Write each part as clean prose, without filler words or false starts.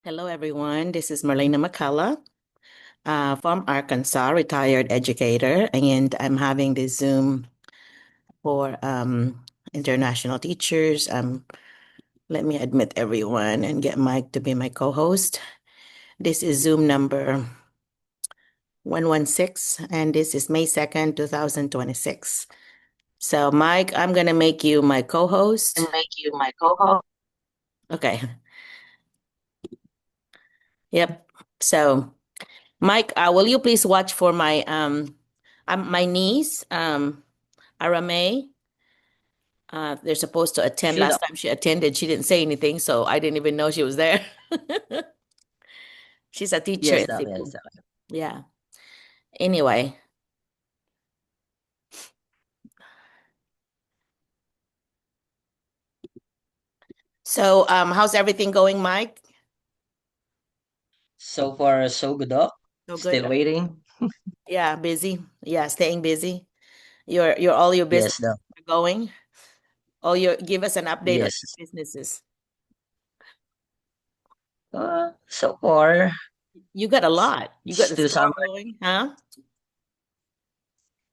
Hello, everyone. This is Merlina McCullough from Arkansas, retired educator, and I'm having this Zoom for international teachers. Let me admit everyone and get Mike to be my co-host. This is Zoom number 116, and this is May 2nd, 2026. So, Mike, I'm going to make you my co-host. Okay. Yep. So, Mike, will you please watch for my niece, Aramay? They're supposed to attend. Should Last time she attended, she didn't say anything, so I didn't even know she was there. She's a teacher yes, in Doc, yes, Cebu. Doc. Yeah. Anyway, so how's everything going, Mike? So far, so good, Doc. So good. Still waiting. Yeah, busy. Yeah, staying busy. Your all your business Yes, Doc. are going. Oh, you give us an update on Yes. your businesses. So far, You got a lot. You got the still store summer. going, huh?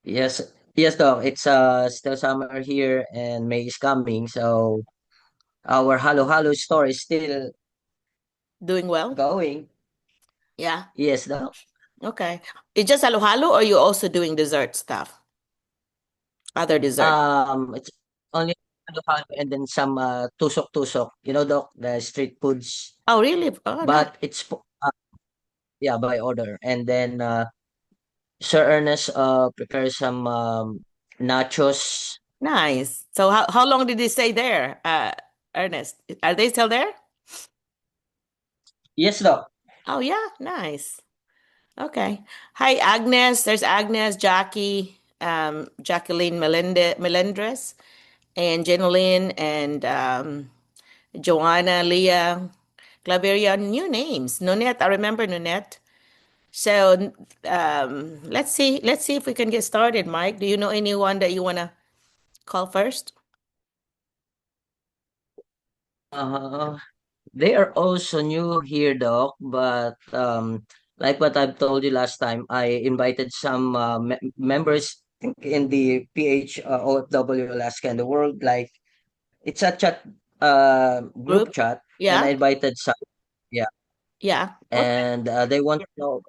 Yes, yes, Doc. It's still summer here, and May is coming. So our Halo Halo store is still Doing well? going. Yeah. Yes, Doc. Okay. It's just halo-halo, or you also doing dessert stuff? Other dessert. It's only Halo Halo and then some tusok tusok. You know, Doc, the street foods. Oh, really? Oh, nice. But it's yeah, by order. And then Sir Ernest prepares some nachos. Nice. So how long did they stay there, Ernest? Are they still there? Yes, Doc. Oh yeah, nice. Okay. Hi, Agnes. There's Agnes, Jackie, Jacqueline Melendres, and Jeneline, and Joanna, Leah, Claveria. New names. Nonette. I remember Nonette. So let's see if we can get started. Mike, do you know anyone that you wanna call first? Uh, they are also new here, Doc, but like what I've told you last time, I invited some members in the PH OFW Alaska and the world. Like it's a chat group Group? chat, and I Yeah. invited some. Yeah, Yeah. Okay. and they want to know.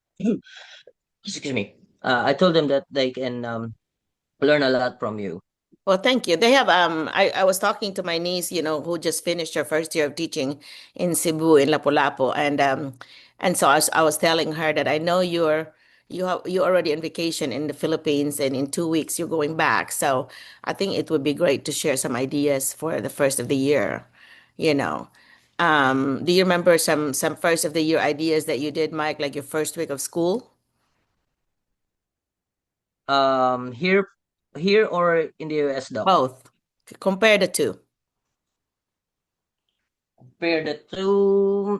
Excuse me. I told them that they can learn a lot from you. Well, thank you. They have I was talking to my niece, who just finished her first year of teaching in Cebu in Lapu-Lapu, and so I was telling her that I know you're already on vacation in the Philippines, and in 2 weeks you're going back. So I think it would be great to share some ideas for the first of the year, you know. Do you remember some first of the year ideas that you did, Mike, like your first week of school? Here, or in the US, Doc. Both. Compare the two. Compare the two.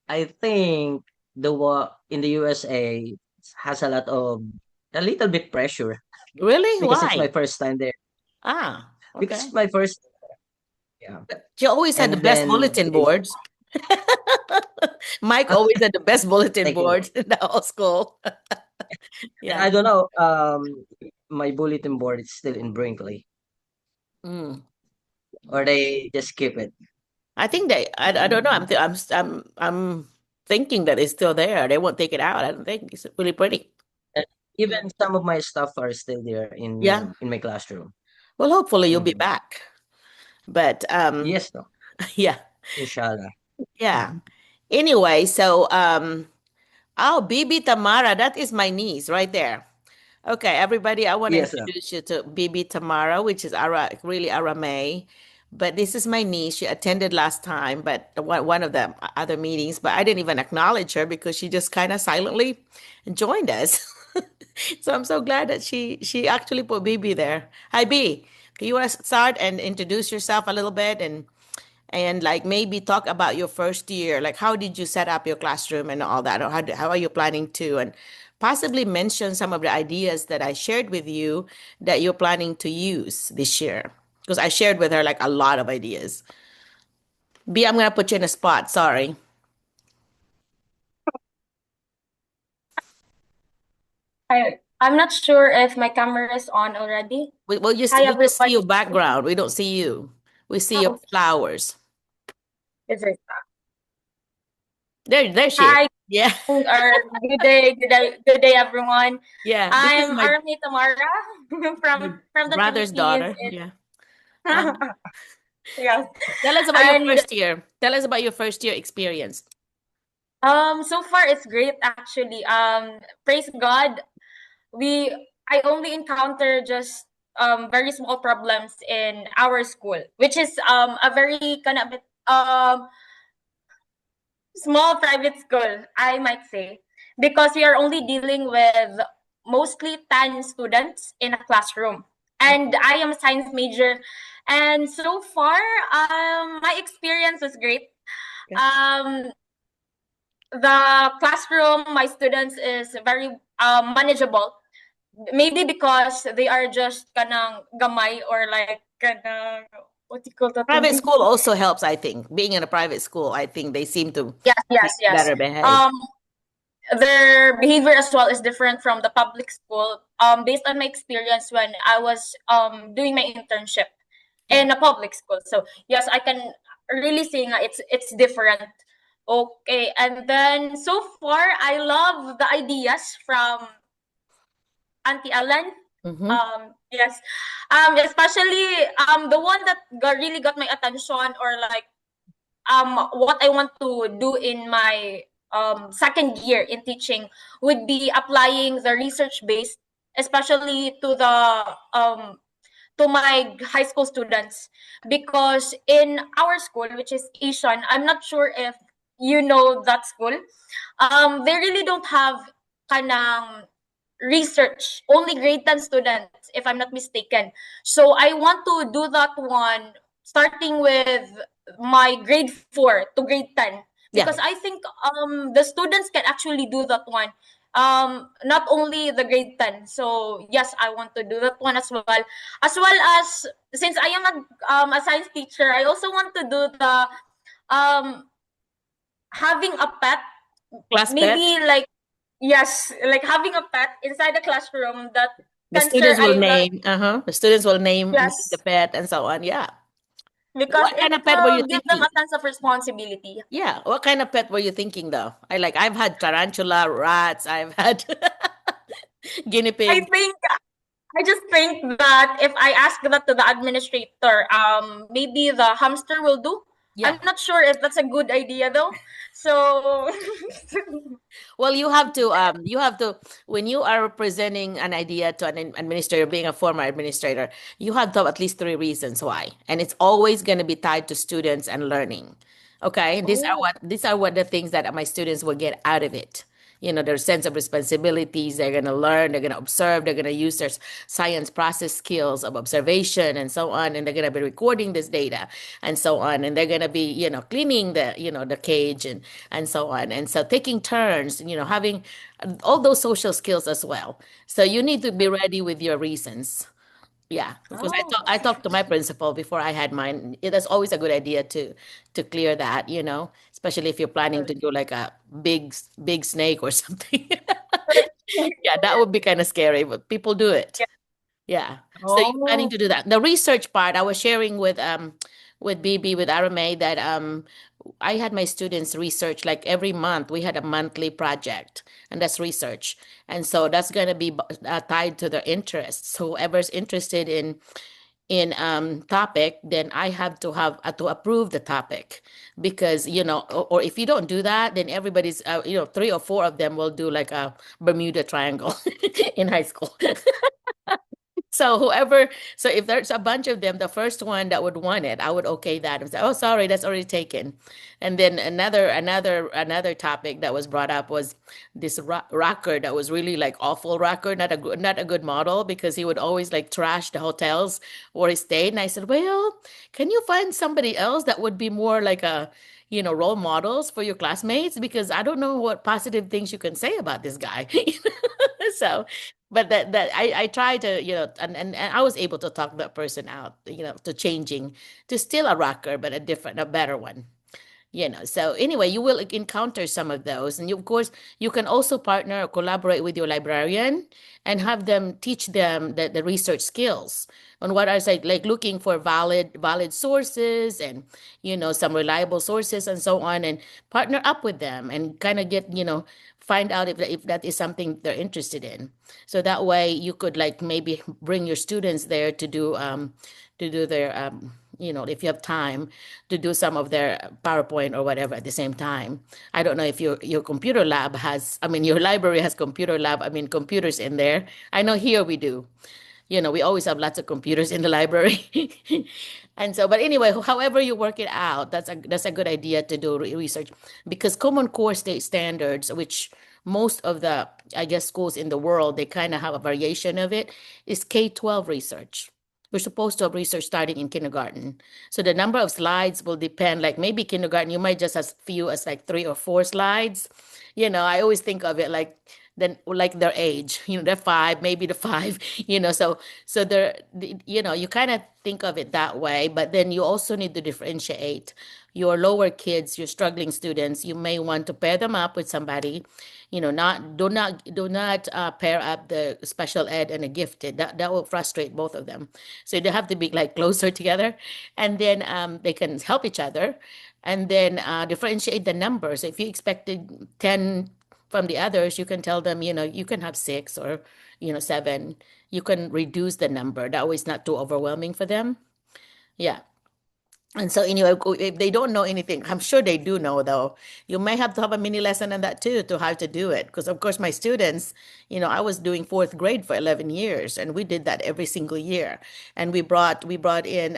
I think the in the USA has a little bit pressure Really? because it's my Why? first time there. Ah, Because okay. it's my first, yeah. She always had the And best then bulletin boards. Mike always had the best bulletin thank you, Doc. boards in the whole school. And Yeah. I don't know, my bulletin board is still in Brinkley, Mm. or they just keep it. I think I don't know. I'm thinking that it's still there. They won't take it out. I don't think it's really pretty. And even some of my stuff are still there Yeah. in my classroom. Well, hopefully you'll be Mhm. back. But Yes, Doc. yeah. Inshallah. Yeah. Anyway, so oh, Bibi Tamara, that is my niece right there. Okay, everybody, I want to Yes, Doc. introduce you to Bibi Tamara, which is really Aramay. But this is my niece. She attended last time, but one of the other meetings, but I didn't even acknowledge her because she just kind of silently joined us. So I'm so glad that she actually put Bibi there. Hi, B. Can you want to start and introduce yourself a little bit and like maybe talk about your first year, like how did you set up your classroom and all that, or how are you planning to, and possibly mention some of the ideas that I shared with you that you're planning to use this year, because I shared with her like a lot of ideas. B, I'm gonna put you in a spot. Sorry. I'm not sure if my camera is on already. Hi We just see everyone. your background. We don't see you. We see your Oh, flowers. is it? There she is. Hi Yeah. or good day everyone. Yeah. This is I'm my Army Tamara my from the brother's Philippines. daughter. Yeah. Uh, Yes, tell us about your and first year. Tell us about your first year experience. so far it's great actually. Praise God. We I only encounter just very small problems in our school, which is a very kind of small private school, I might say, because we are only dealing with mostly 10 students in a classroom. And I am a science major. And so far, my experience was great. Okay. Um, the classroom, my students is very manageable. Maybe because they are just kanang gamay or like kanang, what do you call that one? Private school also helps, I think. Being in a private school, I think they seem to Yes, yes, be yes. better behaved. Um, their behavior as well is different from the public school. Based on my experience when I was doing my internship Yeah. in a public school. So yes, I can really say nga it's different. Okay, and then so far I love the ideas from Auntie Ellen. Mm-hmm. Yes, especially the one that really got my attention, or like what I want to do in my second year in teaching would be applying the research based, especially to my high school students, because in our school, which is Asian, I'm not sure if you know that school. They really don't have kanang research, only grade 10 students, if I'm not mistaken. So I want to do that one starting with my grade 4 to grade 10, Yeah. because I think the students can actually do that one, not only the grade 10. So yes, I want to do that one as well as, since I am a science teacher, I also want to do the um having a pet, Class pet. maybe like, yes, like having a pet inside the classroom that The can share students will that. name, the students will name the Yes, pet and so on. Yeah. because What it kind of pet were you will give them thinking? a sense of responsibility. Yeah. What kind of pet were you thinking though? I've had tarantula, rats, I've had guinea I pig. think I just think that if I ask that to the administrator, maybe the hamster will do. I'm Yeah. not sure if that's a good idea though. So Well, you have to, when you are presenting an idea to an administrator, being a former administrator, you have to have at least three reasons why. And it's always going to be tied to students and learning. Okay? oh, These are what the things that my students will get out of it. Their sense of responsibilities, they're going to learn, they're going to observe, they're going to use their science process skills of observation and so on, and they're going to be recording this data and so on, and they're going to be, cleaning the cage and so on, and so taking turns, having all those social skills as well. So you need to be ready with your reasons. Yeah, because oh, I talked to my principal before I had mine. It is always a good idea to clear that, especially if you're planning to do like a big snake or something. Yeah, that would be kind of scary, but people do it. yeah. Yeah. So you're planning Oh, to do that. The research part, I was sharing with BB with Arame that I had my students research like every month. We had a monthly project, and that's research. And so that's going to be tied to their interests. So whoever's interested in topic, then I have to approve the topic, because or if you don't do that, then everybody's three or four of them will do like a Bermuda Triangle in high school. So so if there's a bunch of them, the first one that would want it, I would okay that and say, "Oh, sorry, that's already taken." And then another topic that was brought up was this rocker that was really like awful rocker, not a good model, because he would always like trash the hotels where he stayed. And I said, "Well, can you find somebody else that would be more like a role models for your classmates? Because I don't know what positive things you can say about this guy." So, but that I try to, and I was able to talk that person out, to changing to still a rocker, but a better one. So anyway, you will encounter some of those, and of course you can also partner or collaborate with your librarian and have them teach them the research skills on what I say, like looking for valid sources and some reliable sources and so on, and partner up with them and kind of get find out if that is something they're interested in. So that way you could like maybe bring your students there to do their if you have time to do some of their PowerPoint or whatever at the same time. I don't know if your computer lab has, I mean, your library has computer lab, I mean, computers in there. I know here we do. We always have lots of computers in the library. And so, but anyway, however you work it out, that's a good idea to do research, because Common Core state standards, which most of the, I guess, schools in the world, they kind of have a variation of it, is K-12 research. We're supposed to have research starting in kindergarten. So the number of slides will depend, like maybe kindergarten, you might just as few as like 3 or 4 slides. I always think of it like then like their age, they're 5, maybe the 5, so they're, you kind of think of it that way, but then you also need to differentiate your lower kids, your struggling students. You may want to pair them up with somebody, not do not pair up the special ed and a gifted. That will frustrate both of them. So they have to be like closer together, and then they can help each other, and then differentiate the numbers. If you expected 10 from the others, you can tell them, you can have 6 or 7. You can reduce the number. That way it's not too overwhelming for them. Yeah. And so anyway, if they don't know anything, I'm sure they do know though. You may have to have a mini lesson on that too, to how to do it. Because of course my students, I was doing 4th grade for 11 years, and we did that every single year. And we brought in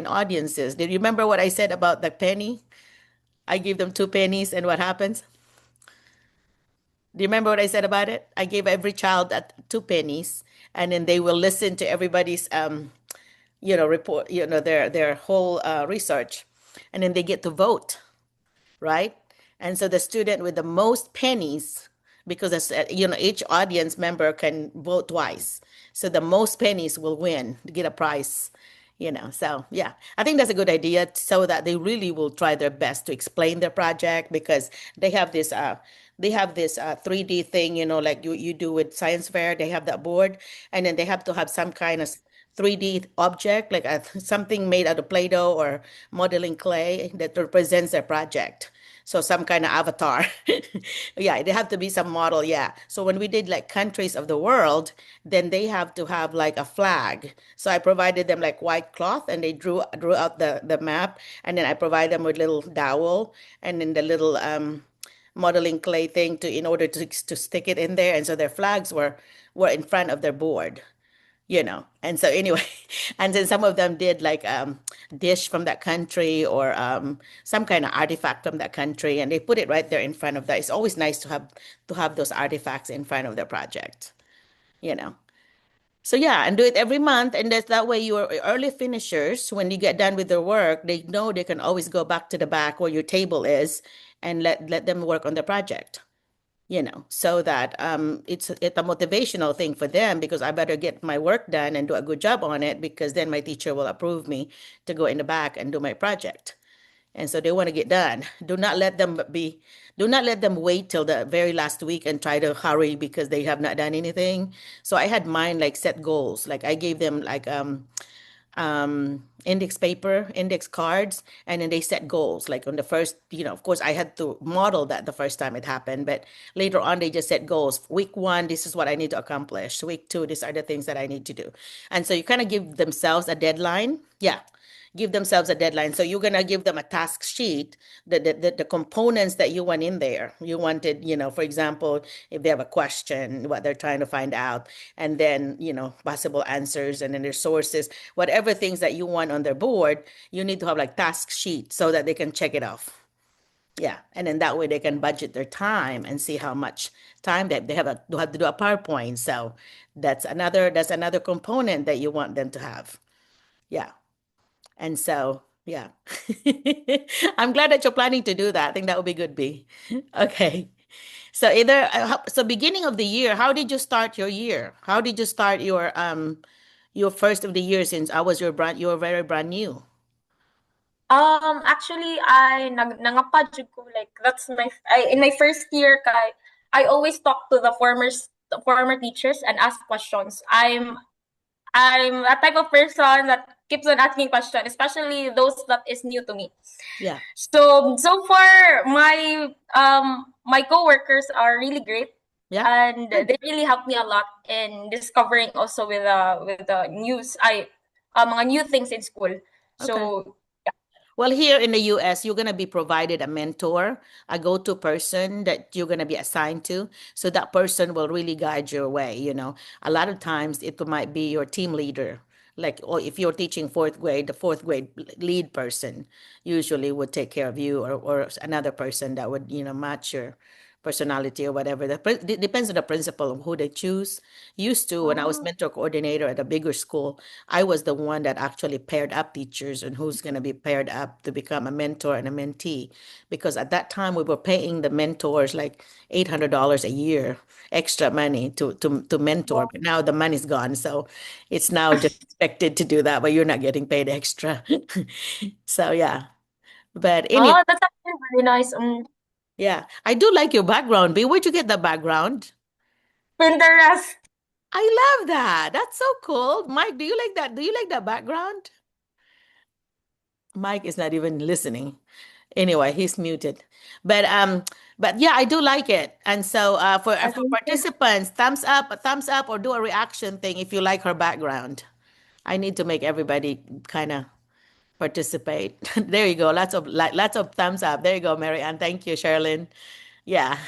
audiences. Do you remember what I said about the penny? I gave them 2 pennies, and what happens? Do you remember what I said about it? I gave every child 2 pennies, and then they will listen to everybody's report, their whole research, and then they get to vote, right? And so the student with the most pennies, because each audience member can vote twice, so the most pennies will win to get a prize. So yeah, I think that's a good idea, so that they really will try their best to explain their project, because they have this 3D thing, like you do with science fair. They have that board, and then they have to have some kind of 3D object, like something made out of Play-Doh or modeling clay that represents their project. So some kind of avatar. Yeah, they have to be some model. Yeah. So when we did like countries of the world, then they have to have like a flag. So I provided them like white cloth, and they drew out the map, and then I provide them with little dowel, and then the little modeling clay thing in order to stick it in there. And so their flags were in front of their board. And so anyway, and then some of them did like dish from that country, or some kind of artifact from that country, and they put it right there in front of that. It's always nice to have those artifacts in front of their project, you know. So yeah, and do it every month, and that way your early finishers, when you get done with their work, they know they can always go back to the back where your table is, and let them work on the project. So that it's a motivational thing for them, because I better get my work done and do a good job on it, because then my teacher will approve me to go in the back and do my project. And so they want to get done. Do not let them wait till the very last week and try to hurry because they have not done anything. So I had mine like set goals. Like I gave them like index paper, index cards, and then they set goals. Like on the first, of course, I had to model that the first time it happened, but later on, they just set goals. Week 1, this is what I need to accomplish. Week 2, these are the things that I need to do. And so you kind of give themselves a deadline. Yeah. Give themselves a deadline. So you're gonna give them a task sheet, the components that you want in there. You wanted, for example, if they have a question, what they're trying to find out, and then, possible answers, and then their sources, whatever things that you want on their board, you need to have like task sheet so that they can check it off. Yeah, and then that way they can budget their time and see how much time they have to do a PowerPoint. So that's another component that you want them to have. Yeah. And so, yeah, I'm glad that you're planning to do that. I think that would be good, B. Okay. So beginning of the year, how did you start your year? How did you start your first of the year, since I was you were very brand new? Actually, I nangapad jud ko, like that's in my first year kay I always talk to the former teachers and ask questions. I'm that type of person that keeps on asking questions, especially those that is new to me. Yeah. So far my coworkers are really great, Yeah. and Good. they really helped me a lot in discovering also with the news mga new things in school. Okay. So Well, here in the US, you're going to be provided a mentor, a go-to person that you're going to be assigned to. So that person will really guide your way. A lot of times it might be your team leader. Like, or if you're teaching fourth grade, the fourth grade lead person usually would take care of you, or another person that would, match your personality or whatever. Depends on the principal of who they choose. Used to, when I was oh, mentor coordinator at a bigger school, I was the one that actually paired up teachers and who's going to be paired up to become a mentor and a mentee. Because at that time, we were paying the mentors like $800 a year extra money to mentor. wow. But now the money's gone. So it's now just expected to do that, but you're not getting paid extra. So, yeah. But anyway, Oh, that's actually very nice. yeah, I do like your background. B, where'd you get the background? Pinterest. I love that. That's so cool. Mike, do you like that? Do you like that background? Mike is not even listening. Anyway, he's muted. But yeah, I do like it. And so for Thank you. participants, thumbs up, or do a reaction thing if you like her background. I need to make everybody kind of participate. There you go. Lots of thumbs up. There you go, Mary Ann. Thank you, Sherilyn. Yeah.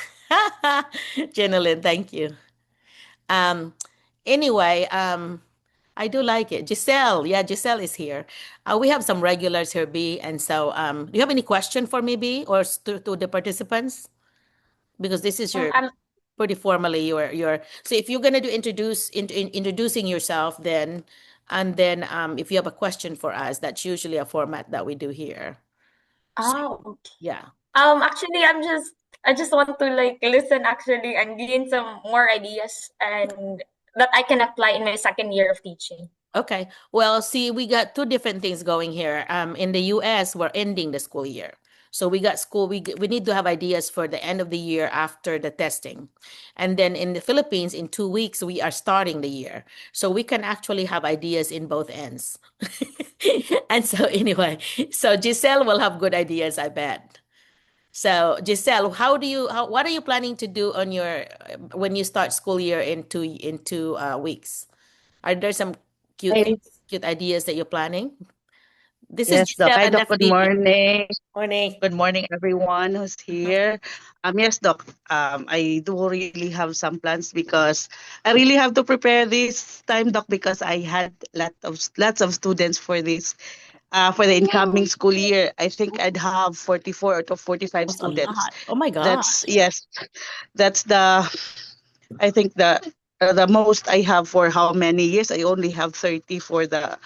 Jenilyn, thank you. Um, anyway, I do like it. Giselle, yeah, Giselle is here. We have some regulars here, B. And so, do you have any question for me, B, or to the participants? Because this is your I'm pretty formally your. So if you're gonna do introducing yourself, then and then if you have a question for us, that's usually a format that we do here. So okay. yeah. Actually, I just want to like listen actually and gain some more ideas and that I can apply in my second year of teaching. Okay. Well, see, we got two different things going here. In the US, we're ending the school year. So we got school, we need to have ideas for the end of the year after the testing. And then in the Philippines, in 2 weeks, we are starting the year. So we can actually have ideas in both ends. And so anyway, so Giselle will have good ideas, I bet. So Giselle, what are you planning to do on your when you start school year in 2 weeks? Are there some cute Hey, things, cute ideas that you're planning? This is yes, Doc. Giselle Hi, and Doc. Good FB. morning. Morning. Good morning, everyone who's here. Yes, Doc. I do really have some plans because I really have to prepare this time, Doc, because I had lots of students for the incoming school year. I think I'd have 44 to 45 That's a students. lot. Oh my That's gosh. yes, that's I think the most I have for how many years? I only have 30 for the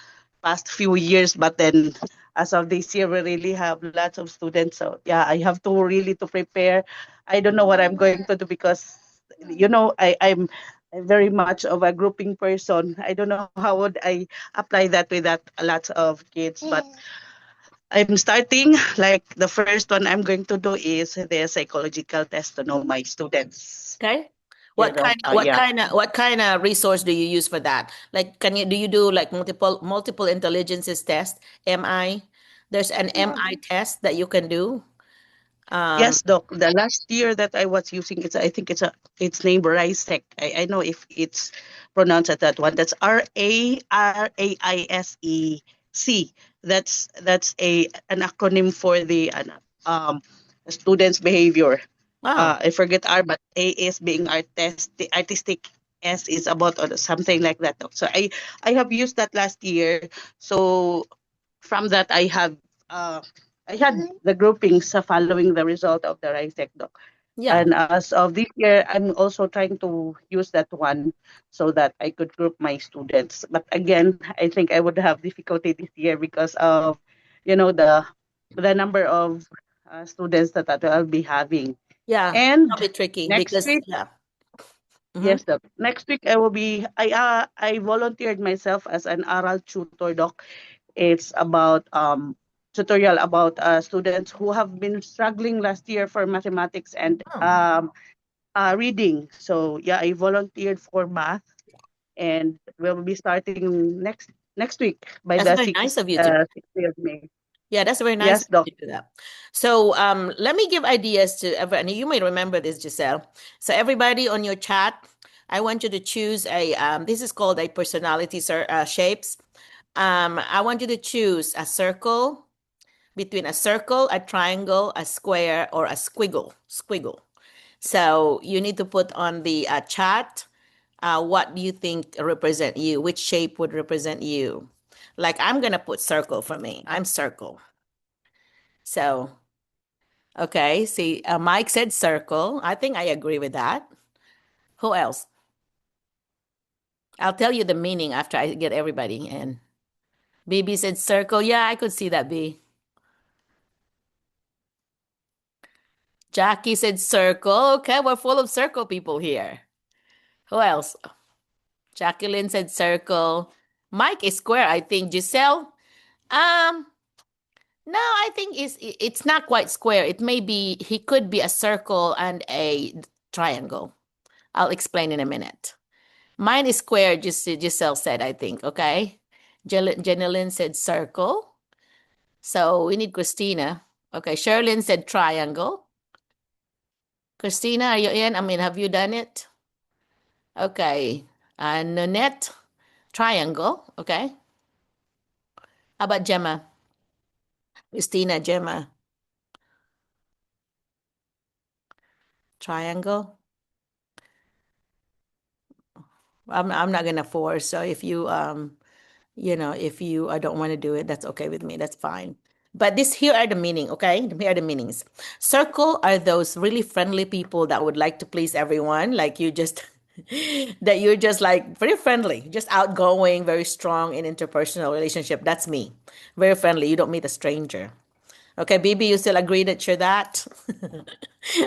past few years, but then as of this year, we really have lots of students. So yeah, I have to really to prepare. I don't know what I'm going to do because I'm very much of a grouping person. I don't know how would I apply that with that lots of kids, but I'm starting like the first one I'm going to do is the psychological test to know my students. Okay. You What know, kind yeah. what kind of resource do you use for that? Like do you do like multiple intelligences test? MI? There's an MI test that you can do. Um, Yes, Doc. The last year that I was using it, I think it's named RISEC. I know if it's pronounced at that one. That's RAISEC. That's a an acronym for the students' behavior. wow. I forget R, but A is being artistic. S is about or something like that. Doc. So I have used that last year. So from that uh, I had the groupings following the result of the RISEC doc. Yeah. And as of this year, I'm also trying to use that one so that I could group my students. But again, I think I would have difficulty this year because of, the number of students that I'll be having. Yeah. And That'll be tricky next because week, yeah. Hmm. yes, doc. Next week I volunteered myself as an oral tutor, doc. It's about tutorial about students who have been struggling last year for mathematics and Oh, reading. So yeah, I volunteered for math, and we'll be starting next week by that's the very nice 6th of you to do. 6th day of May. Yeah, that's very nice Yes, of Doc. you to do that. So let me give ideas to everyone. You may remember this, Giselle. So everybody on your chat, I want you to choose a, this is called a personality shapes. I want you to choose a circle, between a circle, a triangle, a square, or a squiggle. Squiggle. So you need to put on the chat what do you think represent you, which shape would represent you. Like I'm gonna put circle for me. I'm circle. So okay, see, Mike said circle. I think I agree with that. Who else? I'll tell you the meaning after I get everybody in. BB said circle. Yeah, I could see that, B. Jackie said circle. Okay, we're full of circle people here. Who else? Jacqueline said circle. Mike is square, I think. Giselle? Um, no, I think it's not quite square. It may be, he could be a circle and a triangle. I'll explain in a minute. Mine is square, just Giselle said, I think. Okay. Jenilyn said circle. So we need Christina. Okay. Sherlyn said triangle. Christina, are you in? I mean, have you done it? Okay. And Nanette, triangle. Okay. How about Gemma? Christina, Gemma, triangle. I'm not gonna force. So if you if you I don't want to do it, that's okay with me. That's fine. But this here are the meaning, okay? Here are the meanings. Circle are those really friendly people that would like to please everyone, like you just that you're just like very friendly, just outgoing, very strong in interpersonal relationship. That's me. Very friendly. You don't meet a stranger. Okay, BB, you still agree that you're that?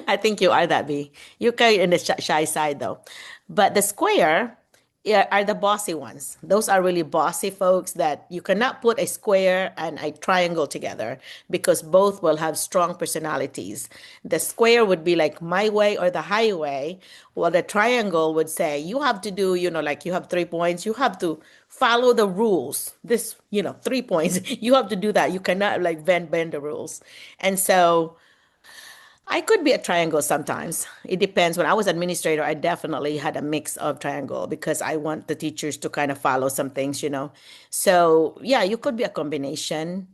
I think you are that, B. You're kind in the shy side, though. But the square, yeah, are the bossy ones. Those are really bossy folks that you cannot put a square and a triangle together because both will have strong personalities. The square would be like my way or the highway, while the triangle would say, you have to do, like you have 3 points, you have to follow the rules. This, 3 points, you have to do that. You cannot like bend the rules. And so I could be a triangle sometimes. It depends. When I was administrator, I definitely had a mix of triangle because I want the teachers to kind of follow some things. So yeah, you could be a combination.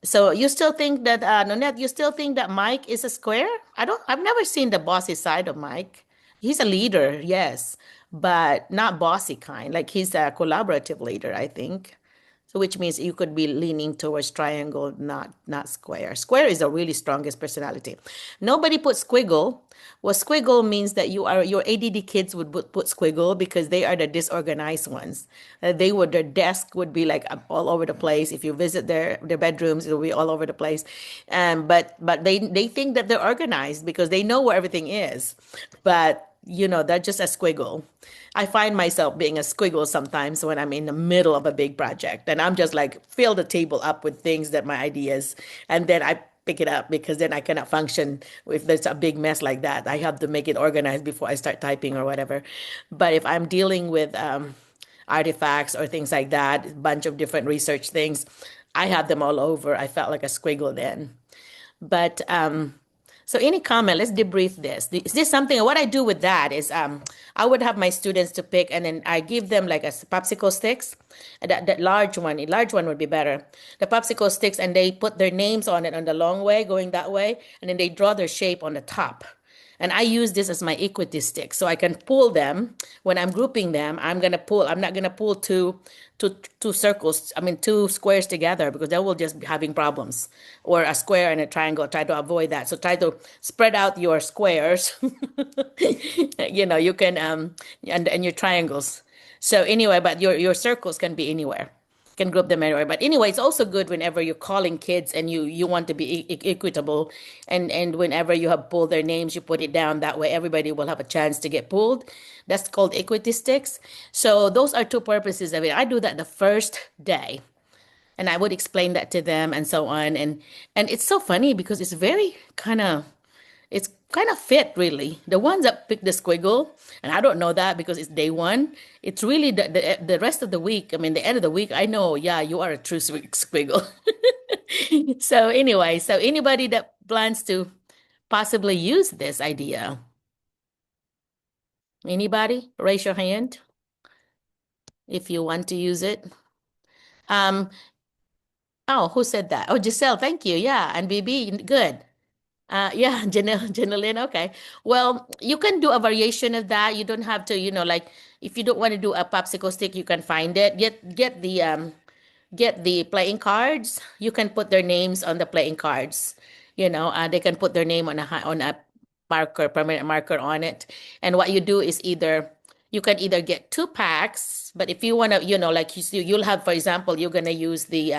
So you still think that Nonette, you still think that Mike is a square? I've never seen the bossy side of Mike. He's a leader, yes, but not bossy kind. Like he's a collaborative leader, I think. So which means you could be leaning towards triangle, not square. Square is the really strongest personality. Nobody put squiggle. Well, squiggle means that your ADD kids would put squiggle because they are the disorganized ones. Their desk would be like all over the place. If you visit their bedrooms, it'll be all over the place. But they think that they're organized because they know where everything is. But they're just a squiggle. I find myself being a squiggle sometimes when I'm in the middle of a big project and I'm just like fill the table up with things that my ideas, and then I pick it up because then I cannot function if there's a big mess like that. I have to make it organized before I start typing or whatever. But if I'm dealing with artifacts or things like that, a bunch of different research things, I have them all over. I felt like a squiggle then. But so any comment? Let's debrief this. Is this something? What I do with that is I would have my students to pick, and then I give them like a popsicle sticks. That large one would be better. The popsicle sticks, and they put their names on it on the long way, going that way, and then they draw their shape on the top. And I use this as my equity stick. So I can pull them when I'm grouping them. I'm not gonna pull two circles, I mean two squares together because they will just be having problems. Or a square and a triangle. Try to avoid that. So try to spread out your squares. You can and your triangles. So anyway, but your circles can be anywhere, can group them anywhere. But anyway, it's also good whenever you're calling kids and you want to be equitable, and whenever you have pulled their names, you put it down. That way, everybody will have a chance to get pulled. That's called equity sticks. So those are two purposes of it. I do that the first day. And I would explain that to them and so on. And it's so funny because it's kind of fit really. The ones that pick the squiggle, and I don't know that because it's day one. It's really the rest of the week. I mean, the end of the week, I know, yeah, you are a true squiggle. So anyway, so anybody that plans to possibly use this idea, anybody, raise your hand if you want to use it. Um, oh, who said that? Oh, Giselle, thank you. Yeah, and BB, good. Yeah, Janelle, okay. Well, you can do a variation of that. You don't have to, like if you don't want to do a popsicle stick, you can find it. Get the playing cards. You can put their names on the playing cards. They can put their name on a marker, permanent marker on it. And what you do is you can either get 2 packs, but if you want to, like you'll have, for example, you're gonna use the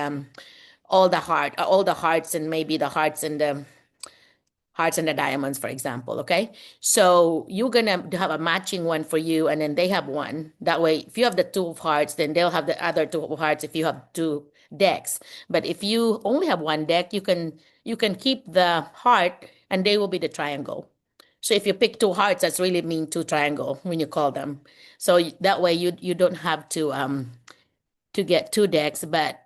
all the hearts and maybe the hearts and the diamonds, for example. Okay. So you're going to have a matching one for you, and then they have one. That way, if you have the 2 of hearts, then they'll have the other 2 of hearts if you have 2 decks. But if you only have 1 deck, you can keep the heart and they will be the triangle. So if you pick 2 hearts, that's really mean 2 triangle when you call them. So that way you don't have to get 2 decks. But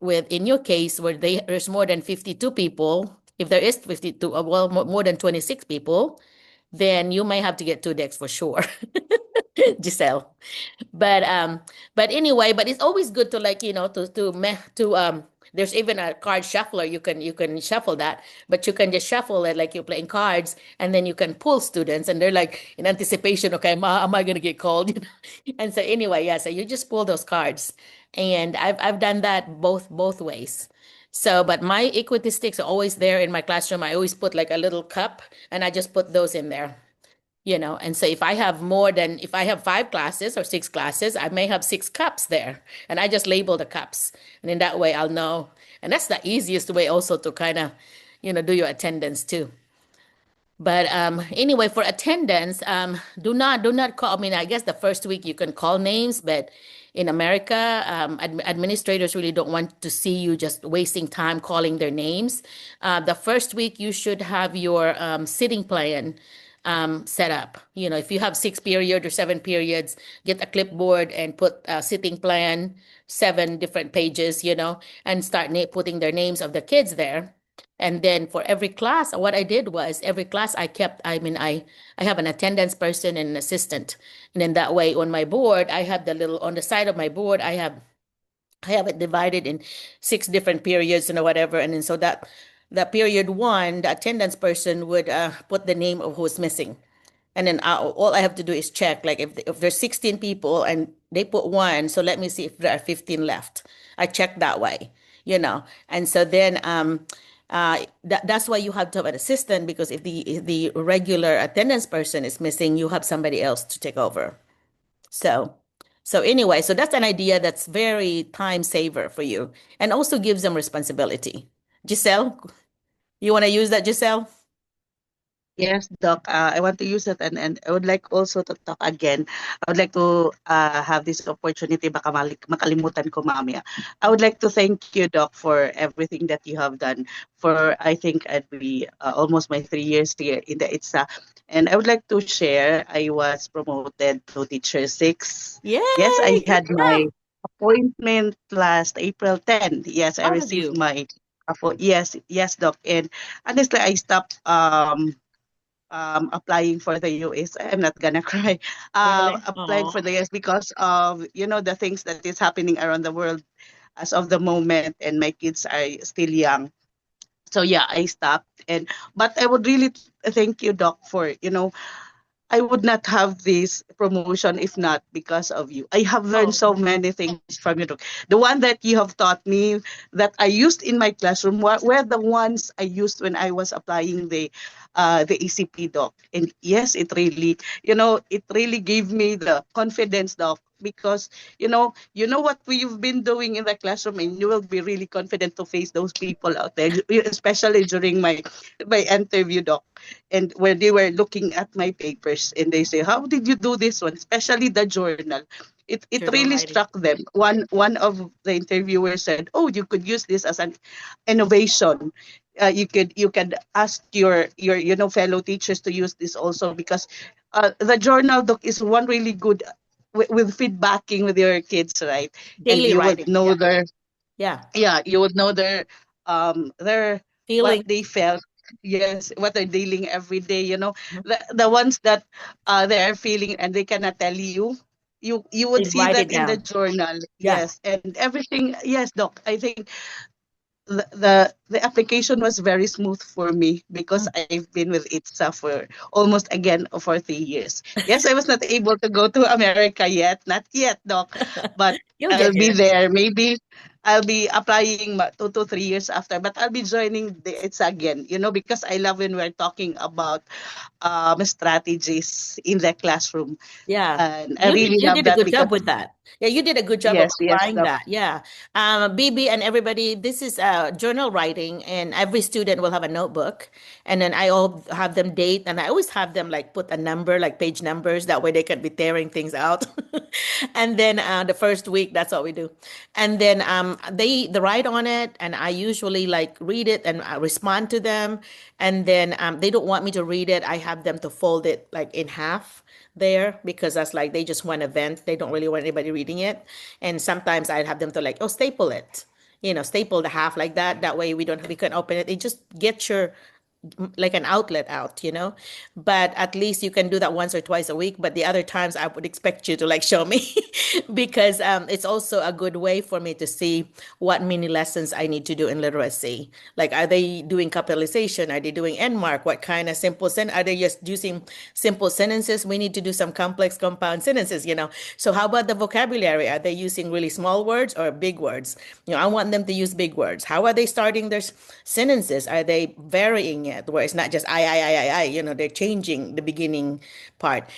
in your case where there's more than 52 people, if there is 52, well, more than 26 people, then you may have to get 2 decks for sure. Giselle. But anyway, but it's always good to, like, there's even a card shuffler. You can shuffle that, but you can just shuffle it like you're playing cards, and then you can pull students, and they're like in anticipation. Okay, am I gonna get called? And so anyway, yeah. So you just pull those cards, and I've done that both ways. So, but my equity sticks are always there in my classroom. I always put like a little cup, and I just put those in there. And so if I have 5 classes or 6 classes, I may have 6 cups there, and I just label the cups. And in that way, I'll know. And that's the easiest way also to kind of, do your attendance too. But anyway, for attendance, do not call. I mean, I guess the first week you can call names, but in America, administrators really don't want to see you just wasting time calling their names. The first week you should have your sitting plan set up. If you have 6 periods or 7 periods, get a clipboard and put a sitting plan, 7 different pages, and start putting their names of the kids there. And then for every class, what I did was every class I have an attendance person and an assistant. And then that way on my board, I have on the side of my board, I have it divided in 6 different periods and whatever. And then so that the period 1, the attendance person would put the name of who's missing. And then all I have to do is check, like if there's 16 people and they put 1, so let me see if there are 15 left. I check that way, And so then that's why you have to have an assistant, because if the regular attendance person is missing, you have somebody else to take over. So anyway, so that's an idea that's very time saver for you, and also gives them responsibility. Giselle, you want to use that, Giselle? Yes, Doc. I want to use it, and I would like also to talk again. I would like to have this opportunity, baka makalimutan ko mamaya. I would like to thank you, Doc, for everything that you have done for, I think, I'd be almost my 3 years here in the ITSA. And I would like to share, I was promoted to Teacher 6. Yay! Yes, I had my appointment last April 10. Yes, I Proud of you. received my yes, Doc. And honestly, I stopped applying for the US. I'm not gonna cry. Really? Applying Aw. for the US because of the things that is happening around the world as of the moment, and my kids are still young. So yeah, I stopped. But I would really thank you, Doc, for I would not have this promotion if not because of you. I have learned so many things from you. Doc. The one that you have taught me that I used in my classroom were the ones I used when I was applying the ECP, Doc. And yes, it really gave me the confidence, Doc, because what we've been doing in the classroom, and you will be really confident to face those people out there, especially during my interview, Doc, and when they were looking at my papers and they say, how did you do this one, especially the journal? it Journal really writing. struck them. One of the interviewers said, "Oh, you could use this as an innovation. You could ask your fellow teachers to use this also, because the journal doc is one really good with feedbacking with your kids, right? And Daily you would writing. know Yeah. their Yeah. yeah you would know their what they Feelings. felt. Yes, what they're dealing every day, Mhm. the ones that they are feeling and they cannot tell you, you would They see write that it in the down. journal. Yeah. Yes, and everything. Yes, doc, I think the application was very smooth for me because Mm. I've been with ITSA for almost again for 3 years. Yes, I was not able to go to America yet, not yet, doc, but You'll I'll get be there. there. Maybe I'll be applying 2 to 3 years after, but I'll be joining the ITSA again. Because I love when we're talking about strategies in the classroom, Yeah. and I really You love did a that good job because with that. Yeah, you did a good job of yes, yes, applying doc. that. Yeah. BB and everybody, this is journal writing, and every student will have a notebook. And then I all have them date, and I always have them like put a number, like page numbers. That way they can be tearing things out. And then the first week, that's what we do. And then they write on it, and I usually like read it and I respond to them. And then they don't want me to read it. I have them to fold it like in half there, because that's like they just want to vent. They don't really want anybody reading it. And sometimes I'd have them to like, oh, staple it, staple the half like that. That way we can open it. It just get your like an outlet out, but at least you can do that once or twice a week. But the other times I would expect you to like show me because it's also a good way for me to see what mini lessons I need to do in literacy. Like, are they doing capitalization? Are they doing end mark? What kind of are they just using simple sentences? We need to do some complex compound sentences. So how about the vocabulary? Are they using really small words or big words? I want them to use big words. How are they starting their sentences? Are they varying it where it's not just I? They're changing the beginning part.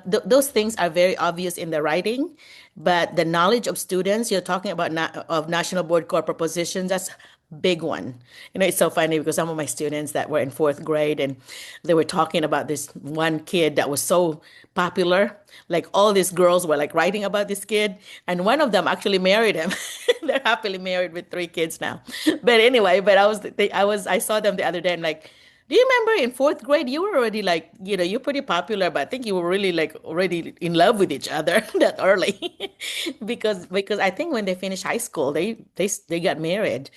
Those things are very obvious in the writing, but the knowledge of students, you're talking about of national board corporate positions, that's big one. It's so funny because some of my students that were in fourth grade, and they were talking about this one kid that was so popular. Like all these girls were like writing about this kid, and one of them actually married him. They're happily married with 3 kids now. But anyway, I saw them the other day and like, do you remember in fourth grade you were already like, you're pretty popular, but I think you were really like already in love with each other that early. Because I think when they finish high school, they got married.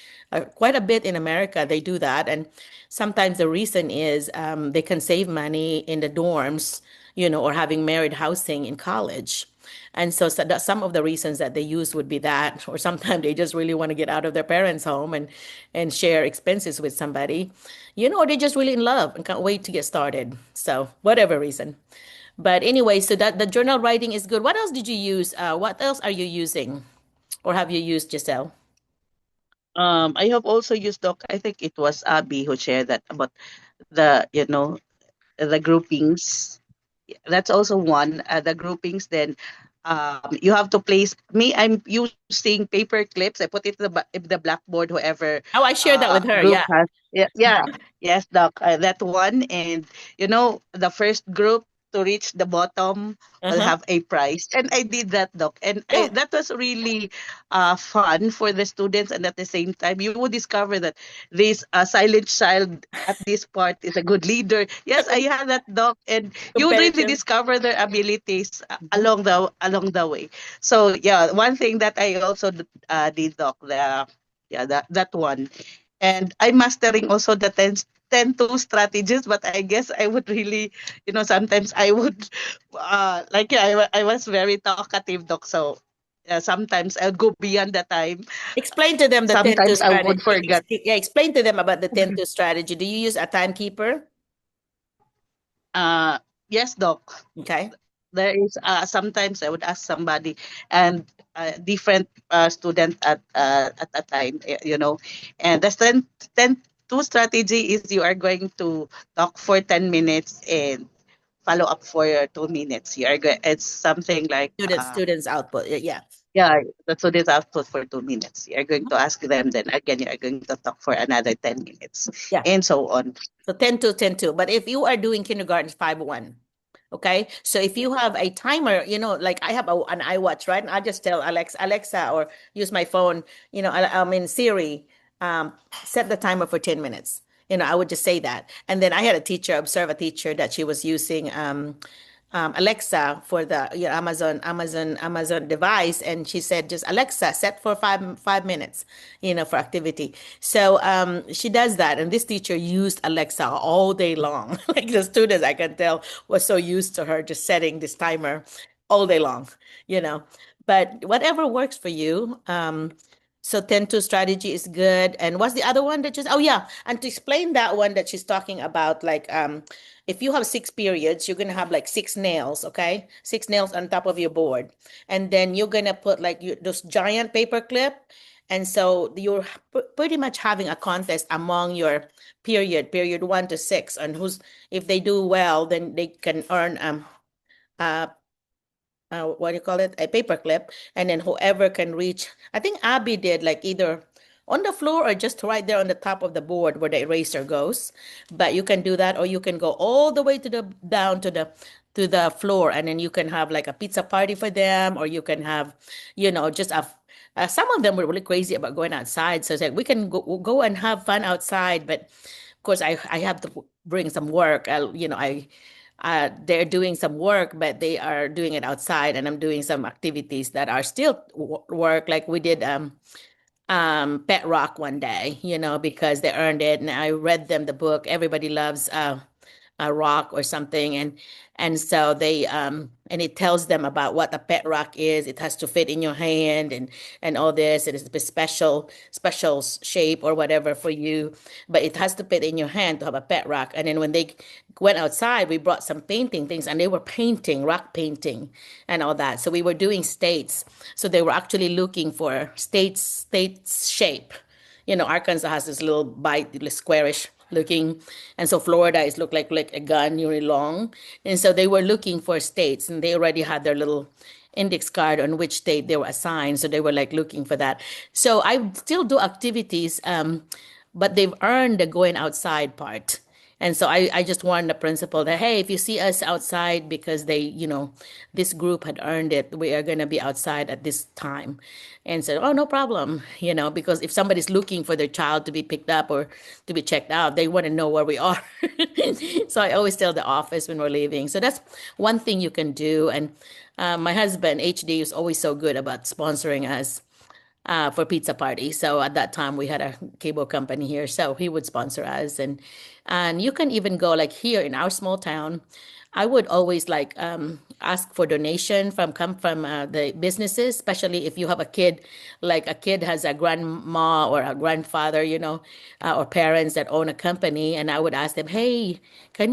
Quite a bit in America they do that, and sometimes the reason is they can save money in the dorms, or having married housing in college. And so that some of the reasons that they use would be that, or sometimes they just really want to get out of their parents' home and share expenses with somebody, or they're just really in love and can't wait to get started. So whatever reason. But anyway, so that the journal writing is good. What else did you use? What else are you using, or have you used, Giselle? I have also used doc. I think it was Abby who shared that about the the groupings. That's also one. The groupings. Then you have to place. Me, I'm using paper clips. I put it in the blackboard. Whoever Oh, I shared that with her. group Yeah. has. Yeah, yeah, yes, doc. That one, and the first group to reach the bottom will Uh-huh. have a prize. And I did that, doc, and Yeah. that was really fun for the students. And at the same time, you would discover that this silent child at this part is a good leader. Yes, I had that, doc, and you would really Competitive. discover their abilities Mhm. along the way. So yeah, one thing that I also did, doc, that one, and I'm mastering also the 10-2 strategies. But I guess I would really, sometimes I would like, yeah, I was very talkative, doc. So sometimes I'll go beyond the time. Explain to them the 10-2 Sometimes I strategy. would forget. Yeah, explain to them about the 10-2 strategy. Do you use a timekeeper? uh yes, doc. Okay. There is sometimes I would ask somebody, and different student at a time, and the 10-2 strategy is you are going to talk for 10 minutes and follow up for 2 minutes. It's something like Students output. Yeah. yeah, the students output for 2 minutes. You're going to ask them, then again you are going to talk for another 10 minutes, Yeah. and so on. So 10-2, 10-2. But if you are doing kindergarten 5-1, Okay, so if you have a timer, like I have an iWatch, right? And I just tell Alexa, or use my phone, I mean Siri, um, set the timer for 10 minutes. I would just say that. And then I had a teacher, observe a teacher that she was using Alexa for the Amazon device, and she said, just Alexa, set for 5 minutes, for activity. So she does that, and this teacher used Alexa all day long. Like the students, I can tell, was so used to her just setting this timer all day long, you know. But whatever works for you. So 10-2 strategy is good. And what's the other one that just, oh yeah, and to explain that one that she's talking about, like if you have 6 periods, you're gonna have like 6 nails, okay? 6 nails on top of your board. And then you're gonna put like those giant paper clip. And so you're pretty much having a contest among your period 1 to 6, and if they do well, then they can earn uh what do you call it, a paper clip, and then whoever can reach, I think Abby did like either on the floor or just right there on the top of the board where the eraser goes. But you can do that, or you can go all the way to the down to the floor, and then you can have like a pizza party for them, or you can have, just a some of them were really crazy about going outside. So it's like we can go and have fun outside, but of course I have to bring some work. They're doing some work, but they are doing it outside, and I'm doing some activities that are still work. Like we did pet rock one day, because they earned it, and I read them the book. Everybody loves a rock or something, and so they and it tells them about what a pet rock is. It has to fit in your hand, and all this. It is a special shape or whatever for you, but it has to fit in your hand to have a pet rock. And then when they went outside, we brought some painting things, and they were painting, rock painting and all that. So we were doing states, so they were actually looking for states shape. Arkansas has this little bite, little squarish looking, and so Florida is look like a gun, really long. And so they were looking for states, and they already had their little index card on which state they were assigned. So they were like looking for that. So I still do activities, but they've earned the going outside part. And so I just warned the principal that, hey, if you see us outside, because this group had earned it, we are going to be outside at this time. And said, oh, no problem, because if somebody's looking for their child to be picked up or to be checked out, they want to know where we are. So I always tell the office when we're leaving. So that's one thing you can do. And my husband, HD, is always so good about sponsoring us for pizza party. So at that time we had a cable company here, so he would sponsor us, and you can even go like here in our small town. I would always like ask for donation from the businesses, especially if you have a kid, like a kid has a grandma or a grandfather, or parents that own a company, and I would ask them, hey, can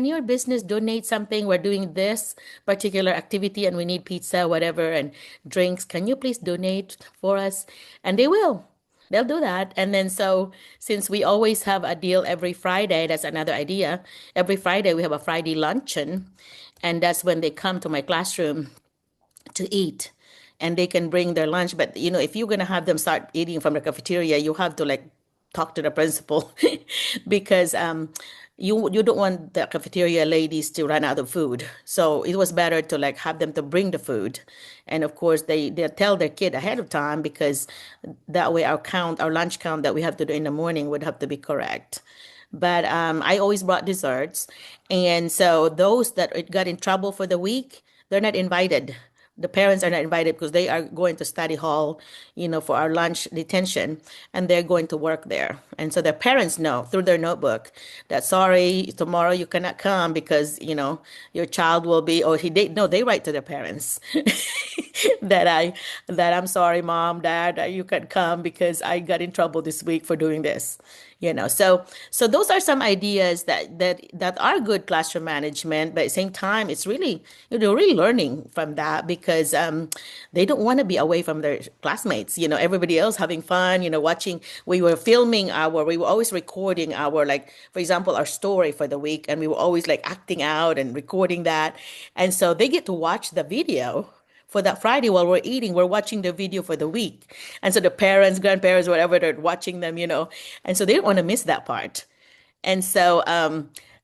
your business donate something? We're doing this particular activity, and we need pizza, whatever, and drinks. Can you please donate for us? And they will. They'll do that. And then so since we always have a deal every Friday, that's another idea. Every Friday we have a Friday luncheon, and that's when they come to my classroom to eat, and they can bring their lunch. But if you're gonna have them start eating from the cafeteria, you have to like talk to the principal because you don't want the cafeteria ladies to run out of food. So it was better to like have them to bring the food. And of course they tell their kid ahead of time, because that way our lunch count that we have to do in the morning would have to be correct. But I always brought desserts. And so those that got in trouble for the week, they're not invited. The parents are not invited because they are going to study hall, for our lunch detention, and they're going to work there. And so their parents know through their notebook that, sorry, tomorrow you cannot come because, your child will be, or they write to their parents that I'm sorry, mom, dad, you can't come because I got in trouble this week for doing this. So those are some ideas that are good classroom management, but at the same time, it's really, really learning from that, because they don't want to be away from their classmates, everybody else having fun, watching. We were always recording our, like, for example, our story for the week, and we were always like acting out and recording that. And so they get to watch the video for that Friday while we're eating. We're watching the video for the week. And so the parents, grandparents, whatever, they're watching them, and so they don't want to miss that part. And so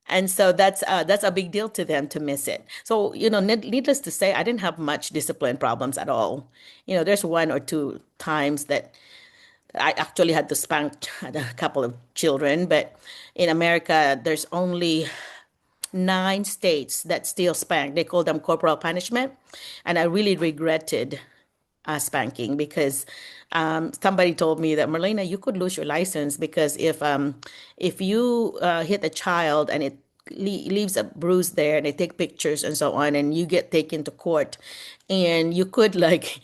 And so that's a big deal to them to miss it. So, needless to say, I didn't have much discipline problems at all. There's one or two times that I actually had to spank a couple of children, but in America, there's only 9 states that still spank. They call them corporal punishment. And I really regretted spanking because somebody told me that, Merlina, you could lose your license because if you hit a child and it leaves a bruise there and they take pictures and so on and you get taken to court and you could like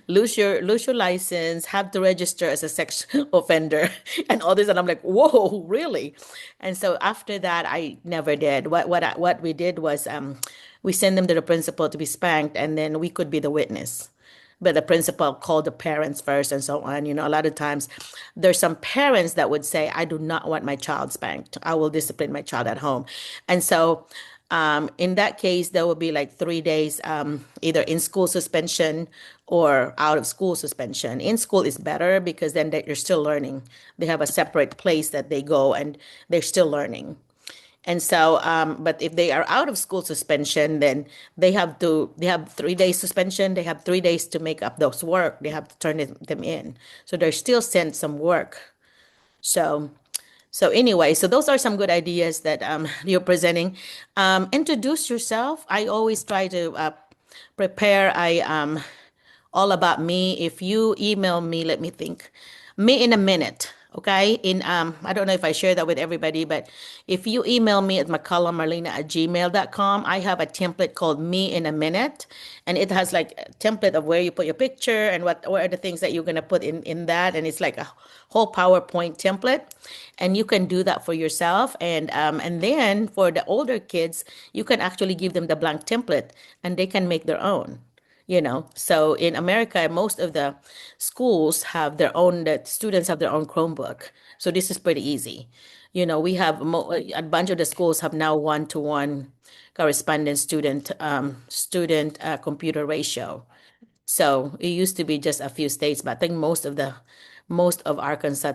lose your license, have to register as a sex offender and all this. And I'm like, whoa, really? And so after that, I never did. What we did was we send them to the principal to be spanked, and then we could be the witness. But the principal called the parents first and so on. A lot of times there's some parents that would say, I do not want my child spanked. I will discipline my child at home. And so in that case, there will be like 3 days, either in school suspension or out of school suspension. In school is better because then you're still learning. They have a separate place that they go and they're still learning. And so, but if they are out of school suspension, then they have 3 days suspension. They have 3 days to make up those work. They have to turn them in. So they're still sent some work. So anyway, so those are some good ideas that you're presenting. Introduce yourself. I always try to prepare all about me. If you email me, let me think. Me in a minute, okay? I don't know if I share that with everybody, but if you email me at McCulloughMerlina@gmail.com, I have a template called Me in a Minute, and it has like a template of where you put your picture and what are the things that you're gonna put in that, and it's like a whole PowerPoint template, and you can do that for yourself, and then for the older kids, you can actually give them the blank template, and they can make their own. So in America, most of the schools have the students have their own Chromebook. So this is pretty easy. We have a bunch of the schools have now one-to-one correspondence student computer ratio. So it used to be just a few states, but I think most of Arkansas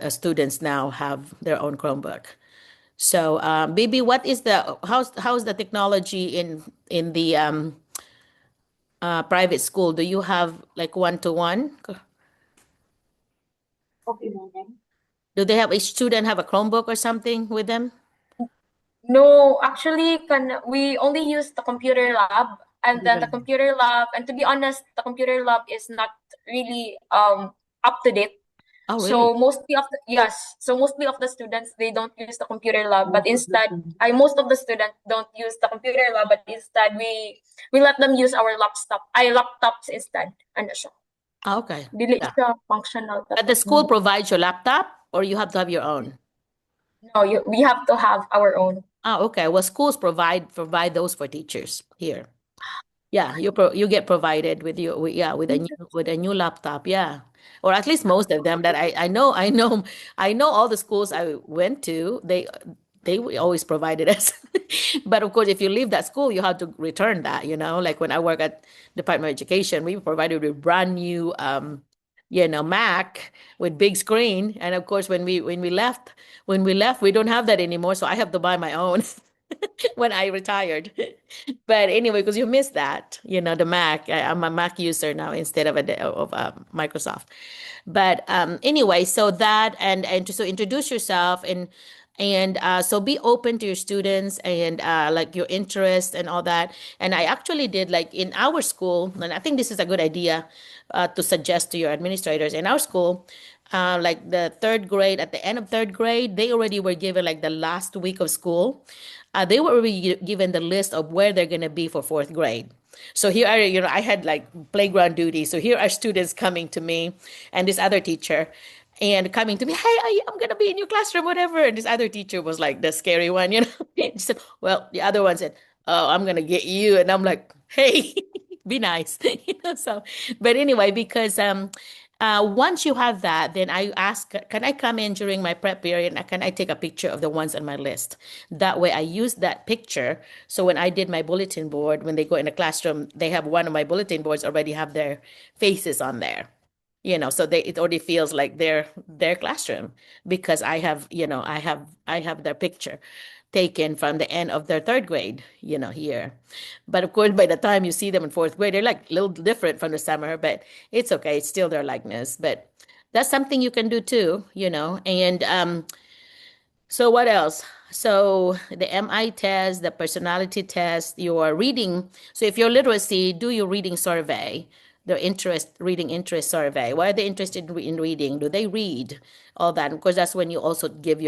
students now have their own Chromebook. So, Bibi, how's the technology in the private school? Do you have like one-to-one? Okay, Ma'am. Do they have each student have a Chromebook or something with them? No, actually, we only use the computer lab, and then the computer lab, and to be honest, the computer lab is not really up to date. Oh, really? So mostly of the students, they don't use the computer lab, but instead, most of the students don't use the computer lab, but instead we let them use our laptops instead. Ano siya? Okay. Dili Yeah. siya functional. But the school provides your laptop, or you have to have your own? No, we have to have our own. Oh, okay. Well, schools provide those for teachers here. Yeah, you get provided with a new laptop. Yeah, or at least most of them that I know. I know all the schools I went to. They always provided us. But of course, if you leave that school, you have to return that. Like when I work at Department of Education, we were provided with brand new Mac with big screen. And of course, when we left, we don't have that anymore. So I have to buy my own when I retired. But anyway, because you miss that, the Mac. I'm a Mac user now instead of Microsoft. But anyway, so that and so introduce yourself and so be open to your students and like your interest and all that. And I actually did like in our school, and I think this is a good idea to suggest to your administrators. In our school, like the third grade, at the end of third grade, they already were given like the last week of school. They were already given the list of where they're going to be for fourth grade. So here are, I had like playground duty. So here are students coming to me and this other teacher and coming to me, hey, I'm going to be in your classroom, whatever. And this other teacher was like the scary one, She said, well, the other one said, oh, I'm going to get you. And I'm like, hey, be nice, so, but anyway, because once you have that, then I ask, can I come in during my prep period? And can I take a picture of the ones on my list? That way I use that picture. So when I did my bulletin board, when they go in the classroom, they have one of my bulletin boards already have their faces on there. So it already feels like their classroom because I have their picture taken from the end of their third grade, here. But of course, by the time you see them in fourth grade, they're like a little different from the summer, but it's okay. It's still their likeness. But that's something you can do too, And so what else? So the MI test, the personality test, your reading. So if you're literacy, do your reading survey, their reading interest survey. Why are they interested in reading? Do they read? All that. Because that's when you also give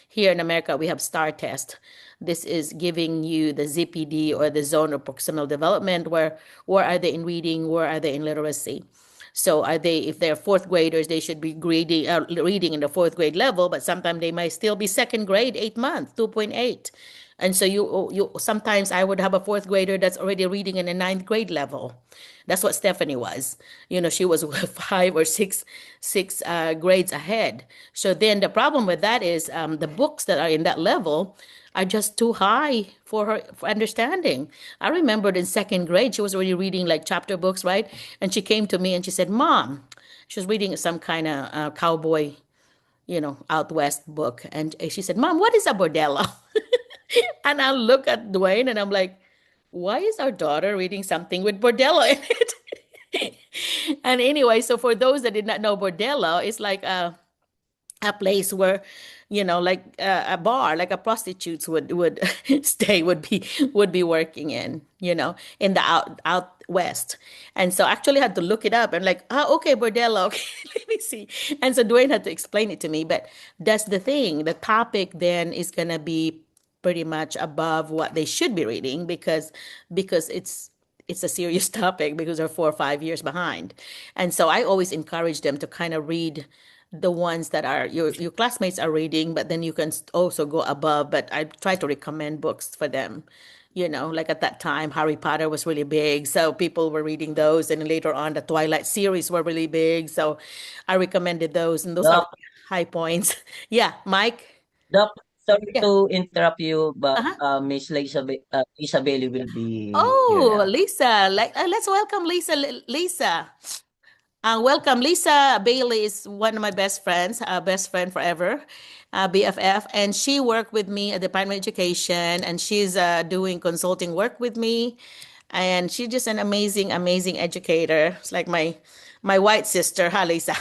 here in America, we have STAR test. This is giving you the ZPD or the zone of proximal development, where are they in reading? Where are they in literacy? So if they're fourth graders, they should be reading in the fourth grade level, but sometimes they might still be second grade, 8 months, 2.8. And so you sometimes I would have a fourth grader that's already reading in the ninth grade level. That's what Stephanie was. She was 5 or 6 grades ahead. So then the problem with that is the books that are in that level are just too high for her for understanding. I remembered in second grade, she was already reading like chapter books, right? And she came to me and she said, Mom, she was reading some kind of cowboy, out west book. And she said, Mom, what is a bordello? And I look at Dwayne and I'm like, why is our daughter reading something with bordello in it? And anyway, so for those that did not know, bordello is like a place where like a bar, like a prostitutes would stay, would be working in the out west. And so I actually had to look it up and like, okay, bordello, okay, let me see. And so Dwayne had to explain it to me, but that's the thing, the topic then is going to be pretty much above what they should be reading, because it's a serious topic, because they're 4 or 5 years behind. And so I always encourage them to kind of read the ones that are your classmates are reading, but then you can also go above. But I try to recommend books for them. Like at that time, Harry Potter was really big, so people were reading those, and later on, the Twilight series were really big, so I recommended those, and those are Doc, high points. Yeah, Mike. Doc, sorry Yeah. to interrupt you, but Uh-huh. Miss Lisa Bailey will be here Oh, now. Lisa, let's welcome Lisa. Lisa. Welcome. Lisa Bailey is one of my best friends, best friend forever, BFF. And she worked with me at the Department of Education, and she's doing consulting work with me. And she's just an amazing, amazing educator. It's like my white sister, huh, Lisa?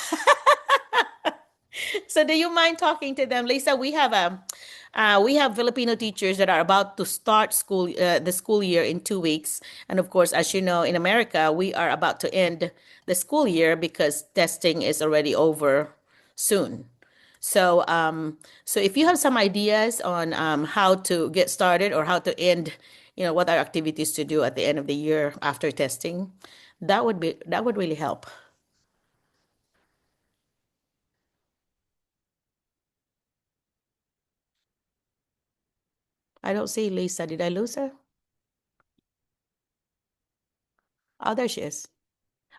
So do you mind talking to them, Lisa? We have Filipino teachers that are about to start the school year in 2 weeks, and of course, as you know, in America, we are about to end the school year because testing is already over soon. So if you have some ideas on how to get started or how to end, what are activities to do at the end of the year after testing, that would really help. I don't see Lisa. Did I lose her? Oh, there she is.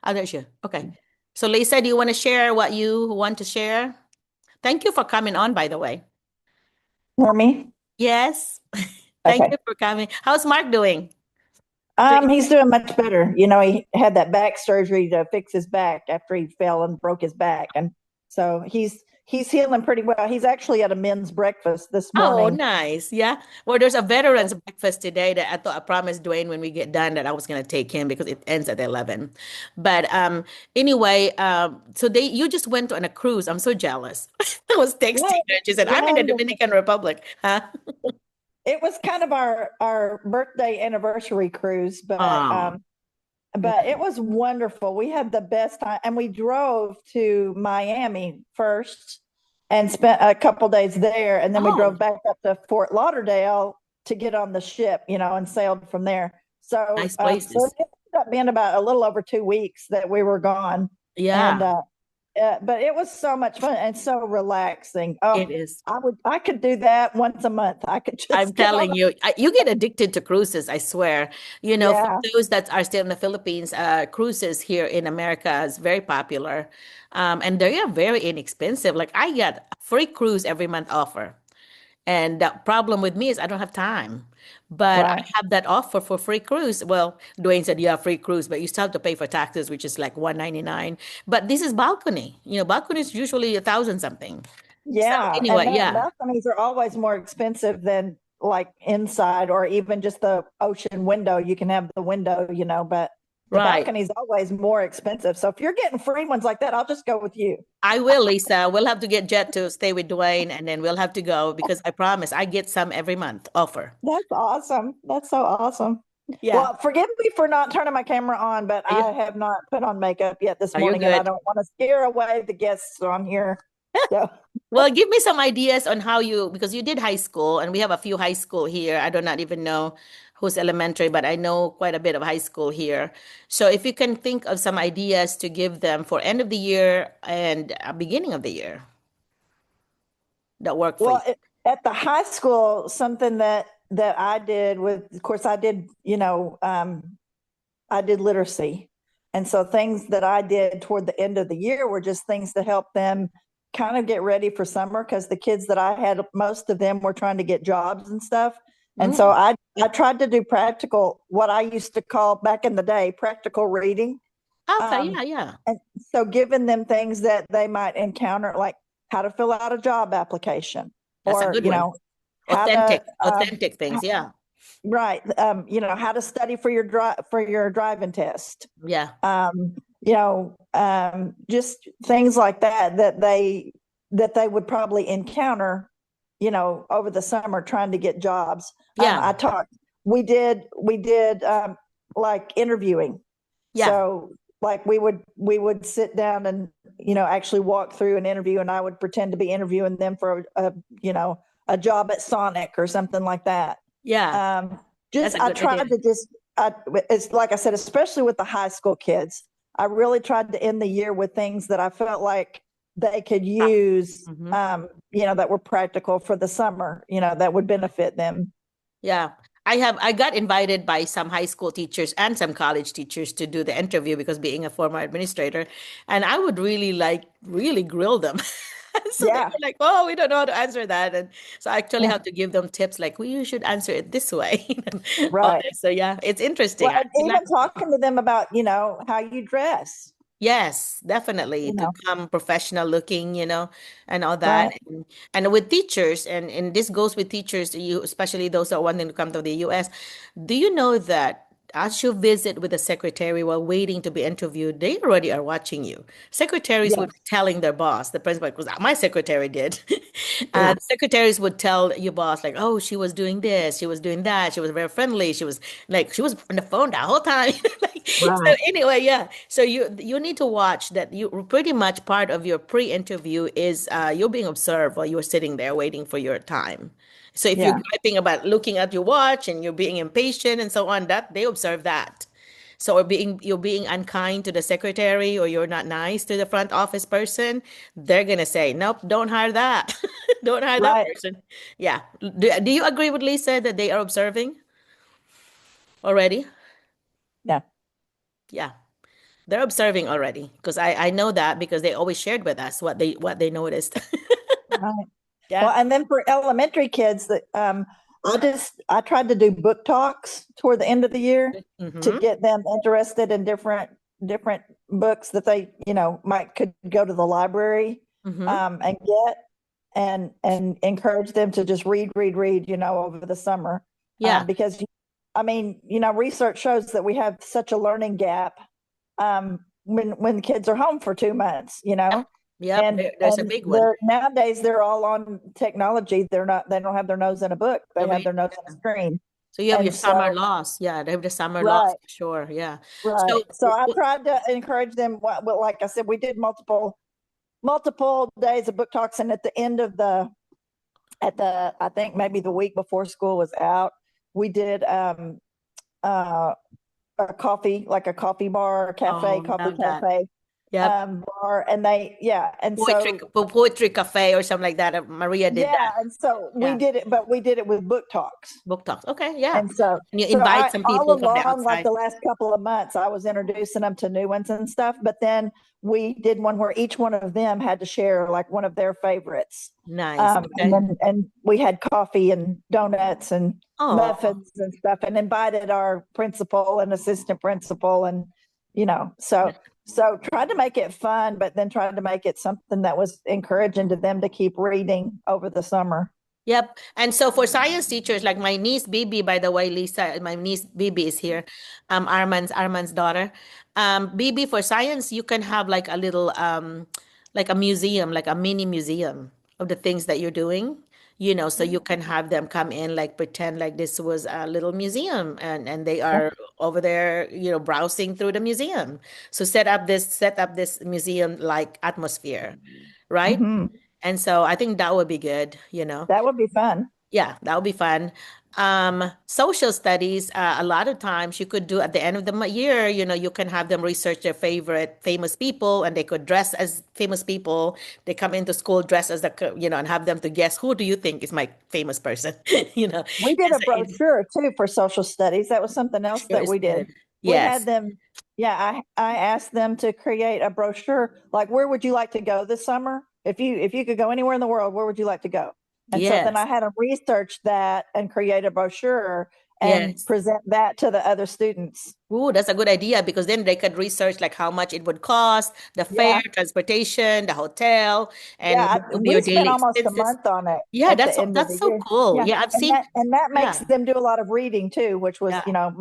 Oh, there she is. Okay. So Lisa, do you want to share what you want to share? Thank you for coming on, by the way. For me? Yes. Thank Okay. you for coming. How's Mark doing? He's doing much better. He had that back surgery to fix his back after he fell and broke his back, and so he's healing pretty well. He's actually at a men's breakfast this Oh, morning. nice. Yeah. Well, there's a veterans breakfast today that I promised Dwayne when we get done that I was going to take him because it ends at 11. But anyway, so you just went on a cruise. I'm so jealous. I was texting Well, her and she said, I'm in the Dominican Republic. Huh? it was kind of our birthday anniversary cruise, Oh, but it was wonderful. We had the best time, and we drove to Miami first and spent a couple days there, and then we oh, drove back up to Fort Lauderdale to get on the ship, and sailed from there. So, nice so places. it ended up being about a little over 2 weeks that we were gone, and Yeah, but it was so much fun and so relaxing. it Oh, is. I could do that once a month. I could I'm just get on. telling you, you get addicted to cruises, I swear. For Yeah, those that are still in the Philippines, cruises here in America is very popular. And they are very inexpensive. Like I get a free cruise every month offer. And the problem with me is I don't have time. But I right. have that offer for free cruise. Well, Dwayne said, yeah, free cruise, but you still have to pay for taxes, which is like 199. But this is balcony. Balcony is usually 1,000 something. So Yeah, and anyway, yeah. balconies are always more expensive than like inside, or even just the ocean window. You can have the window, but the Right. balcony is always more expensive. So if you're getting free ones like that, I'll just go with you. I will, Lisa. We'll have to get Jet to stay with Dwayne, and then we'll have to go because I promise I get some every month offer. That's awesome. That's so awesome. Yeah. Well, forgive me for not turning my camera on, but Are you- I have not put on makeup yet this Are you morning, and I good? don't want to scare away the guests on here. So Well, give me some ideas on how because you did high school, and we have a few high school here. I do not even know who's elementary, but I know quite a bit of high school here. So if you can think of some ideas to give them for end of the year and beginning of the year that work for you. well, at the high school, something that I did with, of course, I did, I did literacy. And so things that I did toward the end of the year were just things to help them kind of get ready for summer, because the kids that I had, most of them were trying to get jobs and stuff. And so I tried to do practical, what I used to call back in the day, practical reading. Okay, yeah. And so giving them things that they might encounter, like how to fill out a job application, That's a or, good one. how Authentic, to, authentic things, yeah. right. How to study for your driving test. Yeah. Just things like that they would probably encounter, over the summer trying to get jobs. Yeah. We did like interviewing. Yeah. So like we would sit down and, actually walk through an interview, and I would pretend to be interviewing them for a job at Sonic or something like that. Yeah. That's a I good tried idea. to it's like I said, especially with the high school kids, I really tried to end the year with things that I felt like they could use, that were practical for the summer, that would benefit them. Yeah. I got invited by some high school teachers and some college teachers to do the interview because being a former administrator, and I would really grill them. So they Yeah. were like, "Oh, we don't know how to answer that," and so I actually Yeah. have to give them tips like, "Well, you should answer it this way." All Right. this. So yeah, it's interesting. Well, and even talking to them about, how you dress. Yes, definitely to come professional looking, and all that. Right. And with teachers, and this goes with teachers, you especially those that are wanting to come to the US. Do you know that as you visit with the secretary while waiting to be interviewed, they already are watching you. Secretaries Yes. would be telling their boss, the principal, because my secretary did. Yeah. The secretaries would tell your boss, like, oh, she was doing this, she was doing that, she was very friendly, she was on the phone the whole time. So Right. anyway, yeah. So you need to watch that. You pretty much part of your pre-interview is you're being observed while you're sitting there waiting for your time. So if you're Yeah. griping about looking at your watch and you're being impatient and so on, that they observe that. So you're being unkind to the secretary, or you're not nice to the front office person, they're gonna say, nope, don't hire that. Don't hire that Right. person. Yeah. Do you agree with Lisa that they are observing already? Yeah. Yeah. They're observing already because I know that because they always shared with us what they noticed. Right. Yeah. Well, and then for elementary kids, that I tried to do book talks toward the end of the year to Mm-hmm. get them interested in different books that they, could go to the library Mm-hmm. and get, and encourage them to just read, over the summer. Yeah. Because research shows that we have such a learning gap when kids are home for 2 months, Yep. and There's a big one. nowadays they're all on technology. They don't have their nose in a book. They They're have their reading, nose yeah. in a screen. So you have your And summer so, loss. Yeah, they have the summer loss right, for sure. Yeah. right. So So I tried to encourage them. Well, like I said, we did multiple days of book talks, and at the end of I think maybe the week before school was out, we did a coffee, like a coffee bar, oh, coffee love that. cafe, Yep. bar, and Poetry, so poetry cafe or something like that. Maria did that. and so we Yeah. did it, but we did it with book talks. Book talks. Okay. Yeah. And so, And you so invite I some all people from the along, like outside. the last couple of months, I was introducing them to new ones and stuff. But then we did one where each one of them had to share like one of their favorites. Nice. Okay. And we had coffee and donuts and Oh, muffins and stuff, and invited our principal and assistant principal, and so tried to make it fun, but then tried to make it something that was encouraging to them to keep reading over the summer. Yep. And so for science teachers, like my niece Bibi, by the way, Lisa, my niece Bibi is here, Arman's daughter. Bibi, for science, you can have like a little like a museum, like a mini museum of the things that you're doing. So you can have them come in, like pretend like this was a little museum, and they are over there, browsing through the museum. So set up this museum like atmosphere, right? Hmm. And so I think that would be good. That would be fun. Yeah, that would be fun. Social studies, a lot of times you could do at the end of the year, you can have them research their favorite famous people and they could dress as famous people. They come into school dressed as and have them to guess who do you think is my famous person, you know. We did And a so it brochure too for social studies. That was something else sure that is we did. good. We had Yes, them, yeah, I asked them to create a brochure, like where would you like to go this summer? If you could go anywhere in the world, where would you like to go? And so then I yes, had them research that and create a brochure and yes. present that to the other students. Ooh, that's a good idea because then they could research like how much it would cost, the fare, Yeah, transportation, the hotel, and yeah. what would be We your spent daily almost a expenses. month on it Yeah, at the that's so end of that's the so year. cool. Yeah, Yeah, I've and seen. that makes Yeah, them do a lot of reading too, which was, yeah.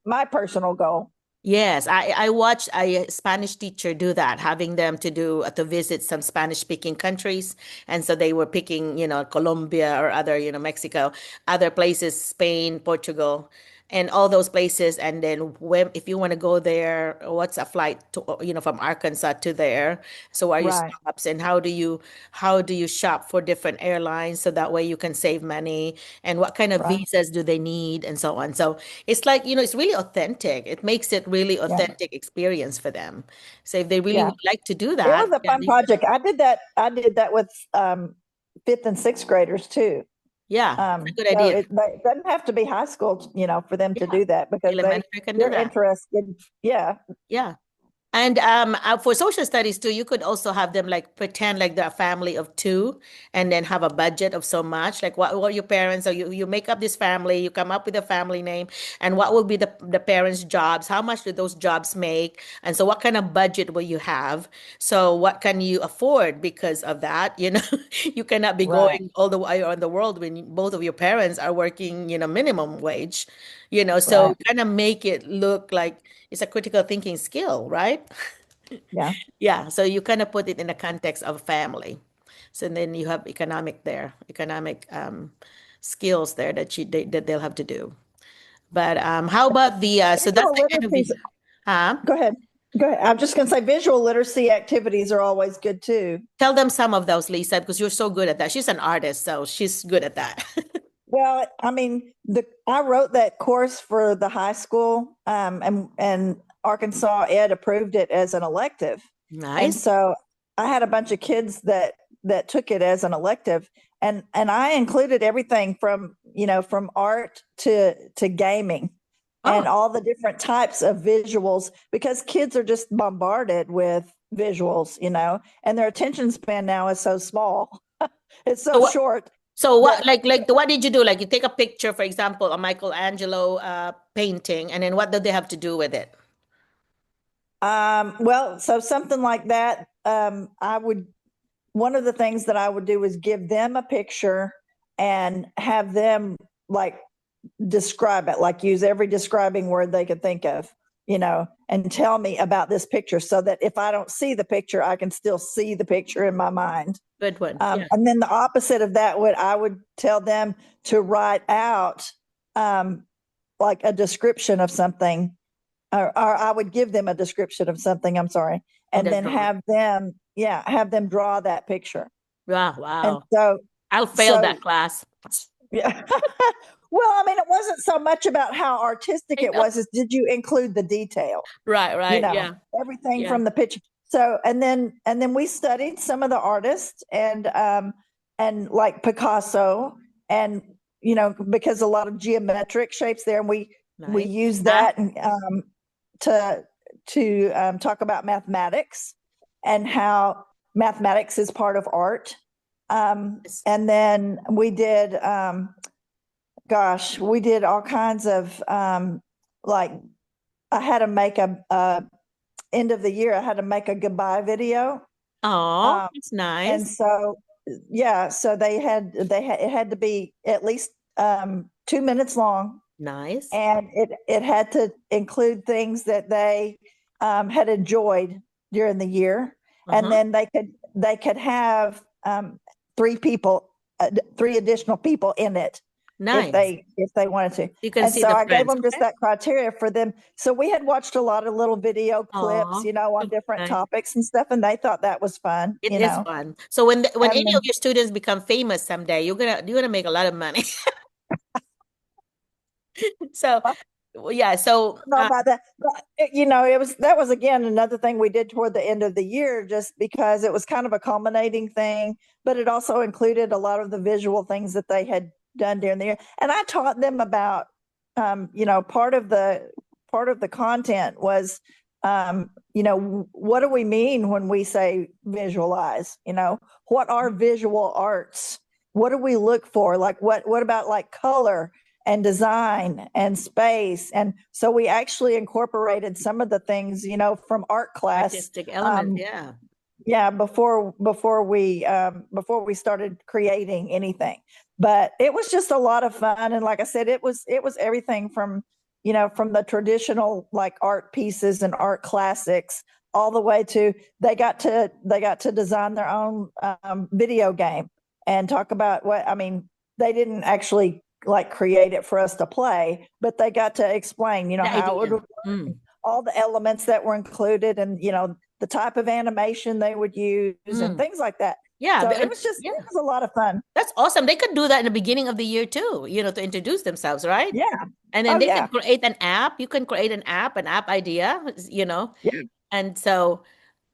my personal goal. Yes, I watched a Spanish teacher do that, having them to visit some Spanish speaking countries, and so they were picking, Colombia or other, Mexico, other places, Spain, Portugal, and all those places. And then when if you want to go there, what's a flight to, from Arkansas to there? So are your Right. stops, and how do you shop for different airlines so that way you can save money, and what kind of Right. visas do they need, and so on. So it's like, it's really authentic. It makes it really Yeah. authentic experience for them. So if they really Yeah. would like to do It that, was a yeah, fun project. I did that with fifth and sixth graders too. yeah, it's a good So idea. it doesn't have to be high school, for them to Yeah, do that because elementary can do they're that. interested. Yeah. Yeah. And for social studies too, you could also have them like pretend like they're a family of two and then have a budget of so much. Like what your parents, or you make up this family, you come up with a family name, and what will be the parents' jobs? How much do those jobs make? And so what kind of budget will you have? So what can you afford because of that? You cannot be Right. going all the way around the world when both of your parents are working, minimum wage, so Right. kind of make it look like it's a critical thinking skill, right? Yeah. Yeah, so you kind of put it in the context of family. So then you have economic skills there that they'll have to do. But how about so that's Visual the end of the, literacy. huh? Go ahead. Go ahead. I'm just going to say visual literacy activities are always good too. Tell them some of those, Lisa, because you're so good at that. She's an artist, so she's good at that. Well, I mean, I wrote that course for the high school, and Arkansas Ed approved it as an elective, and Nice. so I had a bunch of kids that took it as an elective, and I included everything from art to gaming, and Oh, all the different types of visuals because kids are just bombarded with visuals, and their attention span now is so small, it's so so what? short So that. what, like, what did you do? Like, you take a picture, for example, a Michelangelo painting, and then what do they have to do with it? Well, so something like that, one of the things that I would do is give them a picture and have them like describe it, like use every describing word they could think of, and tell me about this picture so that if I don't see the picture, I can still see the picture in my mind. Good one. Yeah. And then the opposite of that I would tell them to write out like a description of something, or I would give them a description of something, I'm sorry, And and then then draw it. have them draw that picture. Wow, And wow. so, I'll fail so that class. yeah. Well, I mean, it wasn't so much about how artistic I it know. was, as did you include the detail, Right, you right. know, Yeah, everything yeah. from the picture. So, and then we studied some of the artists and like Picasso and, because a lot of geometric shapes there, and we Nice. use Huh? that and to talk about mathematics and how mathematics is part of art. Yes. And then we did all kinds of like I had to make a end of the year. I had to make a goodbye video, Oh, um, it's and nice. so yeah, so it had to be at least 2 minutes long, Nice. and it had to include things that they had enjoyed during the year, and Uh-huh. then they could have three additional people in it Nice. if they wanted to. You can And see so the I gave friends. them just Okay. that criteria for them. So we had watched a lot of little video clips, Aw, on different nice. topics and stuff, and they thought that was fun, It is fun. So when And any then of your students become famous someday, you're gonna make a lot of money. So well, yeah. So know about that. But that was again another thing we did toward the end of the year, just because it was kind of a culminating thing, but it also included a lot of the visual things that they had done during the year. And I taught them about, part of the content was, what do we mean when we say visualize? What are visual arts? What do we look for? Like what about like color and design and space? And so we actually incorporated some of the things, from art class. artistic elements, yeah. Yeah, before we started creating anything. But it was just a lot of fun, and like I said, it was everything from, from the traditional like art pieces and art classics, all the way to they got to design their own video game and talk about they didn't actually like create it for us to play, but they got to explain, The how it idea. would, all the elements that were included, and the type of animation they would use and Mm. things like that. Yeah, So but it was a lot of fun. that's awesome. They could do that in the beginning of the year too, to introduce themselves, right? Yeah. And Oh then they yeah. can create an app. You can create an app idea, Yeah. And so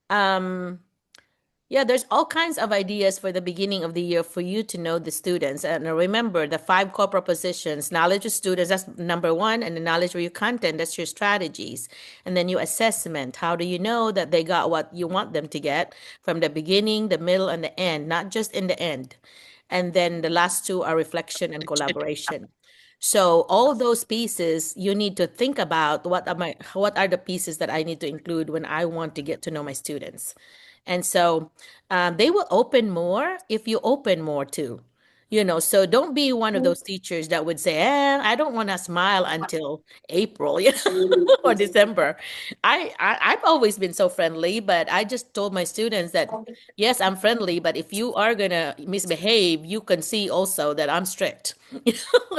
um yeah, there's all kinds of ideas for the beginning of the year for you to know the students. And remember the 5 core propositions: knowledge of students, that's number one, and the knowledge of your content, that's your strategies. And then your assessment. How do you know that they got what you want them to get from the beginning, the middle, and the end, not just in the end? And then the last two are reflection and collaboration. So all those pieces, you need to think about what are the pieces that I need to include when I want to get to know my students. And so they will open more if you open more too. So don't be one of those teachers that would say, I don't want to smile until April, or December. I've always been so friendly, but I just told my students that, yes, I'm friendly, but if you are gonna misbehave, you can see also that I'm strict.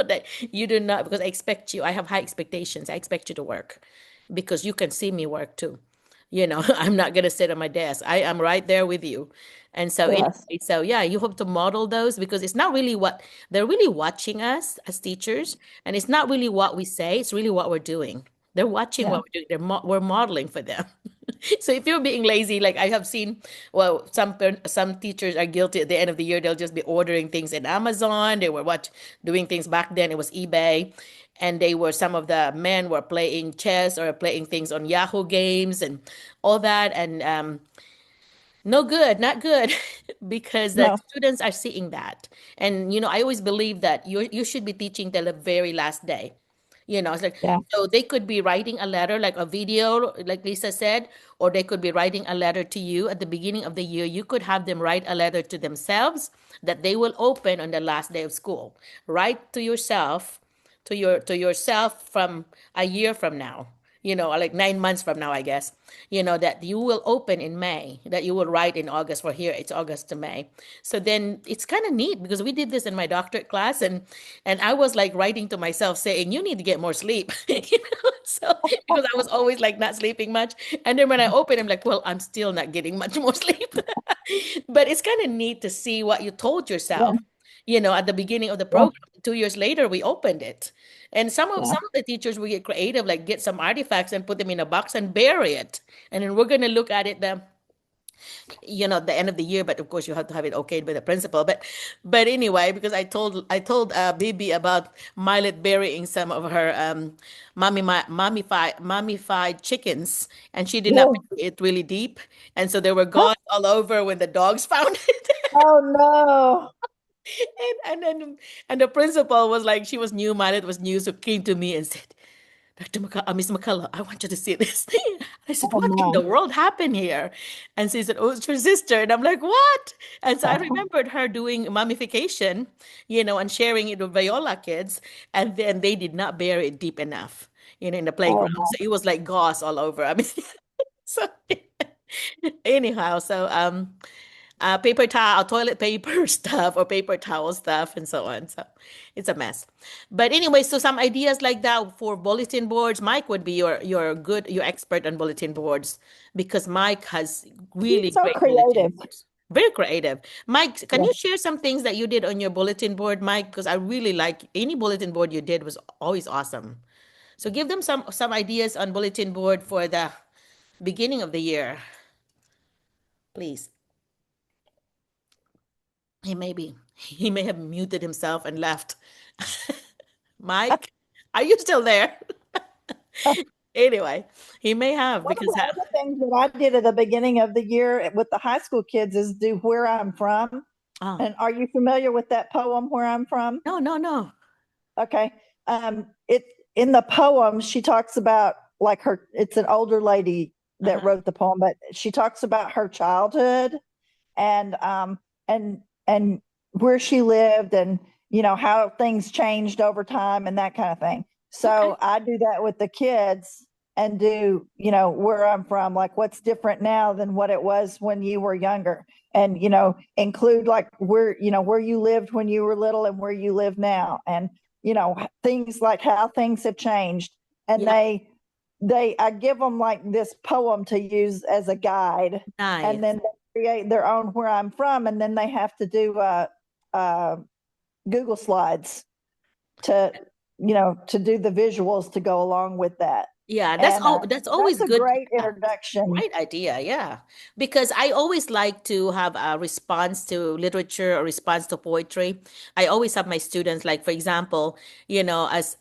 That you do not, because I have high expectations. I expect you to work because you can see me work too. I'm not gonna sit on my desk. I am right there with you. And so Yes. anyway, so yeah, you have to model those, because it's not really what they're really watching us as teachers, and it's not really what we say, it's really what we're doing. They're watching Yeah. what we're doing. We're modeling for them. So if you're being lazy, like I have seen, well, some teachers are guilty at the end of the year. They'll just be ordering things in Amazon. They were doing things back then. It was eBay, and some of the men were playing chess or playing things on Yahoo games and all that, and no good, not good, because the No. students are seeing that. And I always believe that you should be teaching till the very last day. It's like, Yeah. so they could be writing a letter, like a video, like Lisa said, or they could be writing a letter to you at the beginning of the year. You could have them write a letter to themselves that they will open on the last day of school. Write to yourself, to yourself from a year from now, or like 9 months from now, I guess, that you will open in May, that you will write in August. For here, it's August to May. So then it's kind of neat, because we did this in my doctorate class, and I was like writing to myself saying, you need to get more sleep. So because I was always like not sleeping much. And then when I open, I'm like, well, I'm still not getting much more sleep. But it's kind of neat to see what you told Yeah. yourself, at the beginning of the Yeah. program. 2 years later, we opened it. And some of Yeah. some of the teachers will get creative, like get some artifacts and put them in a box and bury it. And then we're gonna look at it the end of the year. But of course, you have to have it okayed by the principal. But anyway, because I told Bibi about Milet burying some of her mummified chickens, and she did not Oh. bury it really deep, and so there were gauze all over when the dogs found it. Oh no. And then the principal was like, she was new, Milet was new, so came to me and said, Miss McCullough, I want you to see this. I said, Oh what in the my. world happened here? And she said, oh, it's your sister. And I'm like, what? And so I remembered her doing mummification, and sharing it with Viola kids. And then they did not bury it deep enough, in the Oh playground. my. So it was like gauze all over. I mean, so anyhow, so paper towel, toilet paper stuff, or paper towel stuff, and so on. So it's a mess. But anyway, so some ideas like that for bulletin boards. Mike would be your expert on bulletin boards because Mike has really He's so great bulletin creative. boards. Very creative. Mike, can Yeah. you share some things that you did on your bulletin board, Mike? Because I really like any bulletin board you did was always awesome. So give them some ideas on bulletin board for the beginning of the year, please. He may have muted himself and left. Mike, are you still there? Anyway, he may have One of because the other things that I did at the beginning of the year with the high school kids is do Where I'm From. oh, And are you familiar with that poem, Where I'm From? no. Okay. It in the poem, she talks about like it's an older lady that Uh-huh. wrote the poem, but she talks about her childhood and where she lived and how things changed over time and that kind of thing. Okay. So I do that with the kids and do where I'm from, like what's different now than what it was when you were younger, and include like where you lived when you were little and where you live now, and things like how things have changed. And Yep. I give them like this poem to use as a guide, and Nice. then they create their own Where I'm From, and then they have to do Google slides to to do the visuals to go along with that. Yeah, And that's always that's a good. great Yeah. introduction. Great idea, yeah. Because I always like to have a response to literature or response to poetry. I always have my students, like for example, as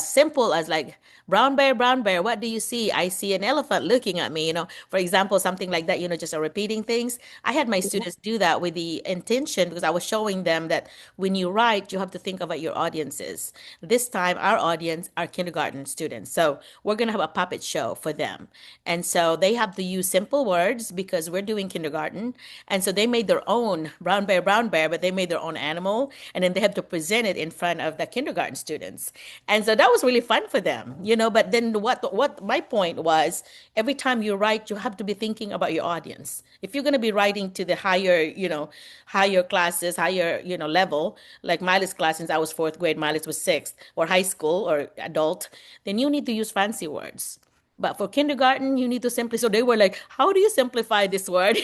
simple as like brown bear, what do you see? I see an elephant looking at me, for example, something like that, just repeating things. I had my students do that with the intention because I was showing them that when you write, you have to think about your audiences. This time, our audience are kindergarten students. So we're going to have a puppet show for them. And so they have to use simple words because we're doing kindergarten. And so they made their own brown bear, but they made their own animal. And then they have to present it in front of the kindergarten students. And so that was really fun for them, But then what my point was, every time you write, you have to be thinking about your audience. If you're going to be writing to the higher classes, higher, level, like Miley's class, since I was fourth grade, Miley's was sixth, or high school or adult, then you need to use fancy words. But for kindergarten, you need to simply. So they were like, "How do you simplify this word?"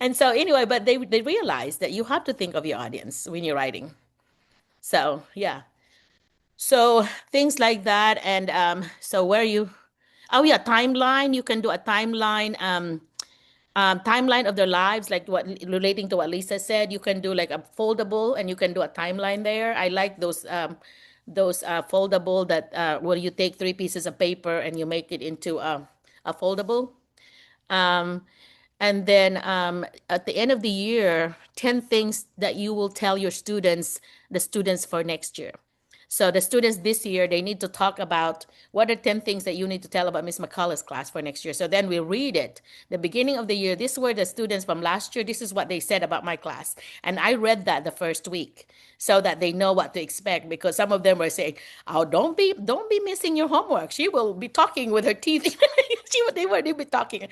And so anyway, but they realized that you have to think of your audience when you're writing. So yeah, so things like that, and so where you, oh yeah, timeline. You can do a timeline of their lives, like what relating to what Lisa said. You can do like a foldable, and you can do a timeline there. I like those foldable that where you take three pieces of paper and you make it into a foldable. Um, and then at the end of the year, 10 things that you will tell your students, the students for next year. So the students this year, they need to talk about what are 10 things that you need to tell about Miss McCullough's class for next year. So then we read it. The beginning of the year, these were the students from last year. This is what they said about my class. And I read that the first week so that they know what to expect, because some of them were saying, "Oh, don't be missing your homework. She will be talking with her teeth." They were be talking,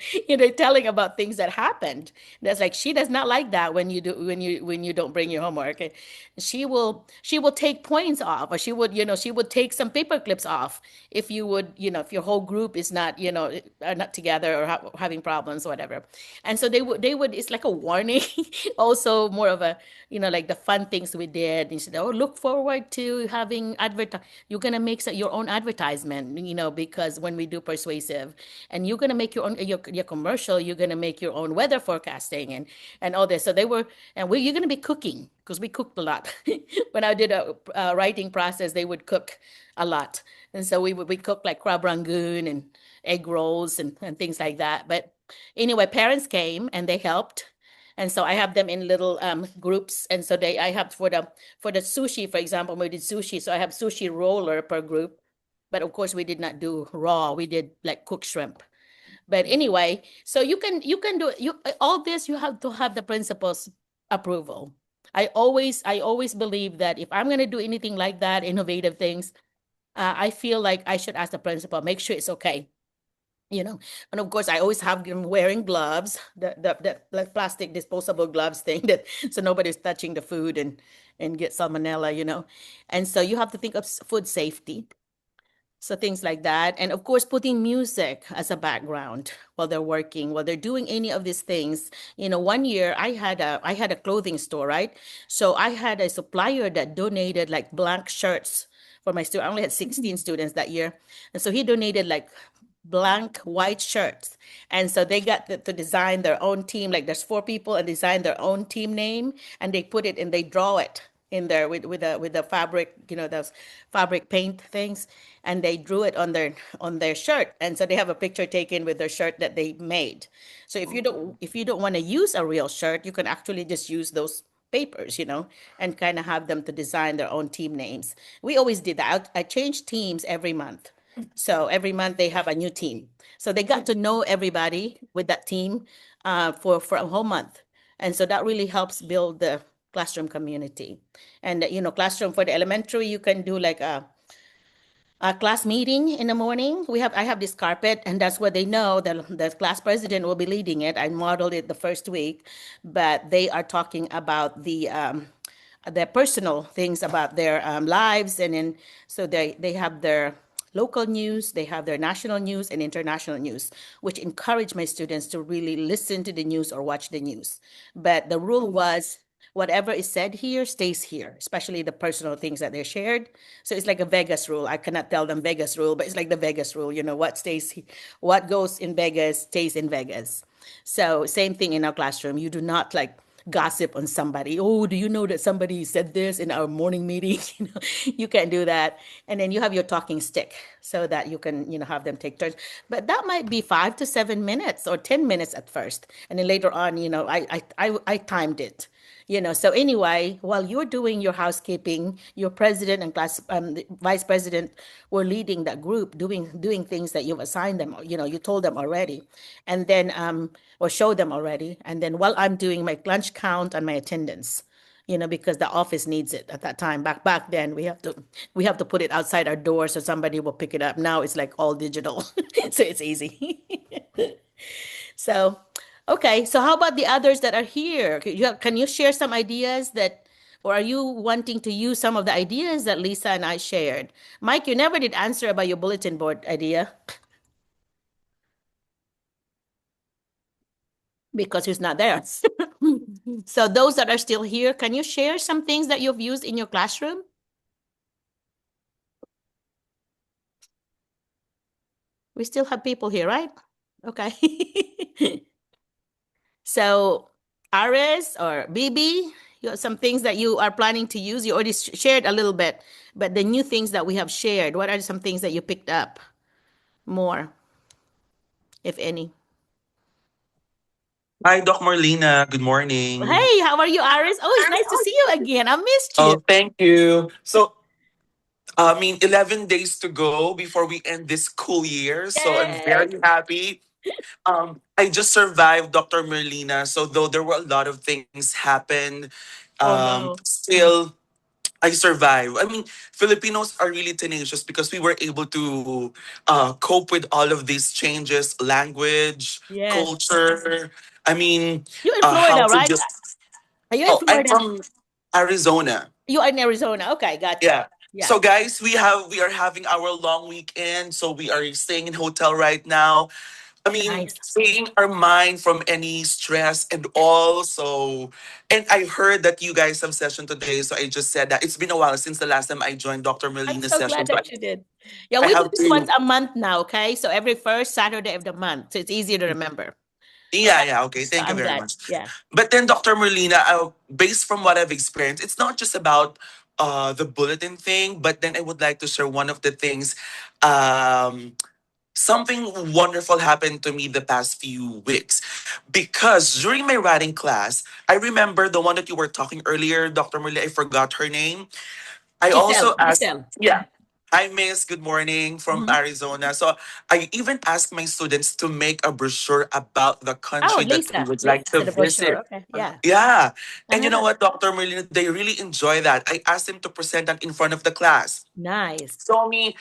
telling about things that happened. That's like, she does not like that when you don't bring your homework. She will take points off, or she would take some paper clips off if if your whole group is not are not together or having problems or whatever. And so they would it's like a warning. Also more of a like the fun things we did. And she said, "Oh, look forward to having you're gonna make your own advertisement, because when we do persuasive, and you're gonna make your own your commercial, you're gonna make your own weather forecasting and all this." So you're gonna be cooking, because we cooked a lot. When I did a writing process, they would cook a lot, and so we cook like crab rangoon and egg rolls and things like that. But anyway, parents came and they helped. And so I have them in little groups. And so I have for the sushi, for example, we did sushi. So I have sushi roller per group. But of course, we did not do raw. We did like cooked shrimp. But anyway, so you can do you all this. You have to have the principal's approval. I always believe that if I'm gonna do anything like that, innovative things, I feel like I should ask the principal, make sure it's okay. You know, and of course, I always have them wearing gloves, the like plastic disposable gloves thing that so nobody's touching the food and get salmonella. And so you have to think of food safety. So things like that. And of course, putting music as a background while they're working, while they're doing any of these things. One year I had a clothing store, right? So I had a supplier that donated like blank shirts for my student. I only had 16 students that year. And so he donated like blank white shirts. And so they got to design their own team. Like there's 4 people and design their own team name and they put it and they draw it in there with the fabric, those fabric paint things, and they drew it on their shirt. And so they have a picture taken with their shirt that they made. So if you don't want to use a real shirt, you can actually just use those papers, and kind of have them to design their own team names. We always did that. I changed teams every month. So every month they have a new team. So they got to know everybody with that team for a whole month. And so that really helps build the classroom community. And, classroom for the elementary, you can do like a class meeting in the morning. I have this carpet, and that's where they know the class president will be leading it. I modeled it the first week, but they are talking about their personal things about their lives, and then so they have their local news, they have their national news and international news, which encourage my students to really listen to the news or watch the news. But the rule was whatever is said here stays here, especially the personal things that they're shared. So it's like a Vegas rule. I cannot tell them Vegas rule, but it's like the Vegas rule. What goes in Vegas stays in Vegas. So same thing in our classroom. You do not like gossip on somebody. Oh, do you know that somebody said this in our morning meeting? You can't do that. And then you have your talking stick so that you can, have them take turns. But that might be 5 to 7 minutes or 10 minutes at first, and then later on, I timed it. So anyway, while you're doing your housekeeping, your president and the vice president were leading that group, doing things that you've assigned them. You told them already, and then or showed them already. And then while I'm doing my lunch count and my attendance, because the office needs it at that time. Back then, we have to put it outside our door so somebody will pick it up. Now it's like all digital, so it's easy. So, okay. So how about the others that are here? Can you share some ideas or are you wanting to use some of the ideas that Lisa and I shared? Mike, you never did answer about your bulletin board idea because he's not there. So those that are still here, can you share some things that you've used in your classroom? We still have people here, right? Okay. So, Aris or Bibi, you have some things that you are planning to use. You already shared a little bit, but the new things that we have shared, what are some things that you picked up more, if any? Hi, Doc Merlina. Good morning. Hey, how are you, Aris? Oh, it's nice to see you again. I missed you. Oh, thank you. So, I mean, 11 days to go before we end this school year. So I'm Yay. very happy. I just survived Dr. Merlina. So though there were a lot of things happen, Oh no. still I survived. I mean, Filipinos are really tenacious because we were able to cope with all of these changes, language, Yes. culture. I mean, You're in how Florida, to right? just. Are you in Oh, I'm Florida? from Arizona. You are in Arizona. Okay, gotcha. Yeah. Yeah. So guys, we are having our long weekend. So we are staying in hotel right now. I mean, Nice. freeing our mind from any stress and all. So, and I heard that you guys have session today. So I just said that it's been a while since the last time I joined Dr. I'm Merlina's so session. glad So that you did. Yeah, I we do have this once to. a month now, okay? So every first Saturday of the month. So it's easier to remember. Yeah, Okay. yeah. Okay. So Thank you I'm very glad. much. Yeah. But then, Dr. Merlina, based from what I've experienced, it's not just about the bulletin thing, but then I would like to share one of the things. Um, Something wonderful happened to me the past few weeks because during my writing class, I remember the one that you were talking earlier, Dr. Merlina. I forgot her name. I also Giselle. asked, Giselle. yeah, Hi, Miss. Good morning from Mhm. Arizona. So I even asked my students to make a brochure about the Oh, country that they Lisa. would Lisa like to did a brochure. visit. Okay. Yeah. Yeah. And you know Uh-huh. what, Dr. Merlin, they really enjoy that. I asked them to present that in front of the class. Nice. Show me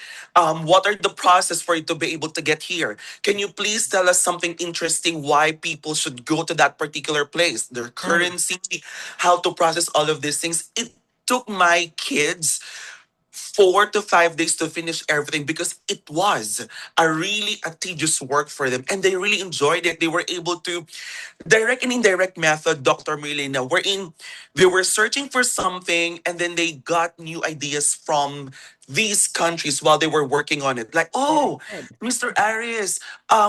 what are the process for you to be able to get here. Can you please tell us something interesting why people should go to that particular place, their Nice. currency, how to process all of these things. It took my kids 4 to 5 days to finish everything because it was a tedious work for them and they really enjoyed it. They were able to direct and indirect method, Dr. Merlina, wherein they were searching for something and then they got new ideas from these countries while they were working on it. Like, Very oh, good. Mr. Aris,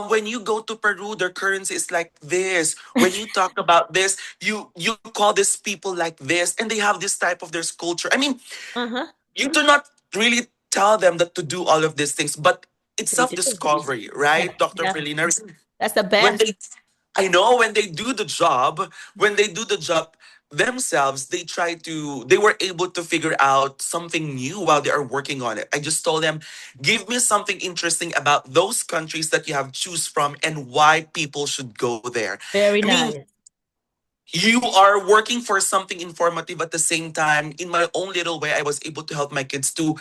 when you go to Peru, their currency is like this. When you talk about this, you call these people like this, and they have this type of their culture. I mean, Uh-huh. you do not really tell them that to do all of these things, but it's They do. self-discovery, Yeah. right, Dr. Yeah. Felina? That's the When best. they I know when they do the job themselves, they were able to figure out something new while they are working on it. I just told them, give me something interesting about those countries that you have choose from and why people should go there. Very I mean, nice. you are working for something informative at the same time. In my own little way, I was able to help my kids to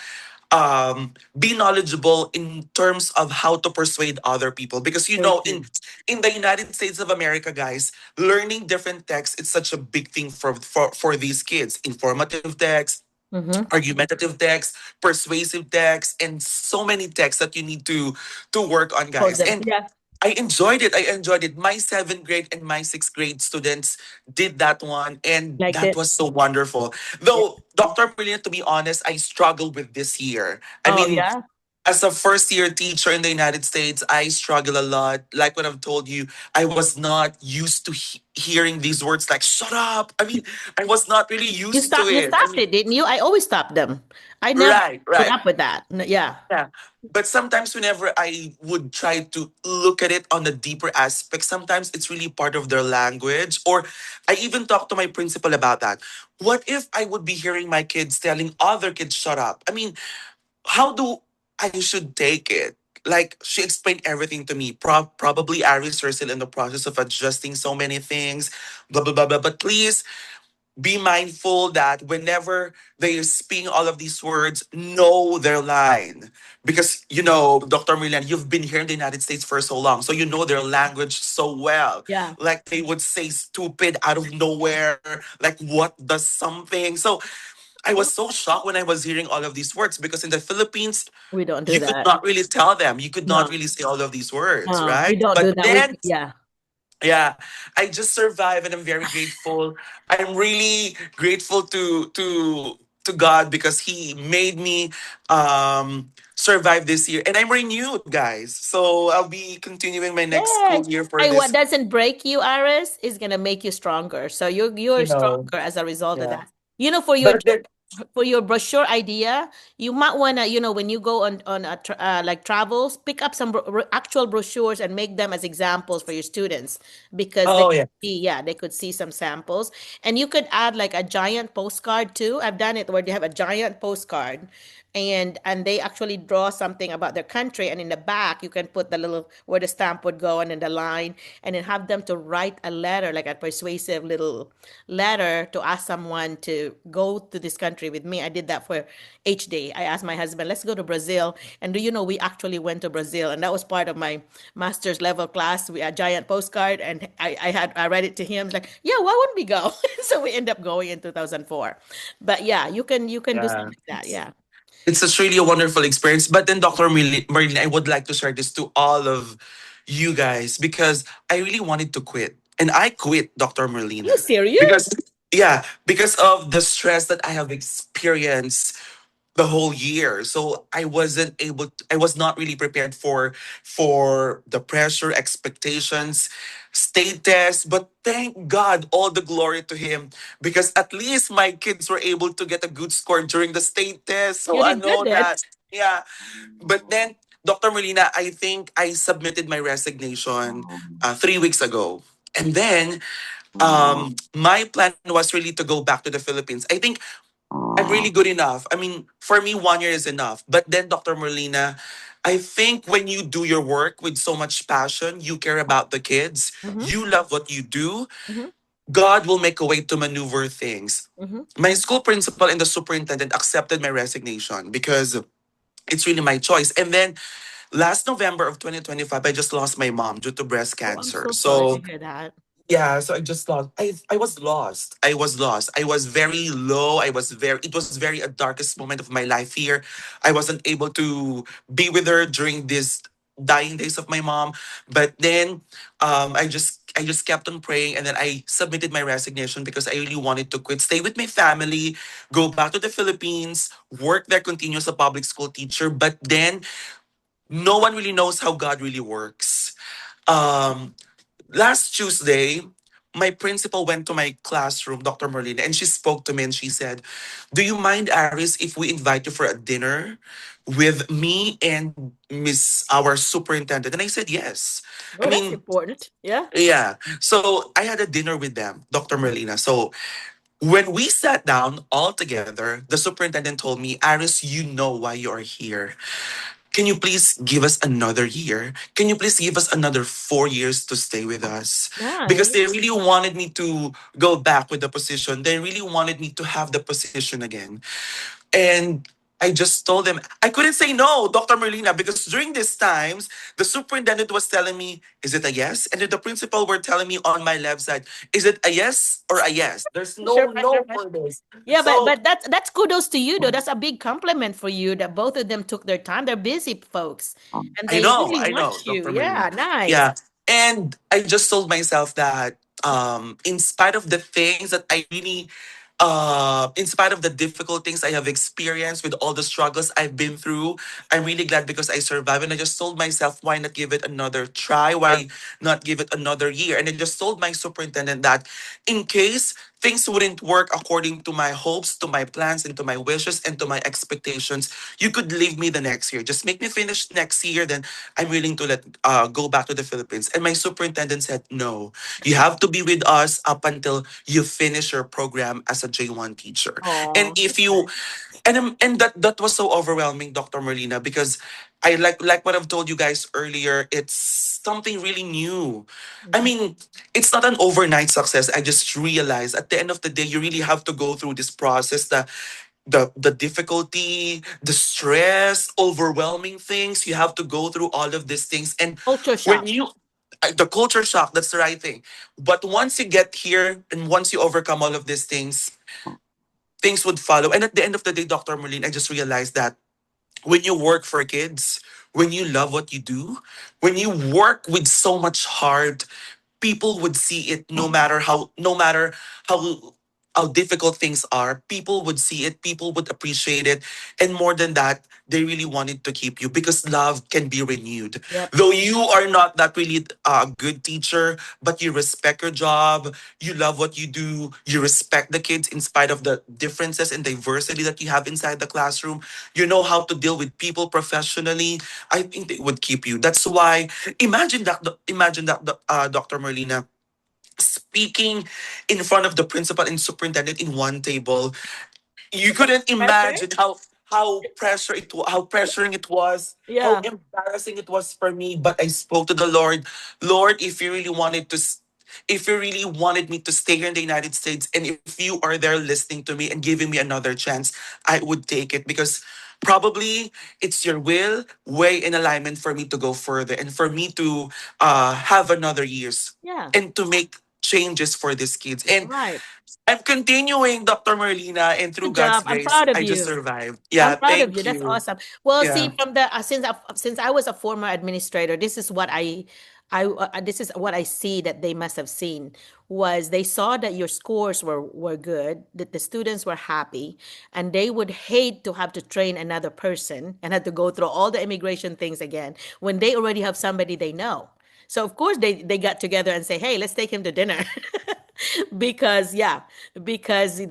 be knowledgeable in terms of how to persuade other people, because Very in true. the United States of America, guys, learning different texts, it's such a big thing for these kids. Informative text, Mm-hmm. argumentative text, persuasive text, and so many texts that you need to work on, For guys. them. And Yeah. I enjoyed it. I enjoyed it. My seventh grade and my sixth grade students did that one, and Liked that it. was so wonderful. Yeah. Though, Dr. Brilliant, to be honest, I struggled with this year. I Oh, mean, yeah. as a first year teacher in the United States, I struggle a lot. Like what I've told you, I was not used to hearing these words like "shut up." I mean, I was not really used to You it. I stopped mean, it, didn't you? I always stop them. I never right, put right. up with that. Yeah. Yeah. But sometimes whenever I would try to look at it on a deeper aspect, sometimes it's really part of their language. Or I even talked to my principal about that. What if I would be hearing my kids telling other kids shut up? I mean, how do I should take it? Like she explained everything to me. Probably Aries are still in the process of adjusting so many things, blah blah blah blah. But please be mindful that whenever they speak all of these words, know their line. Because, Dr. Milan, you've been here in the United States for so long, so you know their language so well. Yeah. Like they would say stupid out of nowhere, like what does something. So I was so shocked when I was hearing all of these words because in the Philippines, We don't do you could that. not really tell them. You could not No. really say all of these words, No, right? we don't do But that. then Yeah. yeah, I just survived and I'm very grateful. I'm really grateful to God because He made me survive this year. And I'm renewed, guys. So I'll be continuing my next Yes. school year for Hey, what this, doesn't break you, Aris, is gonna make you stronger. So you're you know. stronger as a result of Yeah. that. You know, for your But then brochure idea, you might wanna, when you go on like travels, pick up some actual brochures and make them as examples for your students because oh yeah. they could see some samples, and you could add like a giant postcard too. I've done it where they have a giant postcard, and they actually draw something about their country, and in the back you can put the little where the stamp would go and then the line, and then have them to write a letter, like a persuasive little letter to ask someone to go to this country with me. I did that for HD. I asked my husband, let's go to Brazil. And do you know, we actually went to Brazil, and that was part of my master's level class. We had a giant postcard, and I read it to him. He's like, yeah, why wouldn't we go? So we end up going in 2004. But yeah, you can do Yeah. something like that. Yeah. It's just really a wonderful experience. But then, Dr. Merlin, I would like to share this to all of you guys because I really wanted to quit. And I quit, Dr. You Merlina. serious? Because, yeah, because of the stress that I have experienced the whole year. So I was not really prepared for the pressure, expectations, state tests, but thank God, all the glory to him because at least my kids were able to get a good score during the state test. So You I did good know then. that. Yeah. But then Dr. Molina, I think I submitted my resignation 3 weeks ago. And then my plan was really to go back to the Philippines. I think I'm really good enough. I mean, For me, 1 year is enough. But then, Dr. Merlina, I think when you do your work with so much passion, you care about the kids, Mm-hmm. you love what you do, Mm-hmm. God will make a way to maneuver things. Mm-hmm. My school principal and the superintendent accepted my resignation because it's really my choice. And then last November of 2025, I just lost my mom due to breast Oh, I'm cancer. so sorry to So hear that. yeah, so I just lost. I was lost. I was lost. I was very low. It was very a darkest moment of my life here. I wasn't able to be with her during this dying days of my mom. But then I just kept on praying, and then I submitted my resignation because I really wanted to quit, stay with my family, go back to the Philippines, work there, continue as a public school teacher. But then no one really knows how God really works. Um Last Tuesday, my principal went to my classroom, Dr. Merlina, and she spoke to me and she said, "Do you mind, Aris, if we invite you for a dinner with me and our superintendent?" And I said, "Yes." I Oh, that's mean, important. Yeah. yeah. So I had a dinner with them, Dr. Merlina. So when we sat down all together, the superintendent told me, "Aris, you know why you are here. Can you please give us another year? Can you please give us another 4 years to stay with us?" Because they Nice. really wanted me to go back with the position. They really wanted me to have the position again. And I just told them I couldn't say no, Dr. Merlina, because during these times, the superintendent was telling me, "Is it a yes?" And then the principal were telling me on my left side, "Is it a yes or a yes?" There's Sure. no no for this. Yeah, but So that's kudos to you though. That's a big compliment for you that both of them took their time. They're busy folks, and they really I know, want you. Dr. Merlina. Yeah, nice. Yeah. And I just told myself that in spite of the things that I really in spite of the difficult things I have experienced with all the struggles I've been through, I'm really glad because I survived. And I just told myself, why not give it another try? Why not give it another year? And I just told my superintendent that in case things wouldn't work according to my hopes, to my plans, and to my wishes, and to my expectations, you could leave me the next year. Just make me finish next year, then I'm willing to let go back to the Philippines. And my superintendent said, no, you have to be with us up until you finish your program as a J1 teacher. And Oh, if that's you nice. and that was so overwhelming, Dr. Merlina, because I like what I've told you guys earlier. It's something really new. I Mhm. mean, it's not an overnight success. I just realized at the end of the day, you really have to go through this process. The difficulty, the stress, overwhelming things. You have to go through all of these things, and Culture when shock. you the culture shock, that's the right thing. But once you get here and once you overcome all of these things would follow. And at the end of the day, Dr. Merlin, I just realized that when you work for kids, when you love what you do, when you work with so much heart, people would see it no matter how difficult things are. People would see it, people would appreciate it, and more than that, they really wanted to keep you because love can be renewed. Yep. Though you are not that really good teacher, but you respect your job, you love what you do, you respect the kids in spite of the differences and diversity that you have inside the classroom. You know how to deal with people professionally. I think they would keep you. That's why imagine that, Dr. Merlina, speaking in front of the principal and superintendent in one table. You couldn't Pressure? imagine how pressuring it was, how Yeah. embarrassing it was for me. But I spoke to the Lord. Lord, if you really wanted me to stay here in the United States, and if you are there listening to me and giving me another chance, I would take it because probably it's your will, way in alignment for me to go further and for me to have another years Yeah. and to make changes for these kids. And Right. I'm continuing, Dr. Merlina, and through Good God's job. I'm grace, proud of I just you. survived. I'm Yeah, proud of you. thank That's you. awesome. Well, see, Yeah. from the since I was a former administrator, this is what this is what I see that they must have seen was they saw that your scores were good, that the students were happy, and they would hate to have to train another person and have to go through all the immigration things again when they already have somebody they know. So of course they got together and say, "Hey, let's take him to dinner." because yeah, because it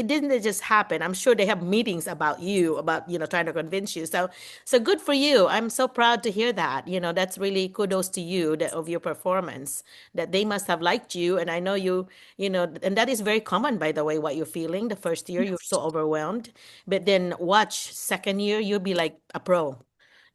didn't just happen. I'm sure they have meetings about you, about trying to convince you. So good for you. I'm so proud to hear that. That's really kudos to you, that of your performance, that they must have liked you. And I know and that is very common, by the way, what you're feeling the first year. You're so overwhelmed, but then watch second year, you'll be like a pro.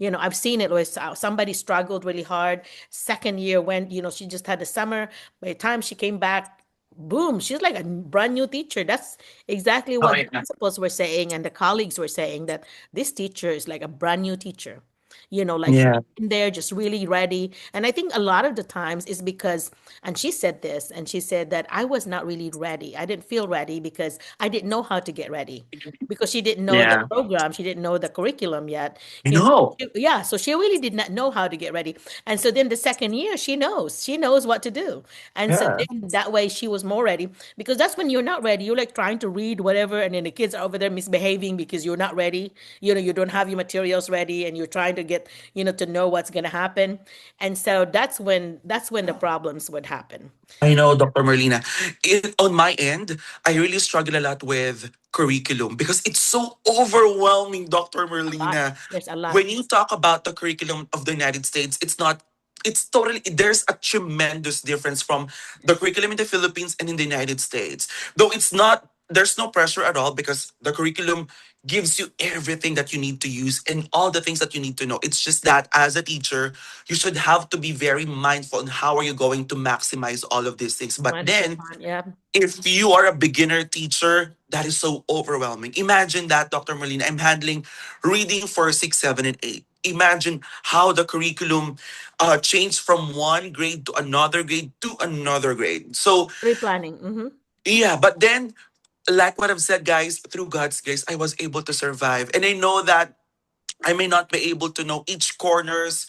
I've seen it where somebody struggled really hard. Second year, when, she just had the summer. By the time she came back, boom, she's like a brand new teacher. That's exactly Oh what the yeah. principals were saying and the colleagues were saying, that this teacher is like a brand new teacher. Like she Yeah. came in there just really ready. And I think a lot of the times is because, and she said this, and she said that I was not really ready. I didn't feel ready because I didn't know how to get ready, because she didn't know the Yeah. program, she didn't know the curriculum yet. I know. Yeah, so she really did not know how to get ready. And so then the second year, she knows what to do. And so Yeah. then that way she was more ready, because that's when you're not ready. You're like trying to read whatever, and then the kids are over there misbehaving because you're not ready. You don't have your materials ready, and you're trying to get, to know what's going to happen. And so that's when the problems would happen. I know, Dr. Merlina. On my end, I really struggle a lot with curriculum because it's so overwhelming, Dr. A lot. Merlina. There's a lot. When you talk about the curriculum of the United States, it's totally, there's a tremendous difference from the curriculum in the Philippines and in the United States. Though there's no pressure at all because the curriculum gives you everything that you need to use and all the things that you need to know. It's just that as a teacher, you should have to be very mindful on how are you going to maximize all of these things. But Once then upon, yeah. if you are a beginner teacher, that is so overwhelming. Imagine that, Dr. Merlina. I'm handling reading for 6, 7, and 8. Imagine how the curriculum changed from one grade to another grade to another grade. So, Pre-planning. Mm-hmm. yeah, but then, like what I've said, guys, through God's grace, I was able to survive. And I know that I may not be able to know each corners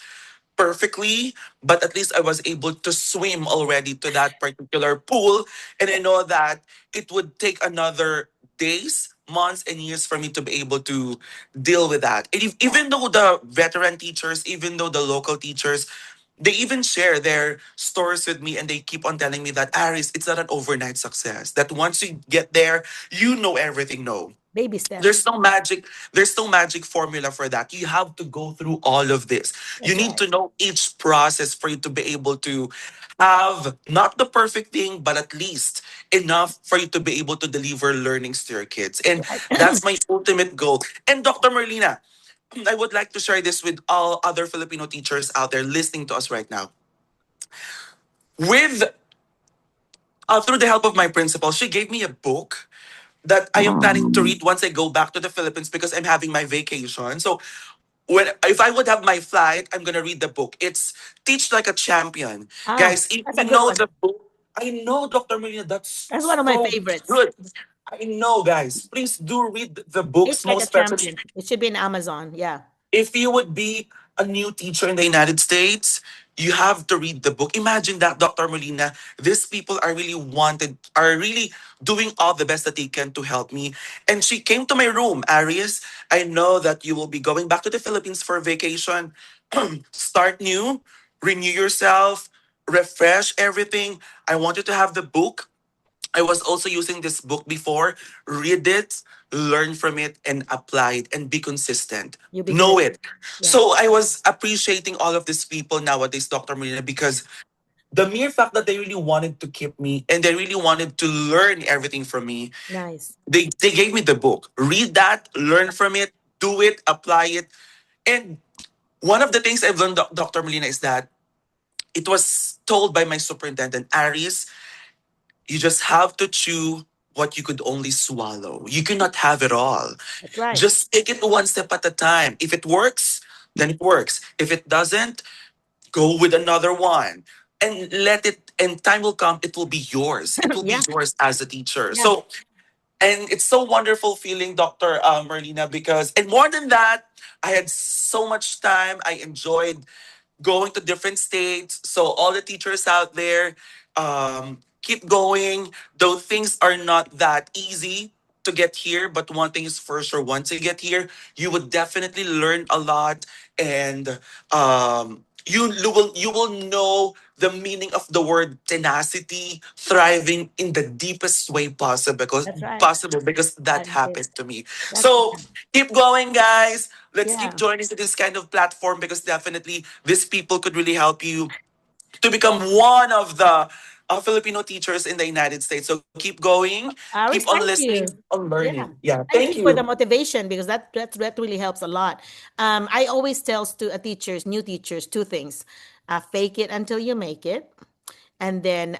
perfectly, but at least I was able to swim already to that particular pool. And I know that it would take another days, months, and years for me to be able to deal with that. And even though the veteran teachers, even though the local teachers, they even share their stories with me and they keep on telling me that, Aris, it's not an overnight success. That once you get there, you know everything. No, Baby there's steps. no magic. There's no magic formula for that. You have to go through all of this. You That's need right. to know each process for you to be able to have not the perfect thing, but at least enough for you to be able to deliver learnings to your kids. And Right. that's my ultimate goal. And Dr. Merlina, I would like to share this with all other Filipino teachers out there listening to us right now. With Through the help of my principal, she gave me a book that I am planning to read once I go back to the Philippines because I'm having my vacation. So if I would have my flight, I'm gonna read the book. It's Teach Like a Champion. Guys, if That's a you good know one. the book, I know Dr. Marina, that's That's one of my so favorites. good. I know, guys. Please do read the books, It's like a most especially champion. It should be in Amazon. Yeah. if you would be a new teacher in the United States, you have to read the book. Imagine that, Dr. Molina. These people are really doing all the best that they can to help me. And she came to my room, Arias. I know that you will be going back to the Philippines for vacation. Start new, renew yourself, refresh everything. I want you to have the book. I was also using this book before. Read it, learn from it, and apply it and be consistent. You'll be Know good. it. Yeah. So I was appreciating all of these people nowadays, Dr. Marina, because the mere fact that they really wanted to keep me and they really wanted to learn everything from me, Nice. they gave me the book. Read that, learn from it, do it, apply it. And one of the things I've learned, Dr. Molina, is that it was told by my superintendent, Aries, you just have to chew what you could only swallow. You cannot have it all. That's right. Just take it one step at a time. If it works, then it works. If it doesn't, go with another one. And time will come, it will be yours. It will be Yeah. yours as a teacher. Yeah. And it's so wonderful feeling, Dr. Merlina, because, and more than that, I had so much time. I enjoyed going to different states. So all the teachers out there, keep going. Though things are not that easy to get here, but one thing is for sure: once you get here, you would definitely learn a lot, and you will know the meaning of the word tenacity, thriving in the deepest way That's right. possible because that That is it. happened to me. That's So right. keep going, guys. Let's keep Yeah. joining to this kind of platform because definitely these people could really help you to become one of the Filipino teachers in the United States. So keep going, keep Iris, on thank listening, you. on learning. Yeah. Yeah, Thank thank you for you. the motivation because that really helps a lot. I always tell teachers, new teachers, two things. Fake it until you make it. And then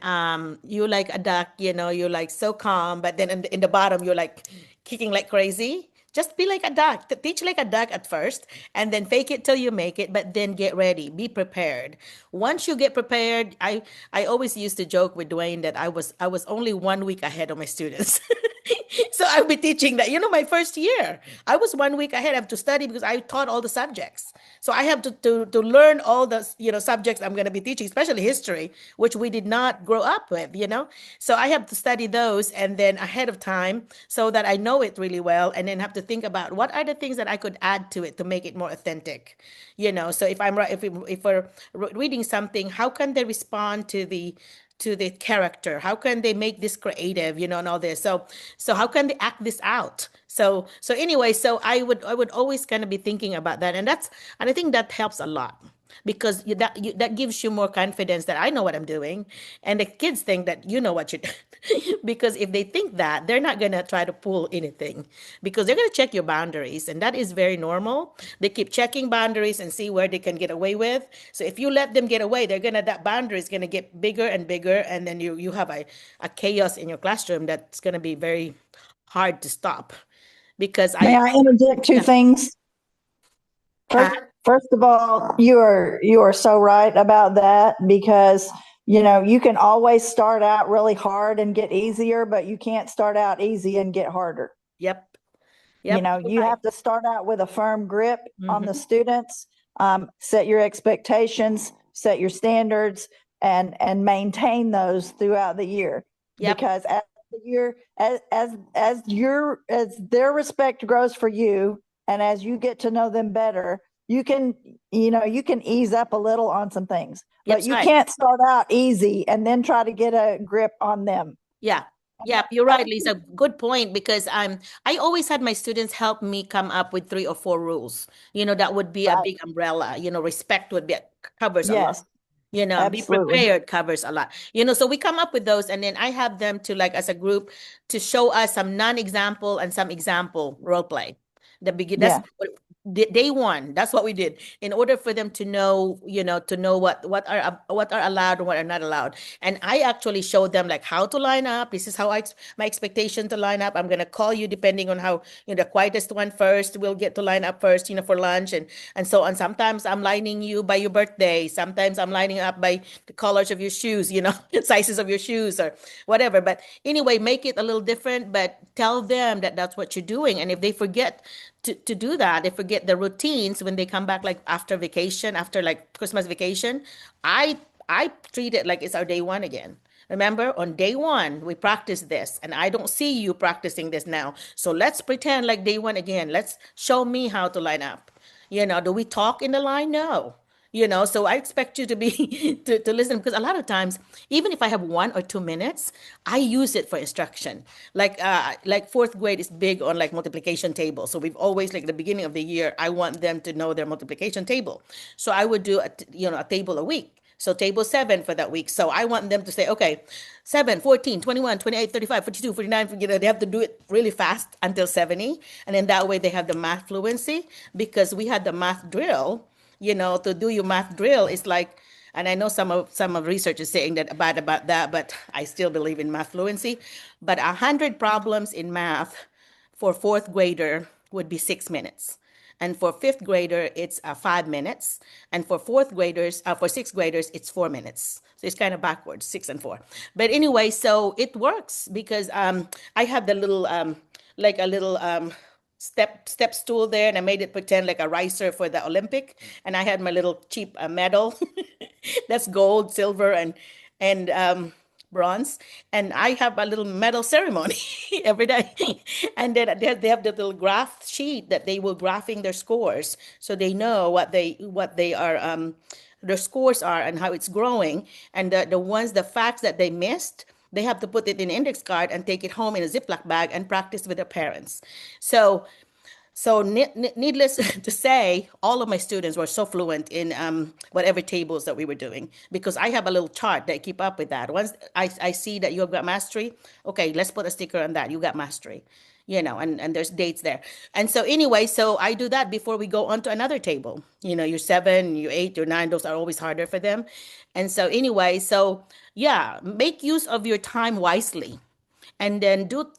you like a duck, you're like so calm, but then in the bottom you're like kicking like crazy. Just be like a duck. Teach like a duck at first, and then fake it till you make it. But then get ready, be prepared. Once you get prepared, I always used to joke with Dwayne that I was only 1 week ahead of my students. So I'll be teaching that. My first year, I was 1 week ahead. I have to study because I taught all the subjects. So I have to learn all the subjects I'm going to be teaching, especially history, which we did not grow up with. So I have to study those and then ahead of time so that I know it really well, and then have to think about what are the things that I could add to it to make it more authentic. So if we're reading something, how can they respond to the character? How can they make this creative, and all this? So how can they act this out? So anyway, so I would always kind of be thinking about that, and I think that helps a lot because that gives you more confidence that I know what I'm doing, and the kids think that you know what you're doing. Because if they think that, they're not gonna try to pull anything because they're gonna check your boundaries, and that is very normal. They keep checking boundaries and see where they can get away with. So if you let them get away, that boundary is gonna get bigger and bigger, and then you have a chaos in your classroom that's gonna be very hard to stop because May I I interject two yeah. things? Huh? First of all, you are so right about that because you can always start out really hard and get easier, but you can't start out easy and get harder. Yep. Yep. You're You right. have to start out with a firm grip on the Mm-hmm. students, set your expectations, set your standards, and maintain those throughout the year. Yep. Because as the year as their respect grows for you, and as you get to know them better, you can ease up a little on some things, Yep. but That's you right. can't start out easy and then try to get a grip on them. Yeah. Yeah, you're right, Lisa. Good point because I always had my students help me come up with 3 or 4 rules. That would be a Right. big umbrella. Respect would be covers a lot. Yes, Be absolutely. prepared covers a lot. So we come up with those, and then I have them to, like, as a group, to show us some non-example and some example role play. That's Yeah. day one. That's what we did in order for them to know what are allowed and what are not allowed. And I actually showed them like how to line up. This is how my expectation to line up. I'm gonna call you depending on how the quietest one first will get to line up first, for lunch, and so on. Sometimes I'm lining you by your birthday. Sometimes I'm lining up by the colors of your shoes, sizes of your shoes or whatever. But anyway, make it a little different, but tell them that that's what you're doing. And if they forget to do that, they forget the routines when they come back, like after vacation, after like Christmas vacation. I treat it like it's our day one again. Remember, on day one, we practice this, and I don't see you practicing this now. So let's pretend like day one again. Let's show me how to line up. Do we talk in the line? No. So I expect you to be to listen, because a lot of times, even if I have 1 or 2 minutes, I use it for instruction. Like fourth grade is big on like multiplication table. So we've always, like, the beginning of the year, I want them to know their multiplication table. So I would do a table a week. So table 7 for that week. So I want them to say, okay, 7, 14, 21, 28, 35, 42, 49. They have to do it really fast until 70. And then that way they have the math fluency, because we had the math drill. To do your math drill is like, and I know some of research is saying that bad about that, but I still believe in math fluency. But 100 problems in math for fourth grader would be 6 minutes. And for fifth grader, it's 5 minutes. And for sixth graders, it's 4 minutes. So it's kind of backwards, 6 and 4. But anyway, so it works because I have the little, like a little step stool there, and I made it pretend like a riser for the Olympic. And I had my little cheap medal that's gold, silver, and bronze. And I have a little medal ceremony every day. And then they have the little graph sheet that they will graphing their scores, so they know what they are their scores are and how it's growing, and the facts that they missed, they have to put it in an index card and take it home in a Ziploc bag and practice with their parents. So needless to say, all of my students were so fluent in whatever tables that we were doing, because I have a little chart that I keep up with that. Once I see that you have got mastery, okay, let's put a sticker on that. You got mastery, and there's dates there. And so anyway, so I do that before we go on to another table. You're 7, you're 8, you're 9. Those are always harder for them. And so anyway, so yeah, make use of your time wisely, and then do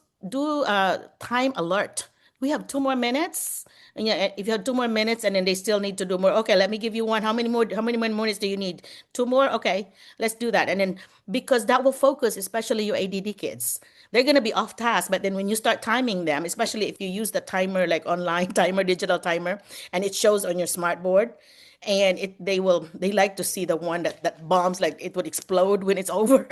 time alert. We have 2 more minutes. And yeah, if you have 2 more minutes and then they still need to do more, okay, let me give you one. How many more minutes do you need? 2 more? Okay, let's do that. And then, because that will focus, especially your ADD kids. They're gonna be off task, but then when you start timing them, especially if you use the timer, like online timer, digital timer, and it shows on your smart board, and they like to see the one that bombs, like it would explode when it's over.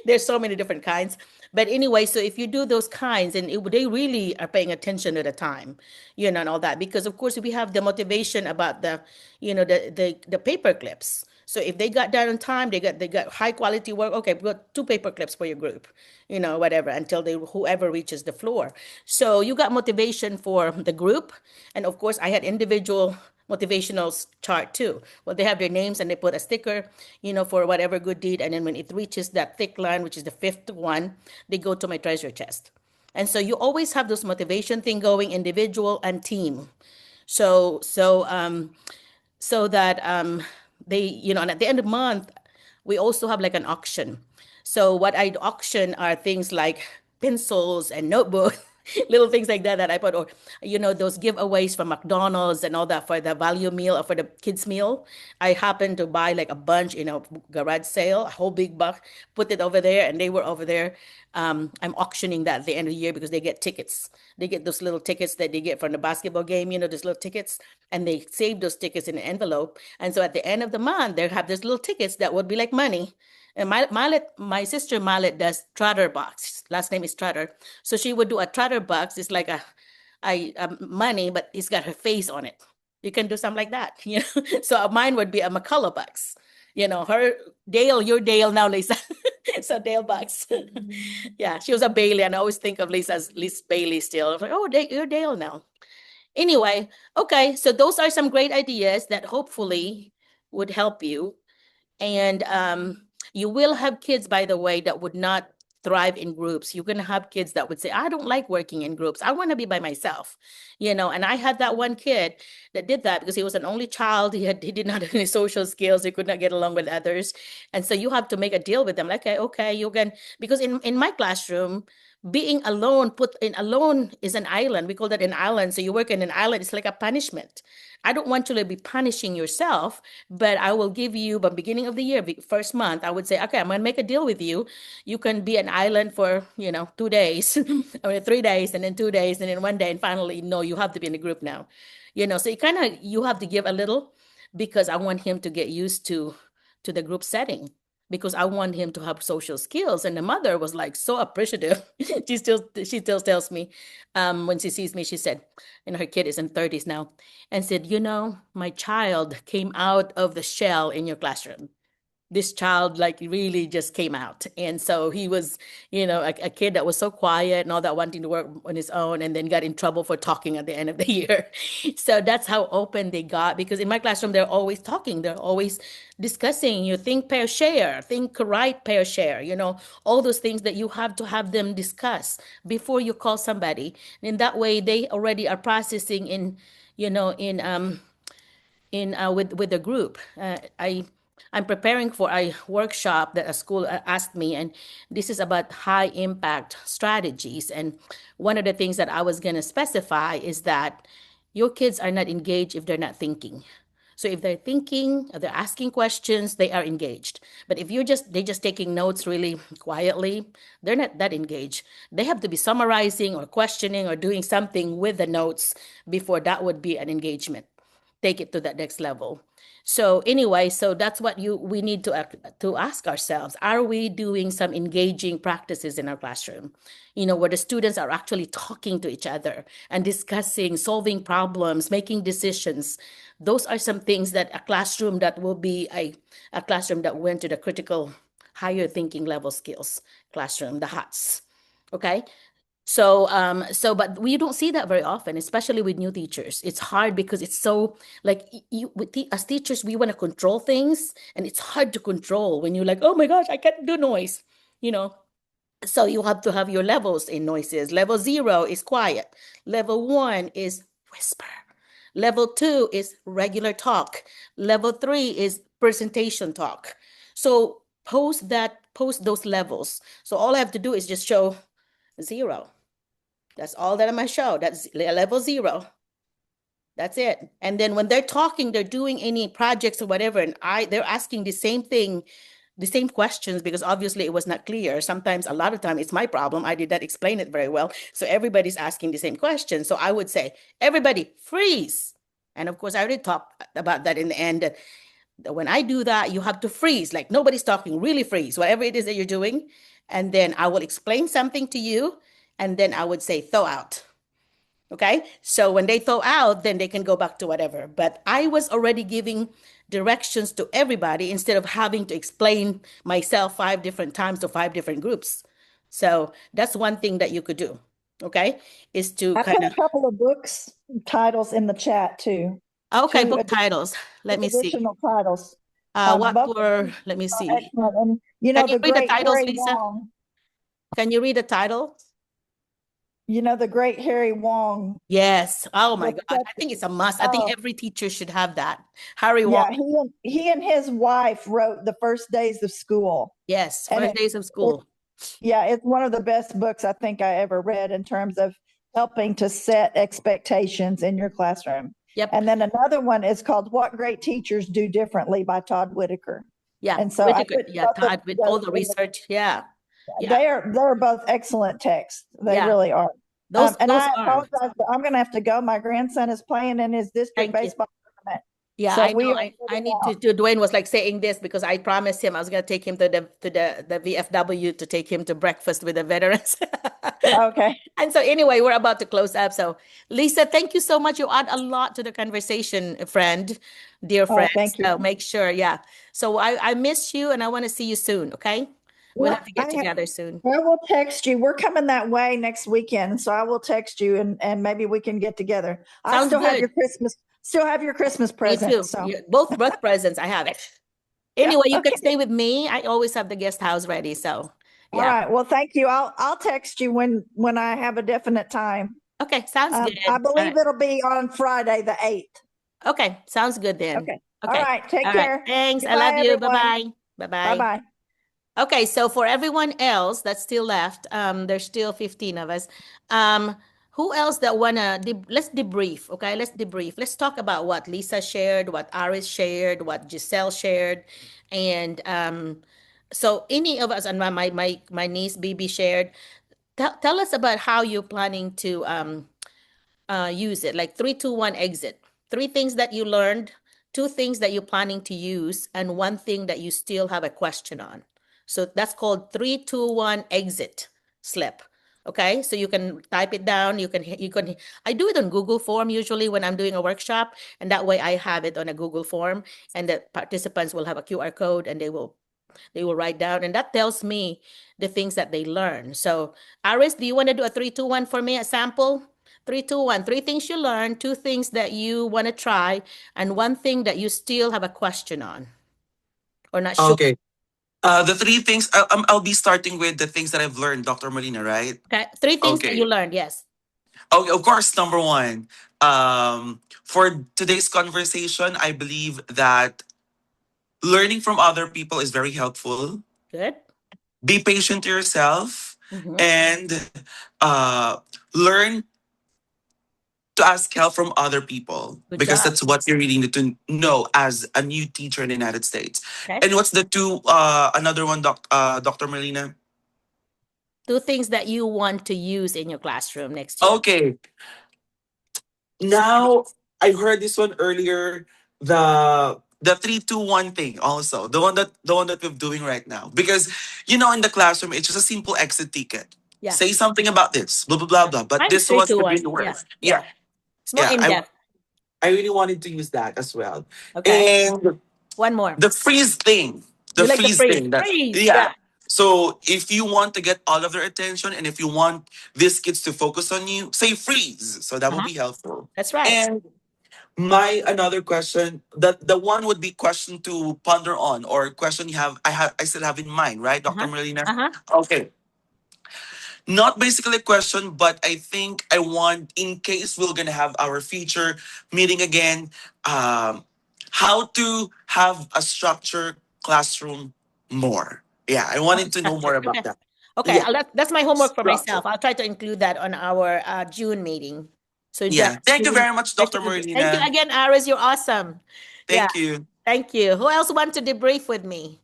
There's so many different kinds. But anyway, so if you do those kinds, and they really are paying attention to the time, and all that, because of course we have the motivation about the paper clips. So if they got done on time, they got high quality work. Okay, we got 2 paper clips for your group, whatever, until whoever reaches the floor. So you got motivation for the group, and of course I had individual motivational chart too. Well, they have their names and they put a sticker, for whatever good deed. And then when it reaches that thick line, which is the 5th one, they go to my treasure chest. And so you always have this motivation thing going, individual and team. So that they, and at the end of the month, we also have like an auction. So what I auction are things like pencils and notebooks, little things like that I put, or those giveaways from McDonald's and all that for the value meal or for the kids meal. I happened to buy like a bunch in a garage sale, a whole big buck, put it over there, and they were over there. I'm auctioning that at the end of the year because they get tickets. They get those little tickets that they get from the basketball game, those little tickets, and they save those tickets in an envelope. And so at the end of the month, they have these little tickets that would be like money. And my sister Mallet does Trotter box. Last name is Trotter. So she would do a Trotter box. It's like a money, but it's got her face on it. You can do something like that, So mine would be a McCullough box. Her Dale, you're Dale now, Lisa. So Dale box. Yeah, she was a Bailey, and I always think of Lisa as Liz Bailey still. I was like, oh, you're Dale now. Anyway, okay, so those are some great ideas that hopefully would help you. And you will have kids, by the way, that would not thrive in groups. You're going to have kids that would say, I don't like working in groups. I want to be by myself, and I had that one kid that did that because he was an only child. He did not have any social skills. He could not get along with others. And so you have to make a deal with them. Like, okay, you can, because in my classroom, being alone, alone is an island. We call that an island. So you work in an island, it's like a punishment. I don't want you to be punishing yourself, but I will give you, by beginning of the year, first month, I would say, okay, I'm going to make a deal with you. You can be an island for, 2 days, or 3 days, and then 2 days, and then 1 day, and finally, no, you have to be in a group now. So you have to give a little, because I want him to get used to the group setting, because I want him to have social skills. And the mother was like so appreciative. she still tells me, when she sees me, she said, and her kid is in 30s now, and said, my child came out of the shell in your classroom. This child like really just came out. And so he was, a kid that was so quiet and all that, wanting to work on his own, and then got in trouble for talking at the end of the year. So that's how open they got, because in my classroom, they're always talking. They're always discussing, think, pair, share, think, write, pair, share, all those things that you have to have them discuss before you call somebody. And that way they already are processing with the group. I'm preparing for a workshop that a school asked me, and this is about high impact strategies. And one of the things that I was going to specify is that your kids are not engaged if they're not thinking. So if they're thinking, if they're asking questions, they are engaged. But if they're just taking notes really quietly, they're not that engaged. They have to be summarizing or questioning or doing something with the notes before that would be an engagement. take it to that next level. So anyway, so that's what we need to ask ourselves. Are we doing some engaging practices in our classroom? Where the students are actually talking to each other and discussing, solving problems, making decisions. Those are some things that a classroom that will be a classroom that went to the critical higher thinking level skills classroom, the HOTS. Okay. So, but we don't see that very often, especially with new teachers. It's hard because it's so like as teachers, we want to control things, and it's hard to control when you're like, oh my gosh, I can't do noise, you know. So you have to have your levels in noises. Level 0 is quiet. Level 1 is whisper. Level 2 is regular talk. Level 3 is presentation talk. So post those levels. So all I have to do is just show 0. That's all that I'm gonna show. That's level 0. That's it. And then when they're talking, they're doing any projects or whatever, and they're asking the same thing, the same questions, because obviously it was not clear. Sometimes, a lot of time, it's my problem. I did not explain it very well. So everybody's asking the same question. So I would say, everybody freeze. And of course, I already talked about that in the end. That when I do that, you have to freeze, like nobody's talking, really freeze, whatever it is that you're doing. And then I will explain something to you. And then I would say, thaw out. Okay. So when they thaw out, then they can go back to whatever. But I was already giving directions to everybody instead of having to explain myself 5 different times to 5 different groups. So that's one thing that you could do. Okay. Is to I kind put of, a couple of books titles in the chat too. okay, Two book titles. Let me see. additional titles. What Both were, let me see. excellent. And Can you the read the great titles, Harry Lisa? Wong. Can you read the title? The great Harry Wong. Yes. Oh my was God. such- I think it's a must. I think oh, every teacher should have that. Harry Wong. yeah, he and his wife wrote The First Days of School. Yes. And First days of school. Yeah, it's one of the best books I think I ever read in terms of helping to set expectations in your classroom. Yep. And then another one is called What Great Teachers Do Differently by Todd Whitaker. Yeah. And so Whitaker. Yeah. Todd, with all the those- research. Yeah. Yeah. they're both excellent texts. They Yeah. really are. Those And I are. apologize, but I'm going to have to go. My grandson is playing in his district Thank you. baseball tournament. Yeah, So I we know. are I need out. to. Dwayne was like saying this because I promised him I was going to take him to the VFW to take him to breakfast with the veterans. Okay. And so anyway, we're about to close up. So Lisa, thank you so much. You add a lot to the conversation, dear friend. Thank you. So make sure, yeah. So I miss you and I want to see you soon. Okay, we'll have to get together soon. I will text you. We're coming that way next weekend, so I will text you and maybe we can get together. I Sounds still have good. your Christmas Me present. too. So Both presents. I have it. Anyway, you okay. can stay with me. I always have the guest house ready. So All yeah. right. Well, thank you. I'll text you when I have a definite time. Okay, sounds good. I All believe right. it'll be on Friday the 8th. Okay, sounds good then. Okay. Okay. All right. Take All right. care. Thanks. I Goodbye, love you. everyone. Bye-bye. Bye-bye. Bye-bye. Okay, so for everyone else that's still left, there's still 15 of us. Who else that wanna let's debrief, okay? Let's debrief. Let's talk about what Lisa shared, what Aris shared, what Giselle shared, and so any of us, and my niece Bibi shared. Tell us about how you're planning to use it, like 3, 2, 1 exit. 3 things that you learned, 2 things that you're planning to use, and 1 thing that you still have a question on. So that's called 3, 2, 1 exit slip. Okay, so you can type it down. You can I do it on Google form usually when I'm doing a workshop, and that way I have it on a Google form, and the participants will have a QR code and they will write down, and that tells me the things that they learn. So Aris, do you want to do a 3, 2, 1 for me, a sample? 3, 2, 1. 3 things you learned, 2 things that you want to try, and 1 thing that you still have a question on or not sure. Okay. The 3 things, I'll be starting with the things that I've learned, Dr. Molina, right? Okay, 3 things that Okay. you learned, yes. Okay, of course, number 1. For today's conversation, I believe that learning from other people is very helpful. Good. Be patient to yourself Mhm. and learn to ask help from other people Good because job. that's what you really need to know as a new teacher in the United States. Okay. And what's the 2 another one, Dr. Merlina? 2 things that you want to use in your classroom next year. Okay. Now I heard this one earlier. The 3-2-1 thing also. The one that we're doing right now. Because in the classroom it's just a simple exit ticket. Yeah. Say something about this, blah blah blah Yeah. blah. But Mine is this three, one two, could one. really work. Yeah. Yeah. It's more Yeah. in depth. I really wanted to use that as well. Okay. And One more. the freeze thing. The You like the freeze freeze? thing. That Freeze. yeah. Yeah. So if you want to get all of their attention and if you want these kids to focus on you, say freeze. So that will Uh-huh. be helpful. That's right. And my another question, that the one would be question to ponder on or question I still have in mind, right, Dr. Uh-huh. Merlina? Uh-huh. Okay. Not basically a question, but I think I want, in case we're gonna have our future meeting again, how to have a structured classroom more. Yeah, I Oh, wanted to know more structure. about Okay. that. Okay. Yeah, That's my homework for structure. myself. I'll try to include that on our June meeting. So Yeah. Thank you June very much, Dr. 30th. Thank you Merlina. again, Aris. You're awesome. Yeah. Thank you. Thank you. Who else want to debrief with me?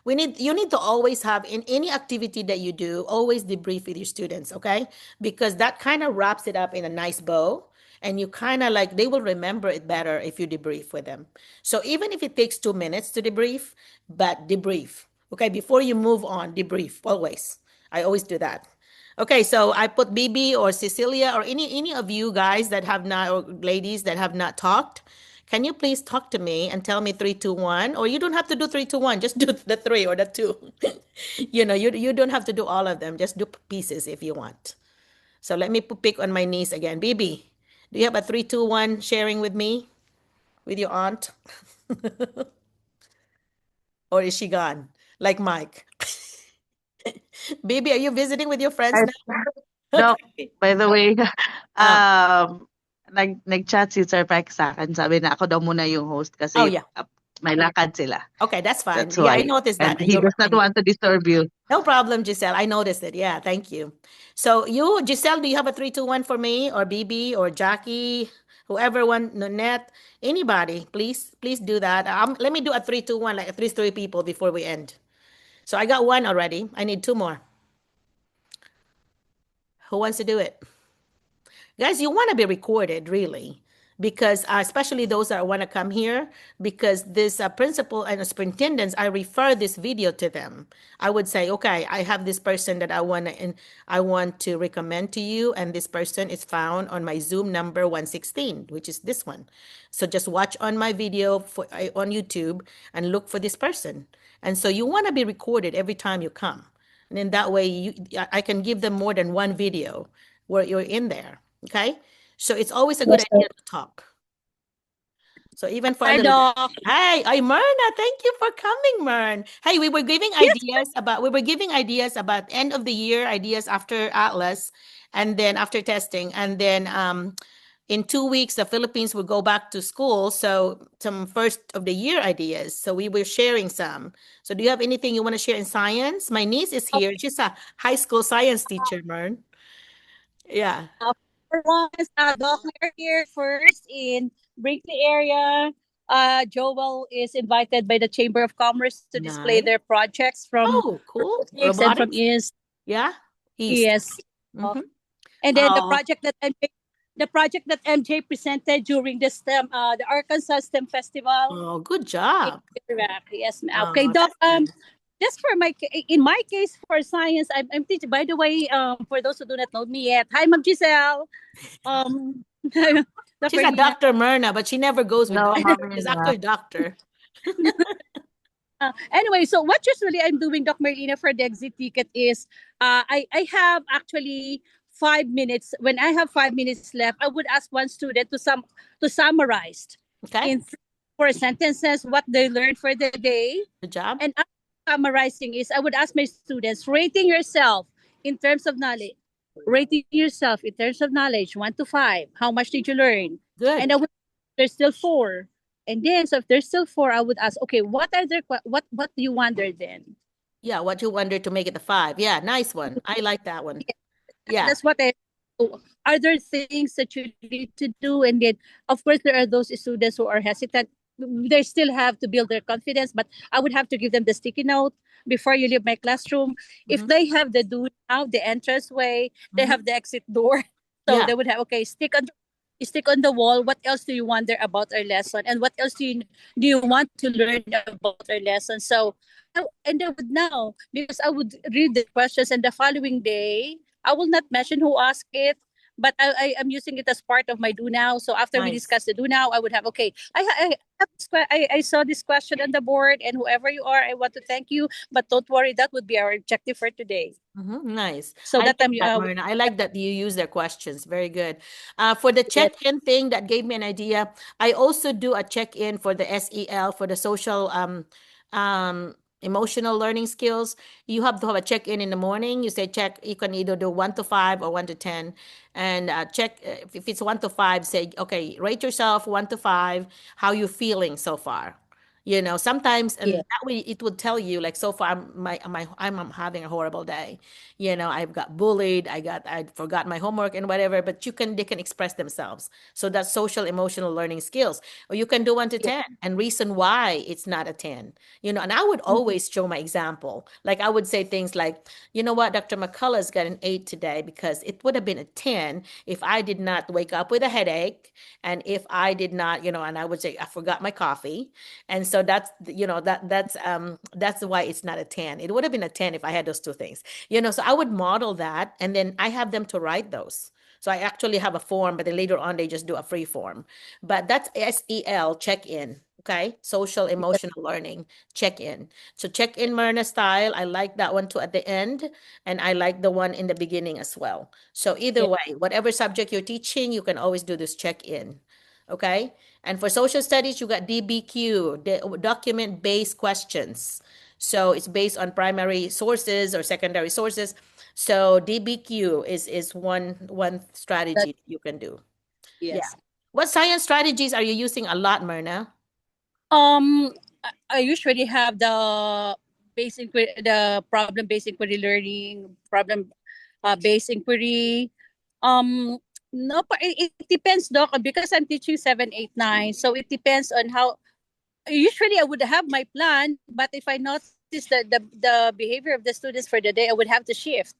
You need to always have in any activity that you do, always debrief with your students, okay? Because that kind of wraps it up in a nice bow and you kind of like they will remember it better if you debrief with them. So even if it takes 2 minutes to debrief, but debrief. Okay, before you move on, debrief always. I always do that. Okay, so I put BB or Cecilia or any of you guys that have not or ladies that have not talked. Can you please talk to me and tell me 3, 2, 1? Or you don't have to do 3, 2, 1. Just do the three or the two. You don't have to do all of them. Just do pieces if you want. So let me pick on my niece again. BB, do you have a 3, 2, 1 sharing with me, with your aunt, or is she gone? Like Mike. BB, are you visiting with your friends Hi, now? Doc, Okay. by the way, Ah, nag-chat si Sir Pike sa akin. Sabi na ako daw muna yung host oh kasi yeah. may lakad sila. Okay, that's fine. That's Yeah, I why. noticed And that. he You're does not running. want to disturb you. No problem, Giselle. I noticed it. Yeah, thank you. So you, Giselle, do you have a 3, 2, 1 for me, or BB, or Jackie, whoever one, Nanette, anybody? Please do that. Let me do a 3, 2, 1, like at least three people before we end. So I got one already. I need two more. Who wants to do it? Guys, you want to be recorded, really, because especially those that want to come here, because this principal and superintendents, I refer this video to them. I would say, okay, I have this person that I want to recommend to you, and this person is found on my Zoom number 116, which is this one. So just watch on my video on YouTube and look for this person. And so you want to be recorded every time you come. And in that way, I can give them more than one video where you're in there. Okay. So it's always a good Yes, sir. idea to talk. So even for a Hi, little bit. Doc. Hi, Myrna. Thank you for coming, Myrn. Hey, we were giving ideas about end of the year ideas after Atlas, and then after testing, and then in 2 weeks the Philippines will go back to school. So some first of the year ideas. So we were sharing some. So do you have anything you want to share in science? My niece is here. She's a high school science teacher, Myrn. Yeah. For once, Doc, we are here first in Brinkley area. Joel is invited by the Chamber of Commerce to display Nice. their projects from Oh, cool. robotics and from Robotics? East. Yeah. East. Yes. Mm-hmm. And then Oh, the project that MJ presented during the STEM, the Arkansas STEM Festival. oh, good job. Yes, ma'am. Okay, Oh, Doc. that's nice. Just for in my case for science, I'm teaching. By the way, for those who do not know me yet, hi, Ma'am Giselle. Doc She's a Merlina. Dr. Myrna, but she never goes with No, doctor. She's Marina. actually doctor. Anyway, so what usually I'm doing, Doc Merlina, for the exit ticket is I have actually 5 minutes. When I have 5 minutes left, I would ask one student to summarize Okay. in 4 sentences what they learned for the day. Good job. And after summarizing is I would ask my students, rating yourself in terms of knowledge. Rating yourself in terms of knowledge, 1 to 5. How much did you learn? Good. And I would, there's still 4. And then, so if there's still 4, I would ask, okay, what do you wonder then? Yeah, what you wonder to make it the 5. Yeah, nice one. I like that one. Yeah. That's what I. Are there things that you need to do? And then, of course, there are those students who are hesitant. They still have to build their confidence, but I would have to give them the sticky note before you leave my classroom. If Mhm. they have the do now, the entrance way, they Mhm. have the exit door. So Yeah. they would have, okay, stick on stick on the wall. What else do you wonder about our lesson, and what else do you want to learn about our lesson? So, and I would know because I would read the questions, and the following day, I will not mention who asked it, but I am using it as part of my do now. So after we Nice. discuss the do now, I would have okay. I saw this question on the board, and whoever you are, I want to thank you. But don't worry, that would be our objective for today. Nice. So I that like I'm that, Marina. I like that you use their questions. Very good. For the check-in thing, that gave me an idea. I also do a check-in for the SEL, for the social emotional learning skills. You have to have a check-in in the morning. You say check. You can either do 1 to 5 or 1 to 10, and check if it's 1 to 5. Say okay, rate yourself 1 to 5. How you feeling so far? Sometimes, and yeah. that way it would tell you like, so far I'm having a horrible day. I've got bullied, I forgot my homework and whatever, but they can express themselves. So that's social emotional learning skills. Or you can do 1 to 10 and reason why it's not a 10. And I would always show my example. Like I would say things like, you know what, Dr. McCullough's got an 8 today because it would have been a 10 if I did not wake up with a headache, and if I did not, and I would say I forgot my coffee. And so that's why it's not a 10. It would have been a 10 if I had those two things. So I would model that, and then I have them to write those. So I actually have a form, but then later on they just do a free form. But that's SEL, check in. Okay, social emotional learning, check in. So check in Myrna style. I like that one too at the end, and I like the one in the beginning as well. So either Yeah. way, whatever subject you're teaching, you can always do this check in. Okay. And for social studies, you got DBQ, document-based questions. So it's based on primary sources or secondary sources. So DBQ is one That, strategy you can do. Yeah. yes. What science strategies are you using a lot, Myrna? I usually have the problem based inquiry learning, problem based inquiry. Um, no, it depends, doc, because I'm teaching 7, 8, 9. So it depends on how. Usually, I would have my plan, but if I notice the behavior of the students for the day, I would have to shift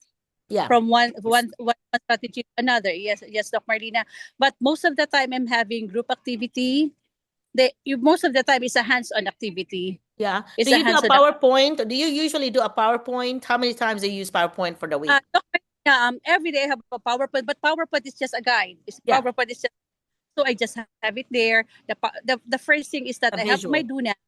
Yeah. from one strategy to another. Yes, yes, Doc Marlena. But most of the time, I'm having group activity. Most of the time is a hands-on activity. Yeah. It's Do a you do a hands-on. PowerPoint? Do you usually do a PowerPoint? How many times do you use PowerPoint for the week? Every day I have a PowerPoint, but PowerPoint is just a guide. Yeah. PowerPoint is just so I just have it there. The first thing is that A I have my visual. do now.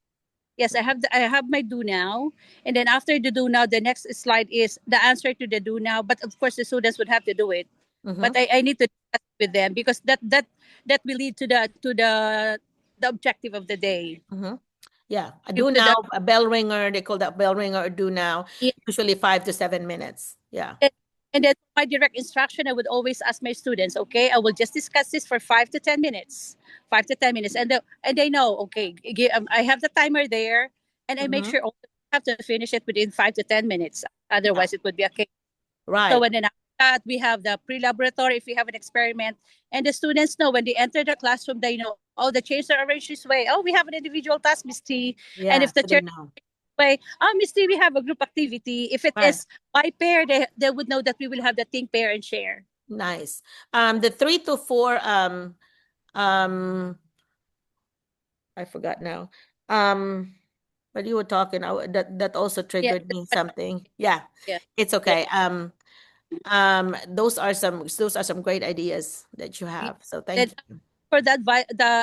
Yes, I have my do now, and then after the do now, the next slide is the answer to the do now. But of course, the students would have to do it. Mm-hmm. But I need to discuss with them because that will lead to the objective of the day. Mm-hmm. Yeah. A To do the now, a bell ringer. They call that bell ringer or do now. Usually 5 to 7 minutes. Yeah. And then my direct instruction, I would always ask my students, okay, I will just discuss this for 5 to 10 minutes, 5 to 10 minutes, and they know, okay, I have the timer there, and I make Mm-hmm. sure also have to finish it within 5 to 10 minutes. Yeah. Otherwise, it would be a case. So Right. and then after that, we have the pre-laboratory if we have an experiment, and the students know when they enter the classroom, they know, oh, the chairs are arranged this way. Oh, we have an individual task, Miss T, and Yeah. if the So they chair know. way, Miss T, we have a group activity. If it Right. is by pair, they would know that we will have the think, pair, and share. Nice. The 3 to 4, um, I forgot now. But you were talking, that also Yeah, triggered me something. Yeah, yeah, it's yeah. okay. Those are some great ideas that you have. So And thank you. for the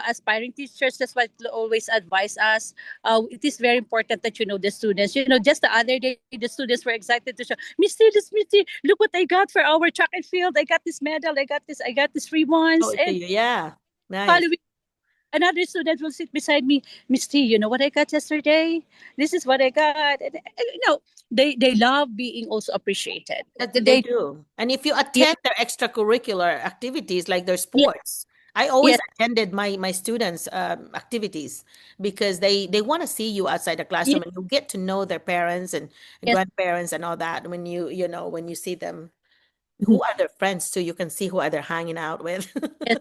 aspiring teachers, that's what they always advise us. It is very important that you know the students. Just the other day, the students were excited to show, Miss T, look what I got for our track and field. I got this medal. I got this free Oh, ones. to And you. Yeah. Nice. following another student will sit beside me, Miss T, you know what I got yesterday? This is what I got. They love being also appreciated. They do. And if you Yeah, attend their extracurricular activities like their yeah, sports, I always yes, attended my students' activities because they want to see you outside the yes, classroom, and you get to know their parents and yes, grandparents and all that when when you see them. mhm, Who are their friends too? You can see who are they hanging out with. yes.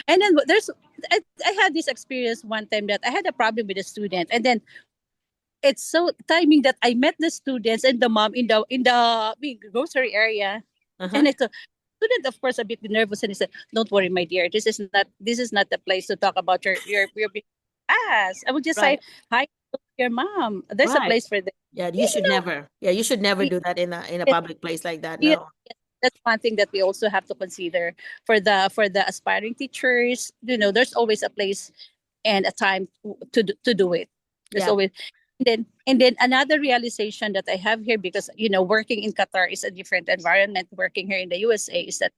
And then I had this experience one time that I had a problem with a student, and then it's so timing that I met the students and the mom in the grocery area, Uh-huh. and I thought, student, of course, a bit nervous, and he said, "Don't worry, my dear. This is not the place to talk about your past." I would just say, Right. "Hi, to your mom. There's a Right. place for them." Yeah, you You should know, never. Yeah, you should never y- do that in a yes, public place like that. yes, No. yes. That's one thing that we also have to consider for the aspiring teachers. There's always a place and a time to do it. There's Yeah. always and then another realization that I have here, because working in Qatar is a different environment. Working here in the USA is that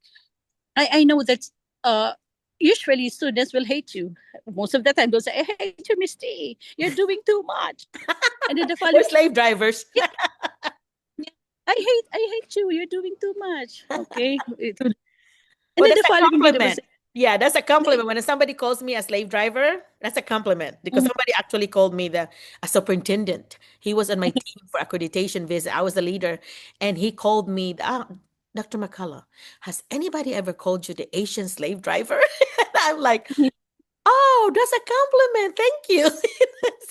I know that uh usually students will hate you. Most of the time they'll say, "I hate you, Miss T. You're doing too much." And then the following, We're slave drivers. yeah, yeah, I hate you. You're doing too much. Okay. And Well, then that's the a following day they will compliment. say, Yeah, that's a compliment. When somebody calls me a slave driver, that's a compliment because "Mm, somebody actually called me a superintendent. He was on my team for accreditation visit. I was the leader, and he called me, Dr. McCullough, has anybody ever called you the Asian slave driver? And I'm like, oh, that's a compliment. Thank you.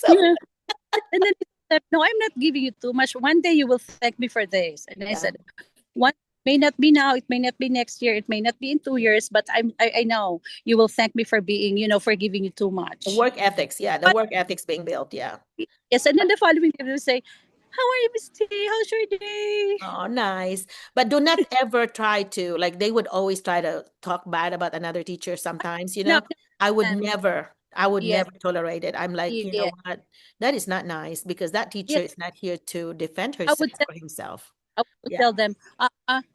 So, yeah." And then he said, "No, I'm not giving you too much. One day you will thank me for this." And I yeah, said, "One may not be now, it may not be next year, it may not be in 2 years, but I know you will thank me for being, for giving you too the much." work ethics. Yeah, the But work ethics being built. Yeah. yes, and then the following day they will say, "How are you, Miss T? How's your day?" Oh, nice. But do not ever try to, like, they would always try to talk bad about another teacher sometimes, you No, know? um, I would yes, never tolerate it. I'm like, you know yeah, what? That is not nice because that teacher yes. is not here to defend I herself would tell or himself. I would Yeah. tell them,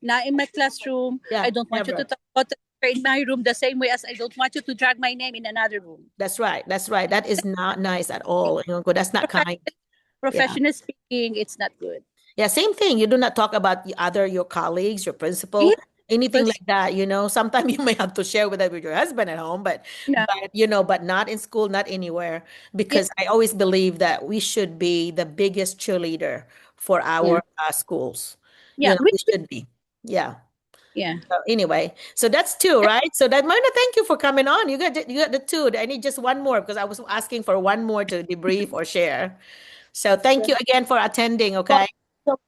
not in my classroom. Yeah. I don't want you to Never. talk about the teacher in my room the same way as I don't want you to drag my name in another room. That's right. That's right. That is not nice at all. That's not kind. Yeah. Professional speaking, it's not good. Yeah, same thing. You do not talk about your colleagues, your Yeah, principal, anything because like that. Sometimes you may have to share with that with your husband at home, but yeah, but not in school, not anywhere. yeah, Because I always believe that we should be the biggest cheerleader for yeah, our schools. yeah. We should be. Yeah. Yeah. So anyway, so that's two, right? So that Mona, thank you for coming on. You got the two. I need just one more because I was asking for one more to debrief or share. So thank you again for attending, Well, okay? so,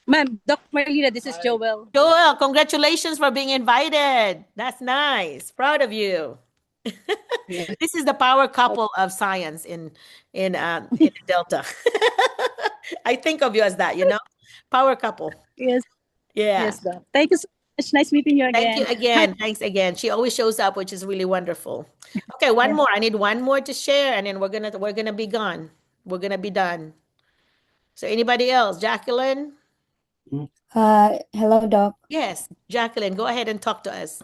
ma'am, Doc Marlena, this is Joel. Joel, congratulations for being invited. That's nice. Proud of you. Yeah. This is the power couple of science in the Delta. I think of you as that. Power couple. Yes, Yeah. yes, Doc. Thank you so much. Nice meeting you Thank you again. Hi. again. Thanks again. She always shows up, which is really wonderful. Okay, one Yeah. more. I need one more to share, and then we're gonna be gone. We're gonna be done. So anybody else? Jacqueline? Hello, Doc. Yes, Jacqueline, go ahead and talk to us.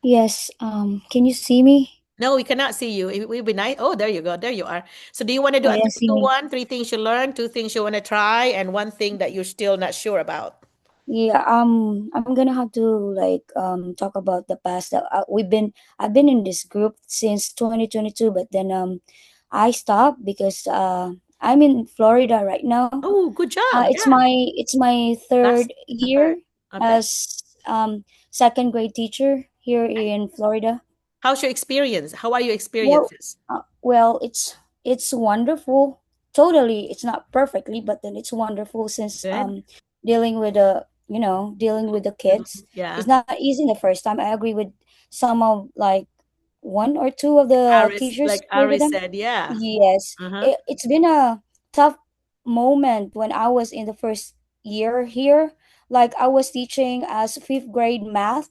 Yes, can you see me? No, we cannot see you. It would be nice. Oh, there you go. There you are. So do you want to do Oh, a yeah, three, see two, me. one? Three things you learned, two things you want to try, and one thing that you're still not sure about. Yeah, I'm gonna have to talk about the past. I've been in this group since 2022, but then I stopped because I'm in Florida right now. Oh, good job. It's Yeah. my Last third a third. year Okay. as second grade teacher here in Florida. How's your experience? How are your Well, experiences? it's wonderful. Totally, it's not perfectly, but then it's wonderful since Good. dealing with the kids Yeah. is not easy the first time. I agree with some of like one or two of the Aris, teachers like here with Aris them. said, yeah. Yes, Uh-huh. it's been a tough moment when I was in the first year here. Like I was teaching as fifth grade math,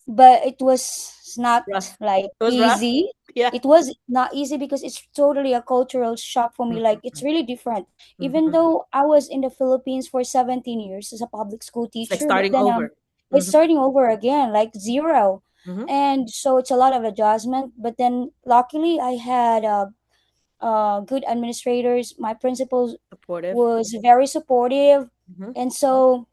but it was not Rough. like It was rough. easy. Yeah. It was not easy because it's totally a cultural shock for me. Like it's really different. Even Mm-hmm. though I was in the Philippines for 17 years as a public school It's like teacher, but starting then over. it's Mm-hmm. starting over again, like zero. Mm-hmm. And so it's a lot of adjustment. But then luckily I had good administrators. My principal Supportive. was very supportive, Mm-hmm. and so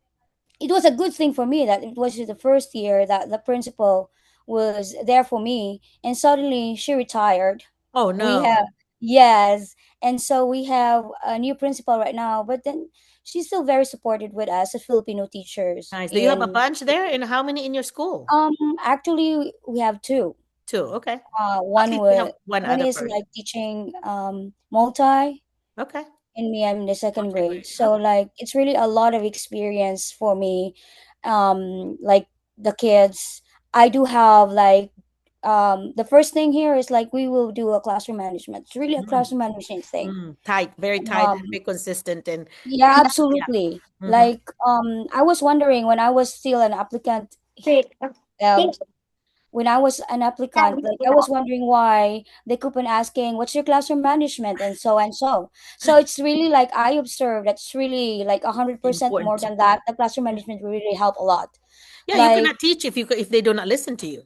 it was a good thing for me that it was the first year that the principal was there for me, and suddenly she retired. Oh We no. have Yes, and so we have a new principal right now, but then she's still very supportive with us as Filipino teachers Nice. Do you have a in bunch there? And how many in your school? actually we have two. Two. Okay. At One least we have with one one other is person. like teaching multi, Okay. and me, I'm in the second grade. So Okay. like it's really a lot of experience for me. Like the kids. I do have like the first thing here is like we will do a classroom management. It's really a Mm, classroom management thing. tight, very tight, and be consistent, and Yeah, yeah. absolutely. Mm-hmm. Like I was wondering when I was still an applicant, uh, when I was an applicant, like I was wondering why they keep on asking, "What's your classroom management?" and so and so. So it's really like I observed that's really like 100% more Important. than that. The classroom Yeah. management will really help a lot. Yeah, you Like cannot teach if they do not listen to you.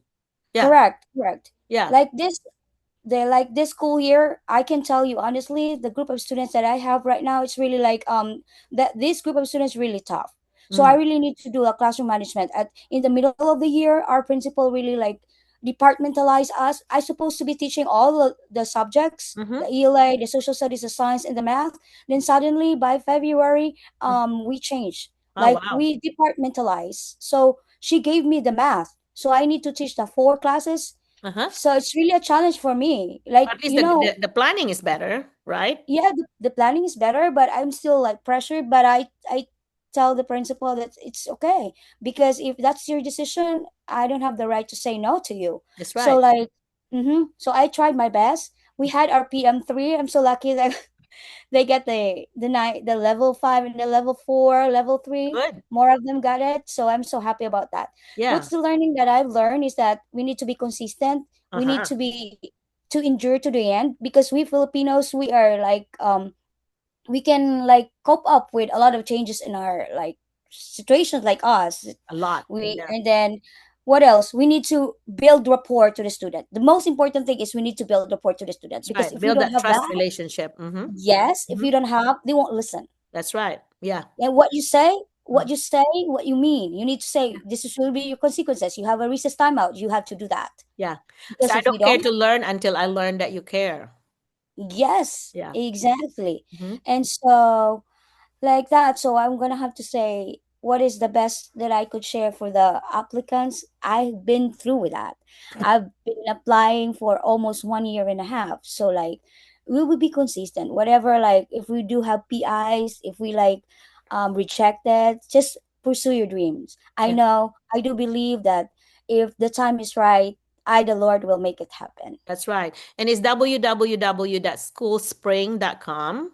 Yeah. correct, correct. Yeah. Like this school year, I can tell you honestly, the group of students that I have right now, it's really like that this group of students really tough. So I Mm. really need to do a classroom management. At in the middle of the year, our principal really like departmentalize us. I supposed to be teaching all the subjects, Mm-hmm. the ELA, the social studies, the science, and the math. Then suddenly by February, we changed. Oh, Like wow. we departmentalize. So she gave me the math. So I need to teach the four classes, Uh-huh. so it's really a challenge for me. Like, At least the planning is better, right? yeah, the planning is better, but I'm still like pressured. But I tell the principal that it's okay because if that's your decision, I don't have the right to say no to you. That's So right. like, so I tried my best. We had our PM3. I'm so lucky that they get the level 5 and the level 4, level 3. Good. More of them got it, so I'm so happy about that. Yeah. What's the learning that I've learned is that we need to be consistent. We need Uh-huh. to endure to the end because we Filipinos, we are like we can like cope up with a lot of changes in our like situations like us. A lot. We Yeah. and then what else? We need to build rapport to the student. The most important thing is we need to build rapport to the student That's because right. if we Build don't that have trust that, relationship. Mm-hmm. yes, if Mm-hmm. you don't have, they won't listen. That's right. Yeah. And what you say, Mm. what you mean. You need to say this will be your consequences. You have a recess timeout. You have to do that Yeah. So because I if you don't care don't, to learn until I learn that you care. yes, Yeah. exactly. Mm-hmm. And so like that. So I'm gonna have to say what is the best that I could share for the applicants. I've been through with that. I've been applying for almost 1 year and a half. So like we will be consistent. Whatever, like if we do have PIs, if we like rejected, just pursue your dreams. I Yeah. know, I do believe that if the time is right, I the Lord will make it happen. That's right. And it's www.schoolspring.com.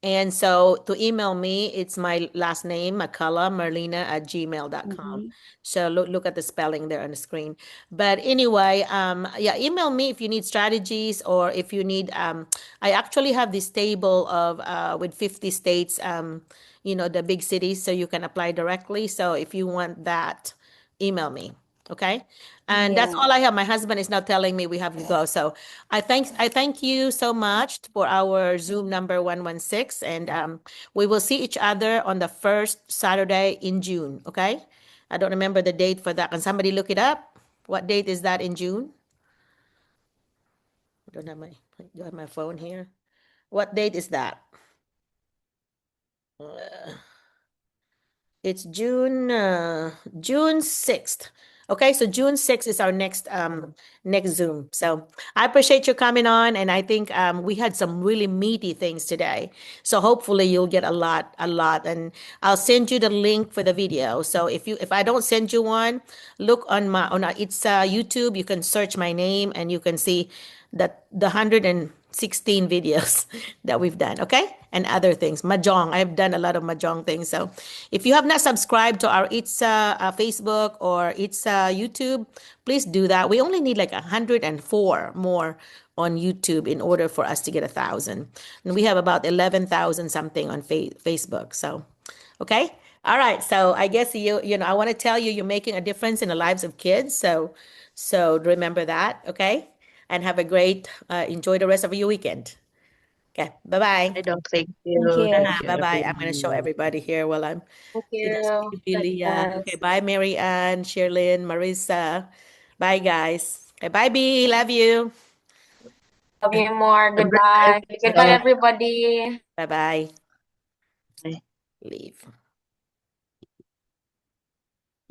And so to email me, it's my last name, McCullough, Merlina at gmail.com. Mm-hmm. So look at the spelling there on the screen. But anyway, yeah, email me if you need strategies or if you need, I actually have this table of, with 50 states, the big cities, so you can apply directly. So if you want that, email me. Okay. And that's Yeah. all I have. My husband is now telling me we have to go. So I thank you so much for our Zoom number 116. And we will see each other on the first Saturday in June. Okay. I don't remember the date for that. Can somebody look it up? What date is that in June? I don't have my phone here. What date is that? Uh, It's June 6th. Okay, so June 6th is our next Zoom. So I appreciate you coming on, and I think we had some really meaty things today. So hopefully you'll get a lot, and I'll send you the link for the video. So if I don't send you one, look on it's YouTube. You can search my name, and you can see that the 116 videos that we've done, okay? And other things. Mahjong. I've done a lot of mahjong things. So if you have not subscribed to our ITSA Facebook or ITSA YouTube, please do that. We only need like 104 more on YouTube in order for us to get 1,000. And we have about 11,000 something on Facebook. So, okay? All right. So I guess I want to tell you you're making a difference in the lives of kids. So remember that, okay? And have a great, enjoy the rest of your weekend. Okay, bye-bye. I don't thank Thank you. you. Thank you, Bye-bye. I'm going to show everyone. everybody here while I'm, Thank that's you. God Leah. Okay, bless. bye, Mary Ann, Sherlyn, Marissa. Bye, guys. Okay, bye, B. Love you. Love you more. Have a great Goodbye. Goodbye, day. everybody. Bye-bye. Bye. Leave.